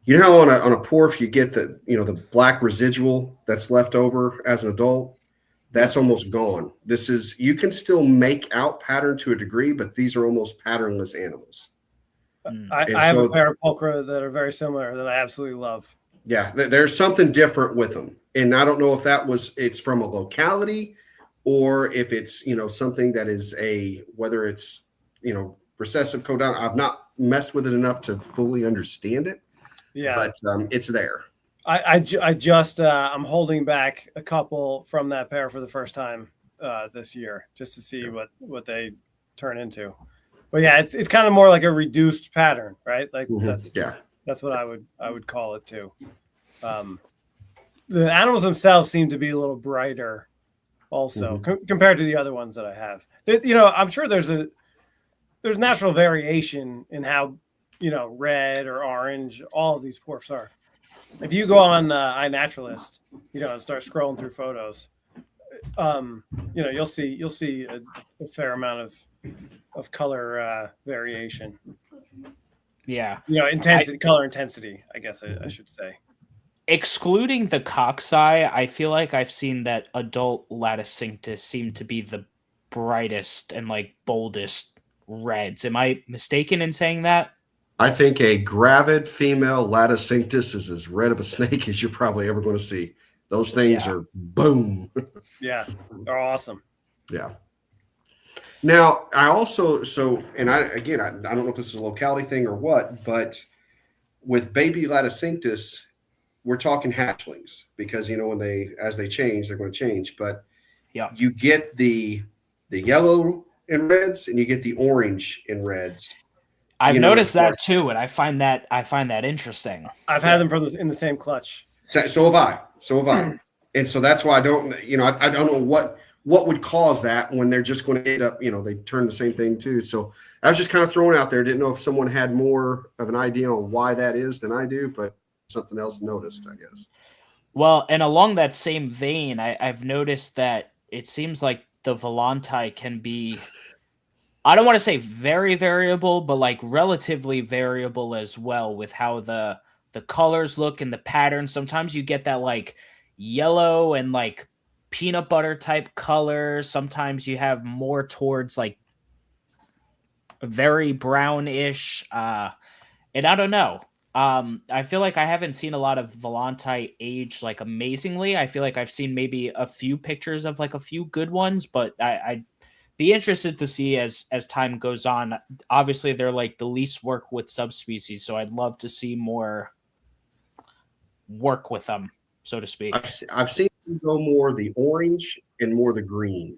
[SPEAKER 3] how on a porph you get the black residual that's left over as an adult? That's almost gone. You can still make out pattern to a degree, but these are almost patternless animals.
[SPEAKER 2] I have a pair of pulchra that are very similar that I absolutely love.
[SPEAKER 3] Yeah, there's something different with them. And I don't know if it's from a locality or if it's, something that is whether it's, recessive codon. I've not messed with it enough to fully understand it. Yeah. But it's there.
[SPEAKER 2] I'm holding back a couple from that pair for the first time this year, just to see what they turn into. But yeah, it's kind of more like a reduced pattern, right? Like that's what I would call it too. The animals themselves seem to be a little brighter, also compared to the other ones that I have. I'm sure there's natural variation in how red or orange all of these porphs are. If you go on iNaturalist, and start scrolling through photos, you'll see a fair amount of color variation.
[SPEAKER 1] Yeah.
[SPEAKER 2] Color intensity, I guess I should say.
[SPEAKER 1] Excluding the cockeye, I feel like I've seen that adult Laticinctus seem to be the brightest and boldest reds. Am I mistaken in saying that?
[SPEAKER 3] I think a gravid female Laticinctus is as red of a snake as you're probably ever going to see. Those things are boom.
[SPEAKER 2] Yeah, they're awesome.
[SPEAKER 3] Yeah. Now, I also, I don't know if this is a locality thing or what, but with baby Laticinctus, we're talking hatchlings because, as they change, they're going to change. But you get the yellow in reds and you get the orange in reds.
[SPEAKER 1] I've noticed that too, and I find that interesting.
[SPEAKER 2] I've had them in the same clutch.
[SPEAKER 3] So have I. And so that's why I don't know what would cause that when they're just going to end up, they turn the same thing too. So I was just kind of throwing out there. Didn't know if someone had more of an idea on why that is than I do, but something else noticed, I guess.
[SPEAKER 1] Well, and along that same vein, I've noticed that it seems like the volanti can be, I don't want to say very variable, but relatively variable as well with how the colors look and the patterns. Sometimes you get that yellow and peanut butter type colors. Sometimes you have more towards like very brownish. And I don't know. I feel like I haven't seen a lot of Volante age like amazingly. I feel like I've seen maybe a few pictures of like a few good ones, but I'd be interested to see as time goes on. Obviously, they're like the least work with subspecies, so I'd love to see more work with them, so to speak.
[SPEAKER 3] I've seen them go more the orange and more the green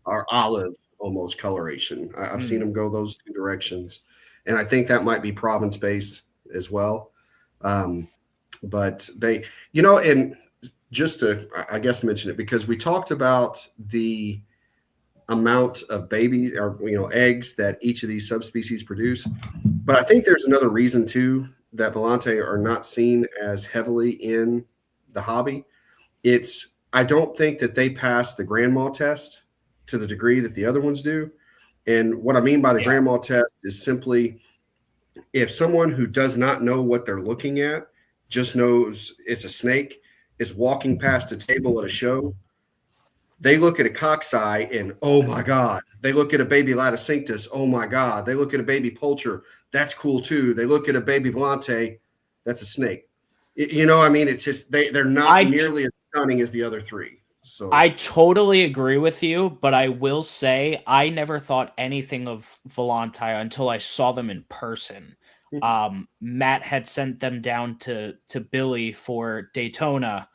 [SPEAKER 3] or olive almost coloration. I've seen them go those two directions, and I think that might be province based as well. But they, and just to, I guess, mention it because we talked about the amount of babies or eggs that each of these subspecies produce, but I think there's another reason too that Volante are not seen as heavily in the hobby. I don't think that they pass the grandma test to the degree that the other ones do. And what I mean by the grandma test is simply if someone who does not know what they're looking at, just knows it's a snake, is walking past a table at a show, they look at a coxeye and, oh my God. They look at a baby Laticinctus, oh my God. They look at a baby Poulcher, that's cool too. They look at a baby Volante, that's a snake. It's just they're not nearly as stunning as the other three. So
[SPEAKER 1] I totally agree with you, but I will say I never thought anything of Volante until I saw them in person. Matt had sent them down to Billy for Daytona,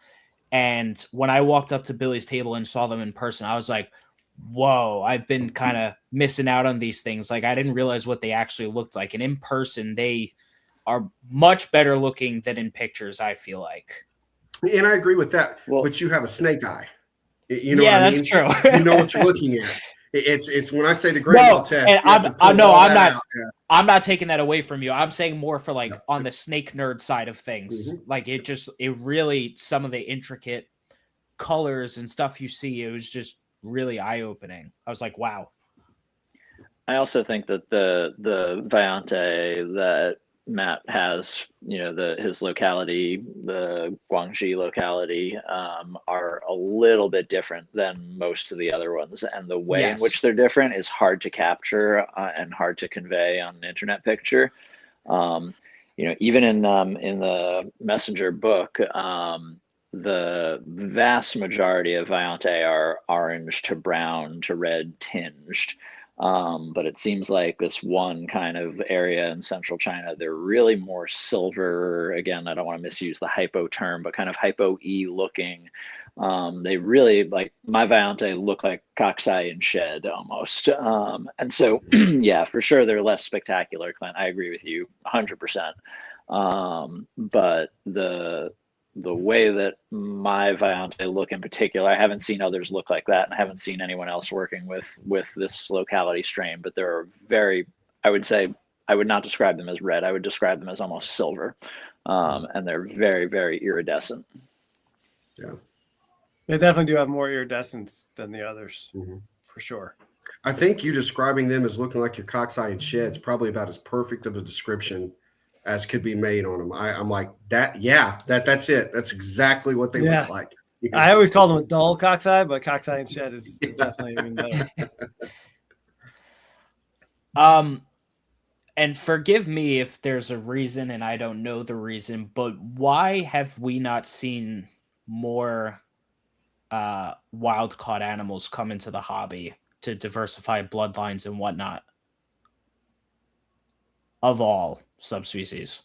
[SPEAKER 1] and when I walked up to Billy's table and saw them in person, I was like, whoa, I've been kind of missing out on these things. Like I didn't realize what they actually looked like, and in person they are much better looking than in pictures, I feel like.
[SPEAKER 3] And I agree with that, but you have a snake eye.
[SPEAKER 1] That's true.
[SPEAKER 3] You know what you're looking at. It's when I say the grandma test.
[SPEAKER 1] And I'm not taking that away from you. I'm saying more for like on the snake nerd side of things. Like it really, some of the intricate colors and stuff you see, it was just really eye opening. I was like, wow.
[SPEAKER 5] I also think that the Viante that Matt has, his locality, the Guangxi locality, are a little bit different than most of the other ones, and the way in which they're different is hard to capture and hard to convey on an internet picture. Even in the Messenger book, the vast majority of Viante are orange to brown to red tinged. But it seems like this one kind of area in central China, they're really more silver. Again, I don't want to misuse the hypo term, but kind of hypo-y looking. They really, like my Viante, look like coxeye and shed almost. And so, yeah, for sure, they're less spectacular, Clint. I agree with you 100%. But the way that my Viante look in particular, I haven't seen others look like that, and I haven't seen anyone else working with this locality strain, but they're I would say, I would not describe them as red. I would describe them as almost silver. And they're very, very iridescent.
[SPEAKER 3] Yeah.
[SPEAKER 2] They definitely do have more iridescence than the others, for sure.
[SPEAKER 3] I think you describing them as looking like your coxeye and shed is probably about as perfect of a description as could be made on them. I'm like that. Yeah, that's it. That's exactly what they look like.
[SPEAKER 2] I always called them a dull coxeye, but coxeye and shed is definitely even better.
[SPEAKER 1] And forgive me if there's a reason and I don't know the reason, but why have we not seen more wild caught animals come into the hobby to diversify bloodlines and whatnot of all subspecies?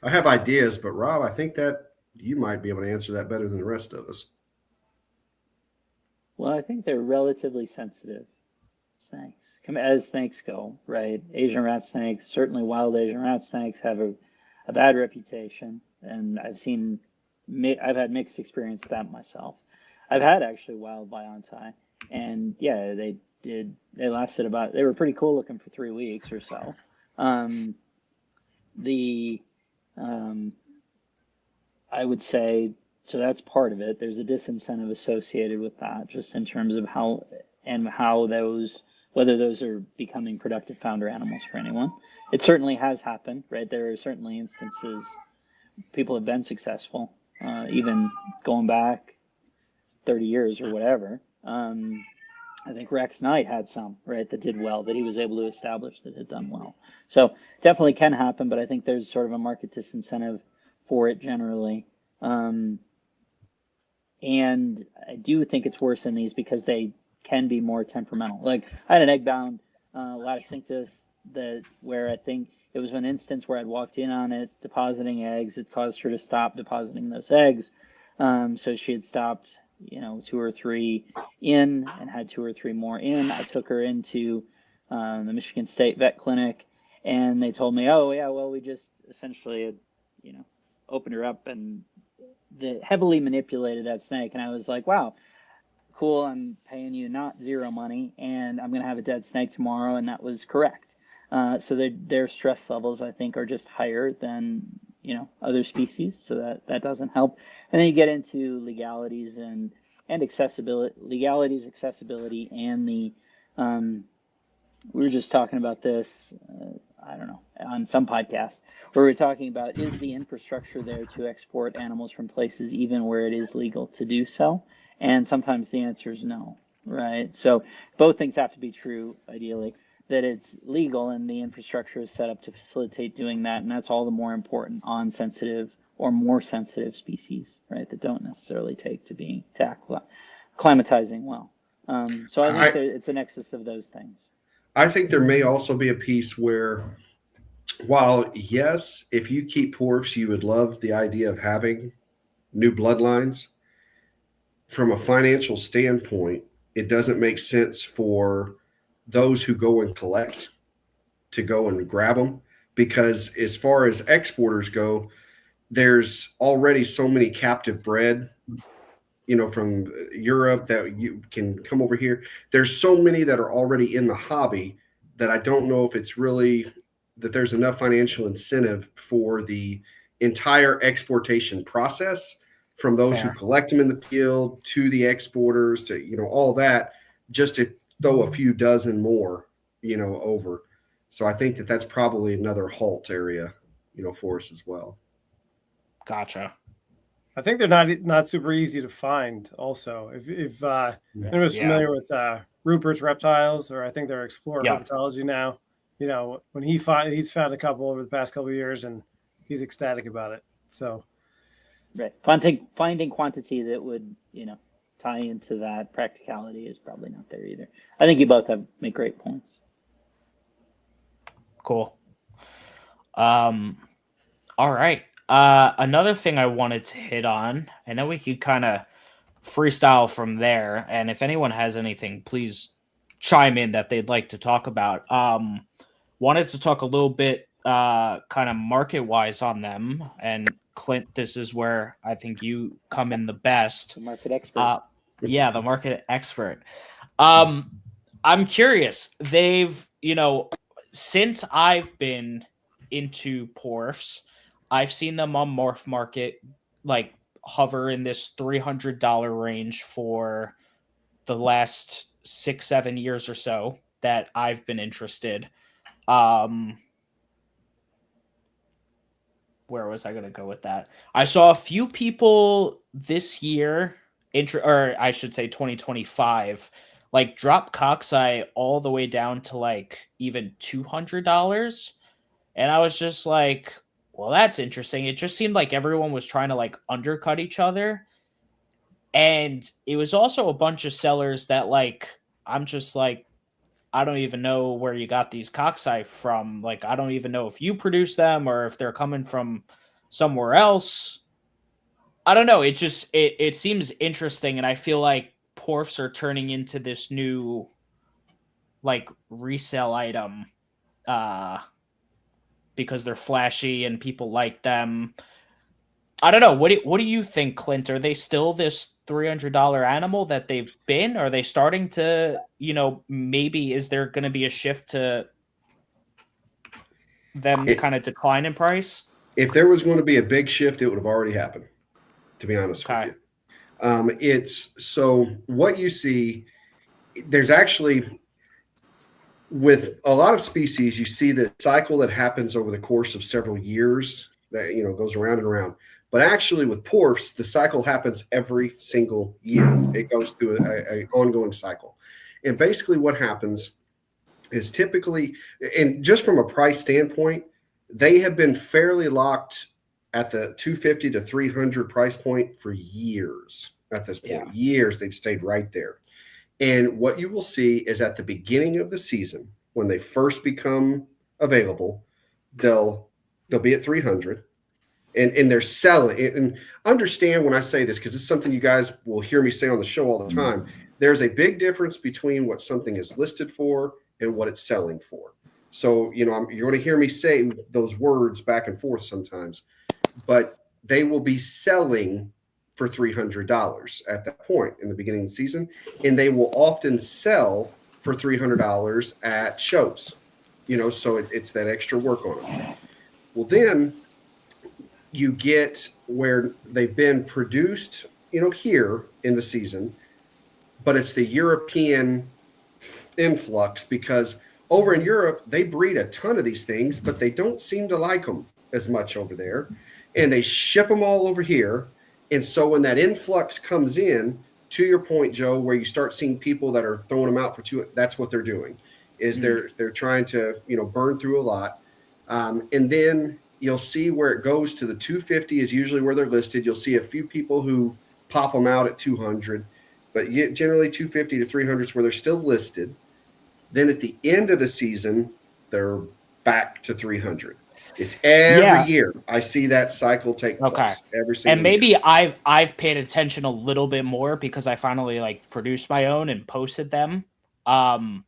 [SPEAKER 3] I have ideas, but Rob, I think that you might be able to answer that better than the rest of us.
[SPEAKER 4] Well, I think they're relatively sensitive snakes, as snakes go, right? Asian rat snakes, certainly wild Asian rat snakes, have a bad reputation, and I've had mixed experience with that myself. I've had actually wild Vianti, and yeah, they were pretty cool looking for 3 weeks or so. I would say, so that's part of it. There's a disincentive associated with that, just in terms of whether those are becoming productive founder animals for anyone. It certainly has happened, right? There are certainly instances people have been successful, even going back 30 years or whatever. I think Rex Knight had some, right, that did well, that he was able to establish that had done well. So definitely can happen, but I think there's sort of a market disincentive for it generally. And I do think it's worse in these because they can be more temperamental. Like I had an egg-bound Laticinctus where I think it was an instance where I'd walked in on it depositing eggs. It caused her to stop depositing those eggs. So she had stopped, 2 or 3 in and had 2 or 3 more in. I took her into the Michigan State Vet Clinic, and they told me, oh, yeah, well, we just essentially had, opened her up and heavily manipulated that snake. And I was like, wow, cool. I'm paying you not zero money, and I'm going to have a dead snake tomorrow. And that was correct. So their stress levels, I think, are just higher than, other species. So that doesn't help. And then you get into legalities and accessibility, accessibility, and the, we were just talking about this, I don't know, on some podcast where we're talking about, is the infrastructure there to export animals from places even where it is legal to do so? And sometimes the answer is no, right? So both things have to be true, ideally, that it's legal and the infrastructure is set up to facilitate doing that. And that's all the more important on sensitive or more sensitive species, right, that don't necessarily take to acclimatizing well. So I think it's a nexus of those things.
[SPEAKER 3] I think there may also be a piece where, while yes, if you keep porphs, you would love the idea of having new bloodlines. From a financial standpoint, it doesn't make sense for those who go and collect to go and grab them, because as far as exporters go, there's already so many captive bred, from Europe that you can come over here. There's so many that are already in the hobby that I don't know if it's really that there's enough financial incentive for the entire exportation process, from those who collect them in the field to the exporters to, all that, just to throw a few dozen more, over. So I think that's probably another halt area, for us as well.
[SPEAKER 1] Gotcha.
[SPEAKER 2] I think they're not super easy to find. Also, if anyone's familiar with Rupert's reptiles, or I think they're Explorer Herpetology now. When he's found a couple over the past couple of years, and he's ecstatic about it. So,
[SPEAKER 4] right, finding quantity that would tie into that practicality is probably not there either. I think you both make great points.
[SPEAKER 1] Cool. All right. Another thing I wanted to hit on, and then we could kind of freestyle from there. And if anyone has anything, please chime in that they'd like to talk about. Wanted to talk a little bit kind of market-wise on them. And Clint, this is where I think you come in the best.
[SPEAKER 4] The market expert.
[SPEAKER 1] Yeah, the market expert. I'm curious. They've, since I've been into porphs, I've seen them on Morph Market like hover in this $300 range for the last 6-7 years or so that I've been interested. Where was I going to go with that? I saw a few people this year, or I should say 2025, like drop cockeye all the way down to like even $200. And I was just like, well, that's interesting. It just seemed like everyone was trying to like undercut each other. And it was also a bunch of sellers that like, I'm just like, I don't even know where you got these cockeye from. Like, I don't even know if you produce them or if they're coming from somewhere else. I don't know. It just, it seems interesting. And I feel like porphs are turning into this new like resale item, because they're flashy and people like them. I don't know. What do you think, Clint? Are they still this $300 animal that they've been? Are they starting to, maybe is there going to be a shift to them kind of decline in price?
[SPEAKER 3] If there was going to be a big shift, it would have already happened, to be honest with you. It's so what you see, there's actually, with a lot of species, you see the cycle that happens over the course of several years that, goes around and around. But actually with porphs, the cycle happens every single year. It goes through an ongoing cycle. And basically what happens is typically, and just from a price standpoint, they have been fairly locked at the 250 to 300 price point for years at this point.
[SPEAKER 1] Yeah.
[SPEAKER 3] Years, they've stayed right there. And what you will see is at the beginning of the season, when they first become available, they'll be at 300. And they're selling. And understand when I say this, because it's something you guys will hear me say on the show all the time. There's a big difference between what something is listed for and what it's selling for. So, you're going to hear me say those words back and forth sometimes, but they will be selling for $300 at that point in the beginning of the season. And they will often sell for $300 at shows, so it's that extra work on them. Well, then you get where they've been produced, here in the season, but it's the European influx, because over in Europe, they breed a ton of these things, but they don't seem to like them as much over there. And they ship them all over here. And so when that influx comes in, to your point, Joe, where you start seeing people that are throwing them out for that's what they're doing, is they're trying to, burn through a lot. And then you'll see where it goes to the 250 is usually where they're listed. You'll see a few people who pop them out at 200, but generally 250 to 300 is where they're still listed. Then at the end of the season, they're back to 300. It's every year I see that cycle take place every single
[SPEAKER 1] and maybe
[SPEAKER 3] year.
[SPEAKER 1] I've paid attention a little bit more because I finally produced my own and posted them. And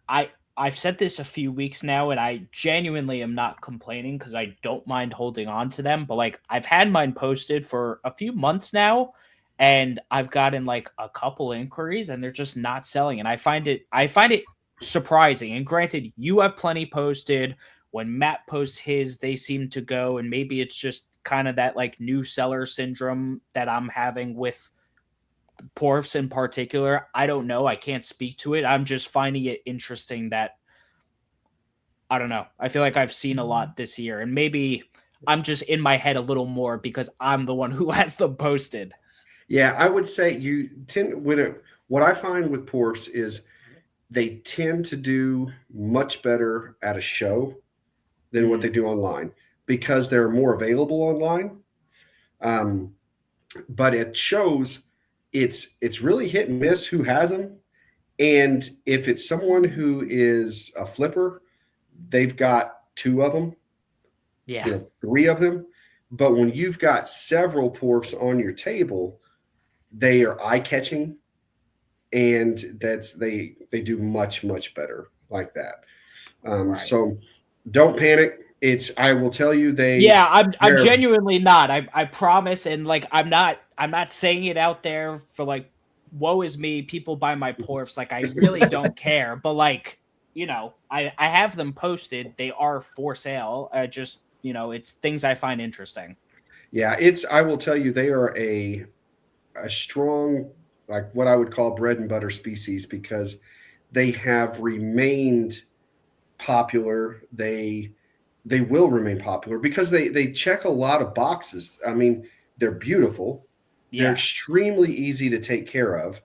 [SPEAKER 1] I've said this a few weeks now, and I genuinely am not complaining because I don't mind holding on to them. But I've had mine posted for a few months now, and I've gotten a couple inquiries, and they're just not selling. And I find it surprising. And granted, you have plenty posted. When Matt posts his, they seem to go, and maybe it's just kind of that new seller syndrome that I'm having with porphs in particular. I don't know. I can't speak to it. I'm just finding it interesting that, I don't know. I feel like I've seen a lot this year, and maybe I'm just in my head a little more because I'm the one who has them posted.
[SPEAKER 3] Yeah, I would say what I find with porphs is they tend to do much better at a show than what they do online because they're more available online. But at shows, it's really hit and miss who has them. And if it's someone who is a flipper, they've got 2 of them, 3 of them. But when you've got several porphs on your table, they are eye-catching, and they do much, much better like that. So don't panic. I will tell you
[SPEAKER 1] I'm genuinely not. I promise. And I'm not saying it out there for woe is me, people buy my porphs. I really don't care. But I have them posted. They are for sale. Just, it's things I find interesting.
[SPEAKER 3] Yeah, I will tell you, they are a strong, what I would call bread and butter species, because they have remained popular. They will remain popular because they check a lot of boxes. I mean, they're beautiful. Yeah. They're extremely easy to take care of.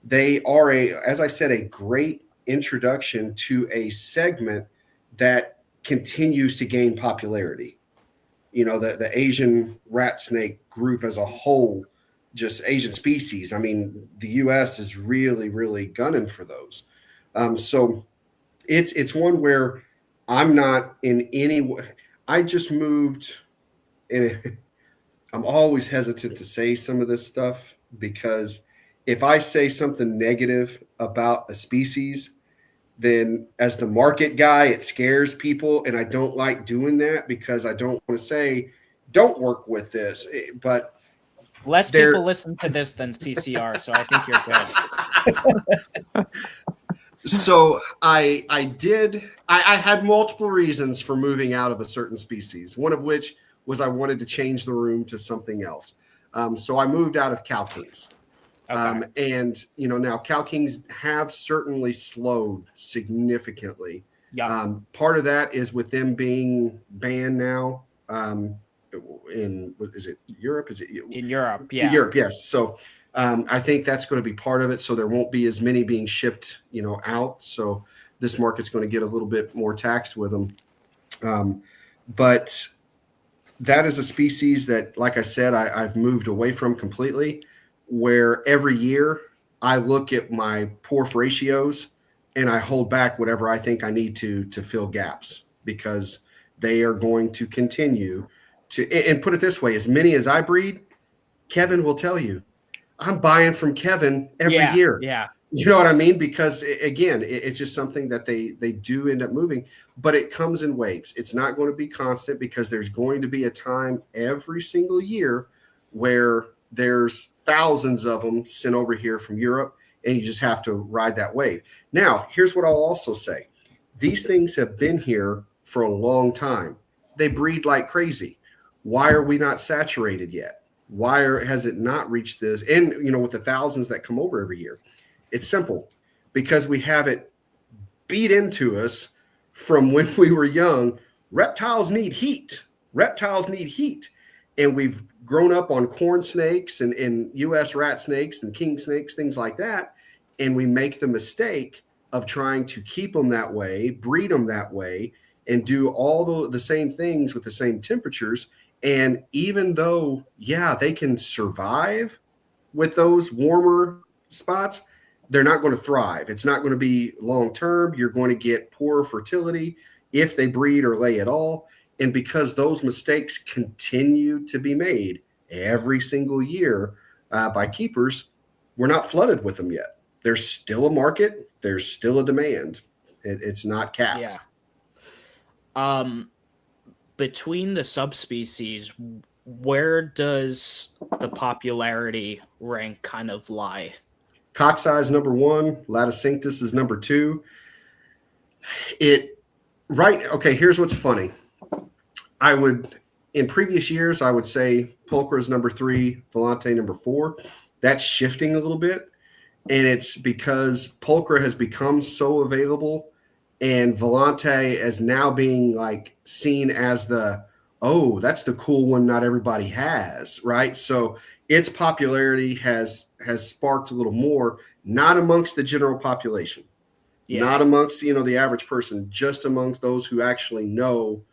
[SPEAKER 3] They are as I said, a great introduction to a segment that continues to gain popularity. The Asian rat snake group as a whole, just Asian species. I mean, the U.S. is really, really gunning for those. So it's one where I'm not in any way. I just moved, and I'm always hesitant to say some of this stuff because if I say something negative about a species, then as the market guy, it scares people, and I don't like doing that because I don't want to say, don't work with this. But
[SPEAKER 1] less people listen to this than CCR, so I think you're good.
[SPEAKER 3] So I had multiple reasons for moving out of a certain species, one of which was I wanted to change the room to something else. So I moved out of cow kings. Okay. And, now cow kings have certainly slowed significantly. Yeah. Part of that is with them being banned now is it Europe? Is it
[SPEAKER 1] in Europe? Yeah.
[SPEAKER 3] In Europe, yes. So I think that's going to be part of it. So there won't be as many being shipped, out. So this market's going to get a little bit more taxed with them. But that is a species that, like I said, I've moved away from completely, where every year I look at my porph ratios and I hold back whatever I think I need to fill gaps, because they are going to continue to, and put it this way, as many as I breed, Kevin will tell you, I'm buying from Kevin every year.
[SPEAKER 1] Yeah.
[SPEAKER 3] You know what I mean? Because again, it's just something that they do end up moving, but it comes in waves. It's not going to be constant, because there's going to be a time every single year where there's thousands of them sent over here from Europe, and you just have to ride that wave. Now, here's what I'll also say. These things have been here for a long time. They breed like crazy. Why are we not saturated yet? Why has it not reached this? And, with the thousands that come over every year, it's simple, because we have it beat into us from when we were young. Reptiles need heat. And we've grown up on corn snakes and U.S. rat snakes and king snakes, things like that. And we make the mistake of trying to keep them that way, breed them that way, and do all the same things with the same temperatures. And even though, they can survive with those warmer spots, they're not going to thrive. It's not going to be long-term. You're going to get poor fertility if they breed or lay at all. And because those mistakes continue to be made every single year by keepers, we're not flooded with them yet. There's still a market. There's still a demand. It's not capped.
[SPEAKER 1] Yeah. Between the subspecies, where does the popularity rank kind of lie?
[SPEAKER 3] Cockeye is number 1. Laticinctus is number 2. Okay, here's what's funny. In previous years, I would say Pulchra is number 3, Volante number 4. That's shifting a little bit. And it's because Pulchra has become so available, and Volante is now being seen as that's the cool one not everybody has, right? So its popularity has sparked a little more, not amongst the general population, not amongst the average person, just amongst those who actually know,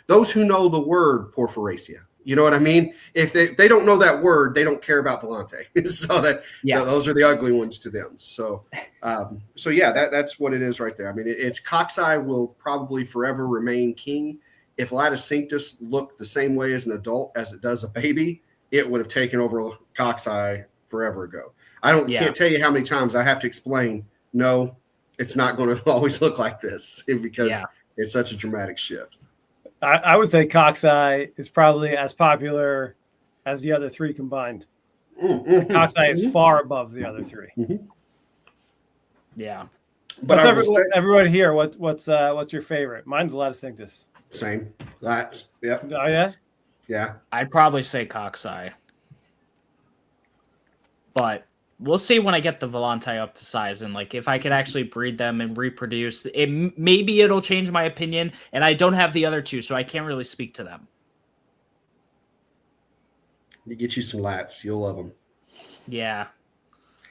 [SPEAKER 3] the word Porphyracea. You know what I mean? If they don't know that word, they don't care about Volante. So those are the ugly ones to them. So that's what it is right there. I mean, it's Cockeye will probably forever remain king. If Laticinctus looked the same way as an adult as it does a baby, it would have taken over Cockeye forever ago. Can't tell you how many times I have to explain, no, it's not going to always look like this, because it's such a dramatic shift.
[SPEAKER 2] I would say Cockeye is probably as popular as the other 3 combined. Cockeye is far above the other 3.
[SPEAKER 1] Yeah.
[SPEAKER 2] But everyone here, what's your favorite? Mine's Laticinctus.
[SPEAKER 3] Same. That's yep.
[SPEAKER 2] Oh yeah?
[SPEAKER 3] Yeah.
[SPEAKER 1] I'd probably say Cockeye. But we'll see when I get the Volante up to size, and if I could actually breed them and reproduce, maybe it'll change my opinion. And I don't have the other 2, so I can't really speak to them.
[SPEAKER 3] You get you some lats, you'll love them.
[SPEAKER 1] Yeah.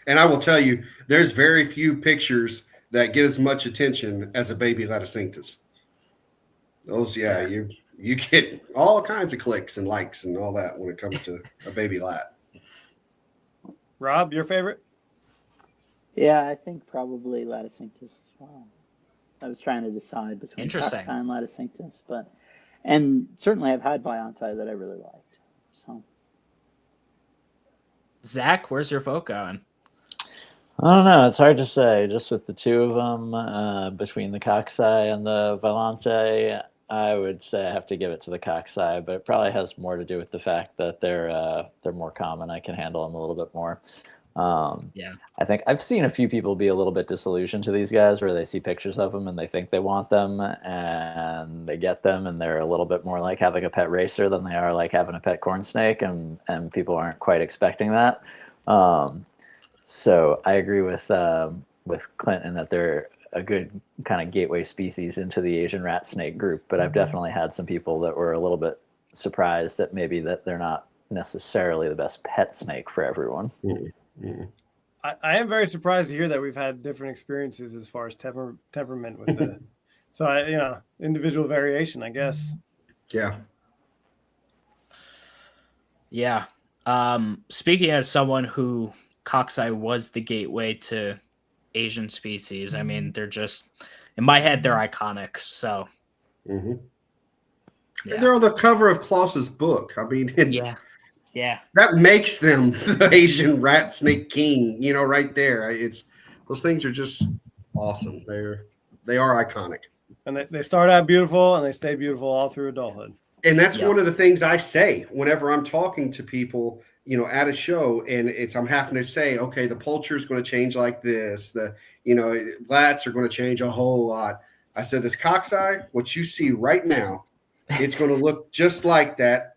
[SPEAKER 3] And I will tell you, there's very few pictures that get as much attention as a baby Laticinctus. Those, you get all kinds of clicks and likes and all that when it comes to a baby lat.
[SPEAKER 2] Rob, your favorite?
[SPEAKER 4] Yeah, I think probably Laticinctus as well. I was trying to decide between Cockeye and Laticinctus, and certainly I've had Volante that I really liked. So,
[SPEAKER 1] Zach, where's your vote going?
[SPEAKER 5] I don't know. It's hard to say. Just with the 2 of them, between the Cockeye and the Volante, I would say I have to give it to the Cockeye, but it probably has more to do with the fact that they're more common. I can handle them a little bit more. I think I've seen a few people be a little bit disillusioned to these guys, where they see pictures of them and they think they want them, and they get them, and they're a little bit more like having a pet racer than they are like having a pet corn snake, and people aren't quite expecting that. So I agree with Clint in that they're a good kind of gateway species into the Asian rat snake group, but I've definitely had some people that were a little bit surprised that maybe that they're not necessarily the best pet snake for everyone.
[SPEAKER 3] Mm-hmm.
[SPEAKER 2] I am very surprised to hear that we've had different experiences as far as temperament with the. So individual variation, I guess.
[SPEAKER 3] Yeah.
[SPEAKER 1] Yeah. Speaking as someone who cockeye was the gateway to Asian species, I mean, they're just in my head, they're iconic. So,
[SPEAKER 3] Mm-hmm.
[SPEAKER 1] yeah.
[SPEAKER 3] And they're on the cover of Klaus's book. I mean,
[SPEAKER 1] yeah,
[SPEAKER 3] that makes them the Asian rat snake king. Right there. It's those things are just awesome. They are iconic.
[SPEAKER 2] And they start out beautiful and they stay beautiful all through adulthood.
[SPEAKER 3] And that's one of the things I say whenever I'm talking to people, at a show, and I'm having to say, okay, the poultry is going to change like this. The, lats are going to change a whole lot. I said, this cockeye, what you see right now, it's going to look just like that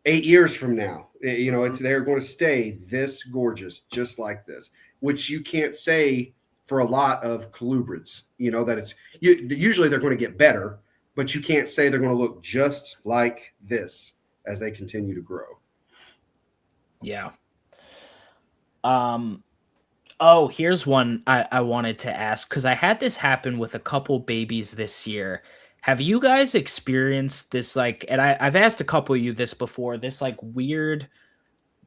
[SPEAKER 3] 8 years from now. They're going to stay this gorgeous, just like this, which you can't say for a lot of colubrids, that usually they're going to get better, but you can't say they're going to look just like this as they continue to grow.
[SPEAKER 1] Yeah. Here's one I wanted to ask, because I had this happen with a couple babies this year. Have you guys experienced this, and I've asked a couple of you this before, this weird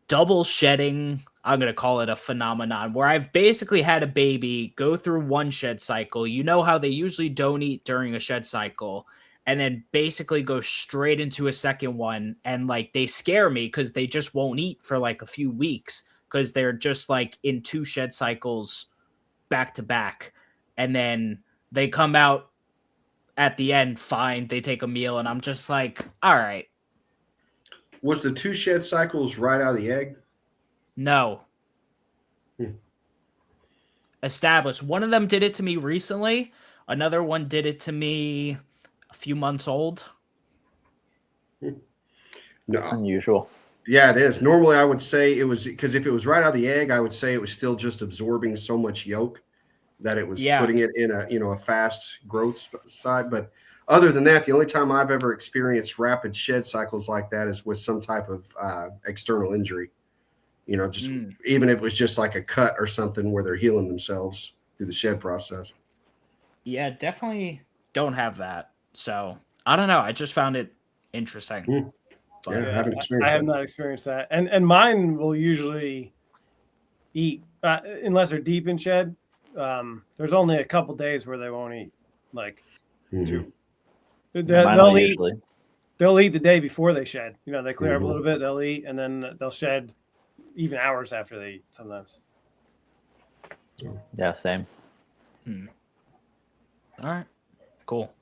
[SPEAKER 1] double shedding, I'm going to call it a phenomenon, where I've basically had a baby go through one shed cycle. You know how they usually don't eat during a shed cycle, and then basically go straight into a second one. And they scare me because they just won't eat for a few weeks because they're just in 2 shed cycles back to back. And then they come out at the end fine, they take a meal, and I'm just all right.
[SPEAKER 3] Was the 2 shed cycles right out of the egg?
[SPEAKER 1] No. Established. One of them did it to me recently. Another one did it to me a few months old.
[SPEAKER 3] No.
[SPEAKER 5] Unusual.
[SPEAKER 3] Yeah, it is. Normally, I would say it was because if it was right out of the egg, I would say it was still just absorbing so much yolk that it was putting it in a fast growth side. But other than that, the only time I've ever experienced rapid shed cycles like that is with some type of external injury. Even if it was just like a cut or something where they're healing themselves through the shed process.
[SPEAKER 1] Yeah, definitely don't have that. So I don't know. I just found it interesting.
[SPEAKER 3] But, I haven't experienced that.
[SPEAKER 2] I have not experienced that. And mine will usually eat unless they're deep in shed. There's only a couple days where they won't eat. Two. They'll eat.
[SPEAKER 5] Usually.
[SPEAKER 2] They'll eat the day before they shed. They clear up a little bit. They'll eat, and then they'll shed even hours after they eat sometimes.
[SPEAKER 5] Yeah, same.
[SPEAKER 1] All right, cool.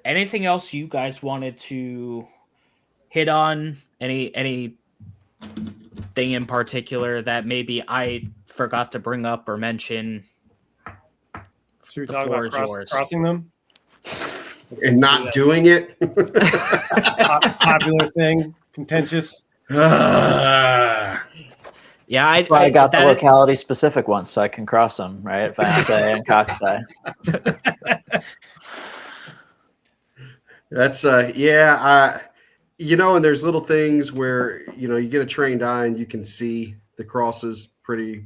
[SPEAKER 1] Anything else you guys wanted to hit on? Any thing in particular that maybe I forgot to bring up or mention?
[SPEAKER 2] Should we talk about crossing them?
[SPEAKER 3] And not doing it?
[SPEAKER 2] Popular thing, contentious.
[SPEAKER 1] Yeah,
[SPEAKER 5] I got the locality specific one, so I can cross them, right? Vanessa and Coxeye.
[SPEAKER 3] That's and there's little things where you get a trained eye and you can see the crosses pretty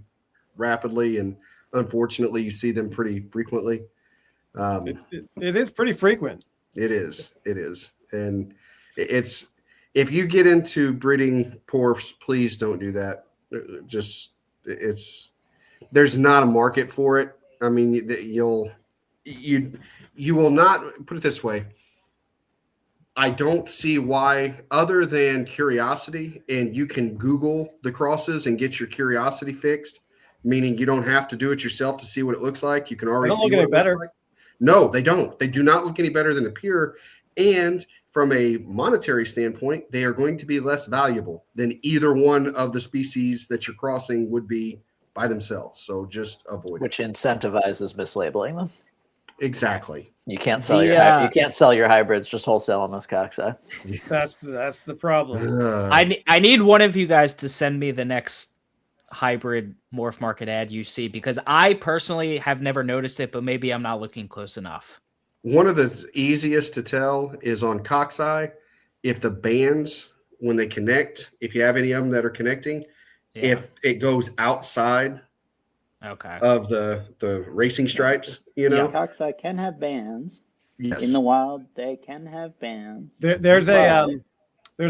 [SPEAKER 3] rapidly, and unfortunately you see them pretty frequently.
[SPEAKER 2] It is pretty frequent.
[SPEAKER 3] It is, and it's if you get into breeding porphs, please don't do that. There's not a market for it. I mean, you will not, put it this way. I don't see why, other than curiosity, and you can Google the crosses and get your curiosity fixed, meaning you don't have to do it yourself to see what it looks like. You can already see what it looks like. No, they don't. They do not look any better than a pure. And from a monetary standpoint, they are going to be less valuable than either one of the species that you're crossing would be by themselves. So just avoid
[SPEAKER 5] Which incentivizes mislabeling them.
[SPEAKER 3] Exactly.
[SPEAKER 5] You can't sell you can't sell your hybrids just wholesale on this cockeye.
[SPEAKER 2] That's the problem.
[SPEAKER 1] I need one of you guys to send me the next hybrid morph market ad you see, because I personally have never noticed it, but maybe I'm not looking close enough.
[SPEAKER 3] One of the easiest to tell is on cockeye. If the bands, when they connect, if you have any of them that are connecting, if it goes outside of the racing stripes, you know.
[SPEAKER 4] Cockeye can have bands.
[SPEAKER 3] Yes.
[SPEAKER 4] In the wild, they can have bands.
[SPEAKER 2] There's a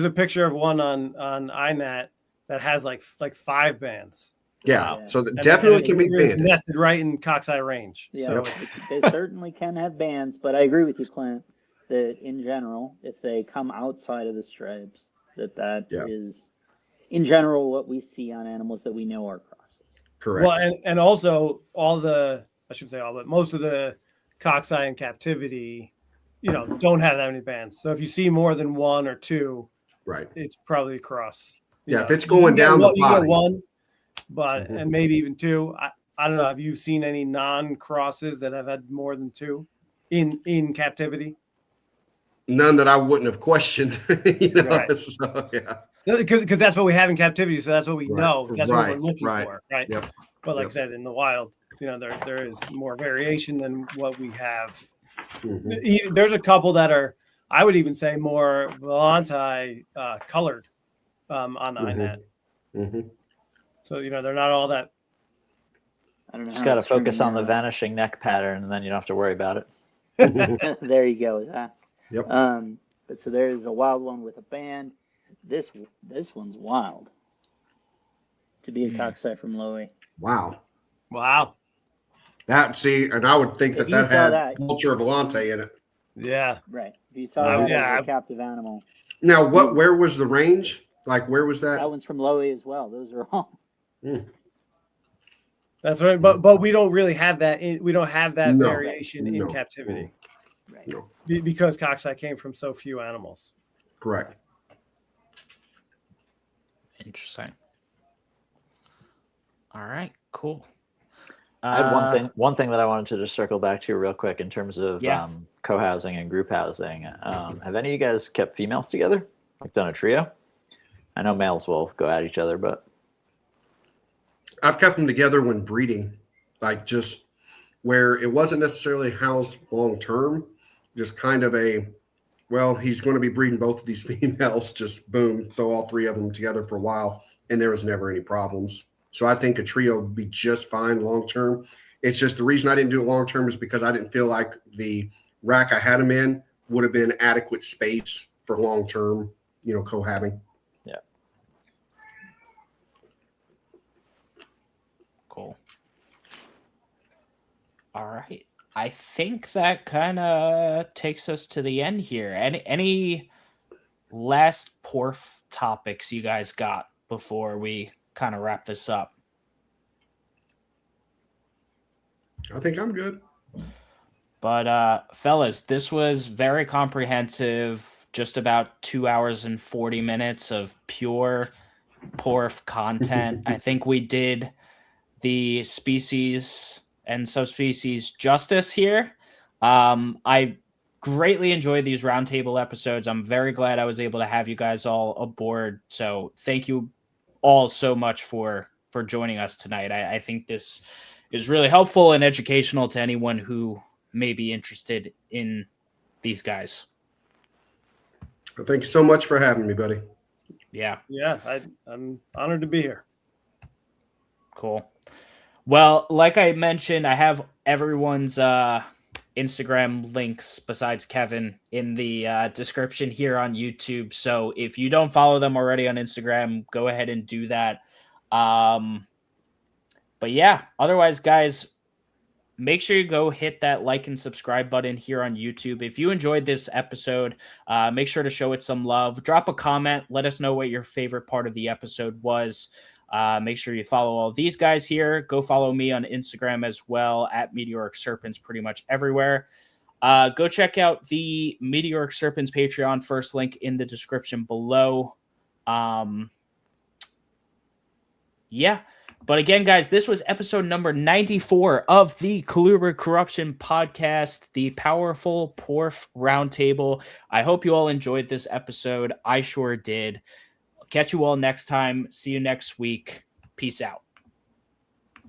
[SPEAKER 2] picture of one on iNat that has like 5 bands.
[SPEAKER 3] Yeah, so that definitely can be
[SPEAKER 2] it's
[SPEAKER 3] banded.
[SPEAKER 2] nested right in cockeye range.
[SPEAKER 4] Yeah,
[SPEAKER 2] So
[SPEAKER 4] they certainly can have bands, but I agree with you, Clint, that in general, if they come outside of the stripes, that is in general what we see on animals that we know are crosses.
[SPEAKER 3] Correct.
[SPEAKER 2] Well, and also most of the cockeye in captivity, don't have that many bands. So if you see more than 1 or 2,
[SPEAKER 3] right,
[SPEAKER 2] it's probably a cross.
[SPEAKER 3] If it's going down the body,
[SPEAKER 2] you get 1, but and maybe even 2. I don't know. Have you seen any non-crosses that have had more than 2 in captivity?
[SPEAKER 3] None that I wouldn't have questioned.
[SPEAKER 2] Right.
[SPEAKER 3] So, yeah.
[SPEAKER 2] Because that's what we have in captivity, so that's what we know. That's what we're looking for, right?
[SPEAKER 3] Yep.
[SPEAKER 2] But like I said, in the wild, there is more variation than what we have. Mm-hmm. There's a couple that are, I would even say, more Volante colored on iNat.
[SPEAKER 3] Mm-hmm.
[SPEAKER 2] So they're not all that.
[SPEAKER 4] I don't know.
[SPEAKER 6] Just got to focus on the vanishing neck pattern, and then you don't have to worry about it.
[SPEAKER 4] There you go.
[SPEAKER 3] Yep.
[SPEAKER 4] But so there's a wild one with a band. This one's wild. To be a cockeye from Lowy.
[SPEAKER 3] Wow.
[SPEAKER 2] And
[SPEAKER 3] I would think that had Vulture Volante in it.
[SPEAKER 2] Yeah.
[SPEAKER 4] Right. If you saw that as a captive animal.
[SPEAKER 3] Now, where was the range? Like, where was that?
[SPEAKER 4] That one's from Lowy as well. Those are all.
[SPEAKER 2] That's right. But we don't really have that. We don't have that variation in captivity.
[SPEAKER 4] Right.
[SPEAKER 3] No.
[SPEAKER 2] Because cockeye came from so few animals.
[SPEAKER 3] Correct.
[SPEAKER 1] Interesting. All right, cool.
[SPEAKER 6] I had one thing that I wanted to just circle back to real quick in terms of co-housing and group housing. Have any of you guys kept females together? Like done a trio? I know males will go at each other, but
[SPEAKER 3] I've kept them together when breeding, like just where it wasn't necessarily housed long term, just kind of he's going to be breeding both of these females, just boom, throw all 3 of them together for a while, and there was never any problems. So I think a trio would be just fine long term. It's just the reason I didn't do it long term is because I didn't feel like the rack I had them in would have been adequate space for long term, cohabbing.
[SPEAKER 6] Yeah.
[SPEAKER 1] Cool. All right. I think that kind of takes us to the end here. Any last porph topics you guys got before we kind of wrap this up?
[SPEAKER 3] I think I'm good.
[SPEAKER 1] But fellas, this was very comprehensive, just about 2 hours and 40 minutes of pure porph content. I think we did the species and subspecies justice here. I greatly enjoyed these roundtable episodes. I'm very glad I was able to have you guys all aboard. So thank you all so much for joining us tonight. I think this is really helpful and educational to anyone who may be interested in these guys.
[SPEAKER 3] Well, thank you so much for having me, buddy.
[SPEAKER 1] Yeah.
[SPEAKER 2] Yeah, I'm honored to be here.
[SPEAKER 1] Cool. Well, like I mentioned, I have everyone's Instagram links besides Kevin in the description here on YouTube. So if you don't follow them already on Instagram, go ahead and do that. But yeah, otherwise, guys, make sure you go hit that like and subscribe button here on YouTube. If you enjoyed this episode, make sure to show it some love. Drop a comment. Let us know what your favorite part of the episode was. Make sure you follow all these guys here. Go follow me on Instagram as well at Meteoric Serpents pretty much everywhere. Go check out the Meteoric Serpents Patreon, first link in the description below. Yeah. But again, guys, this was episode number 94 of the Colubrid Corruption Podcast, the Powerful Porph Roundtable. I hope you all enjoyed this episode. I sure did. Catch you all next time. See you next week. Peace out.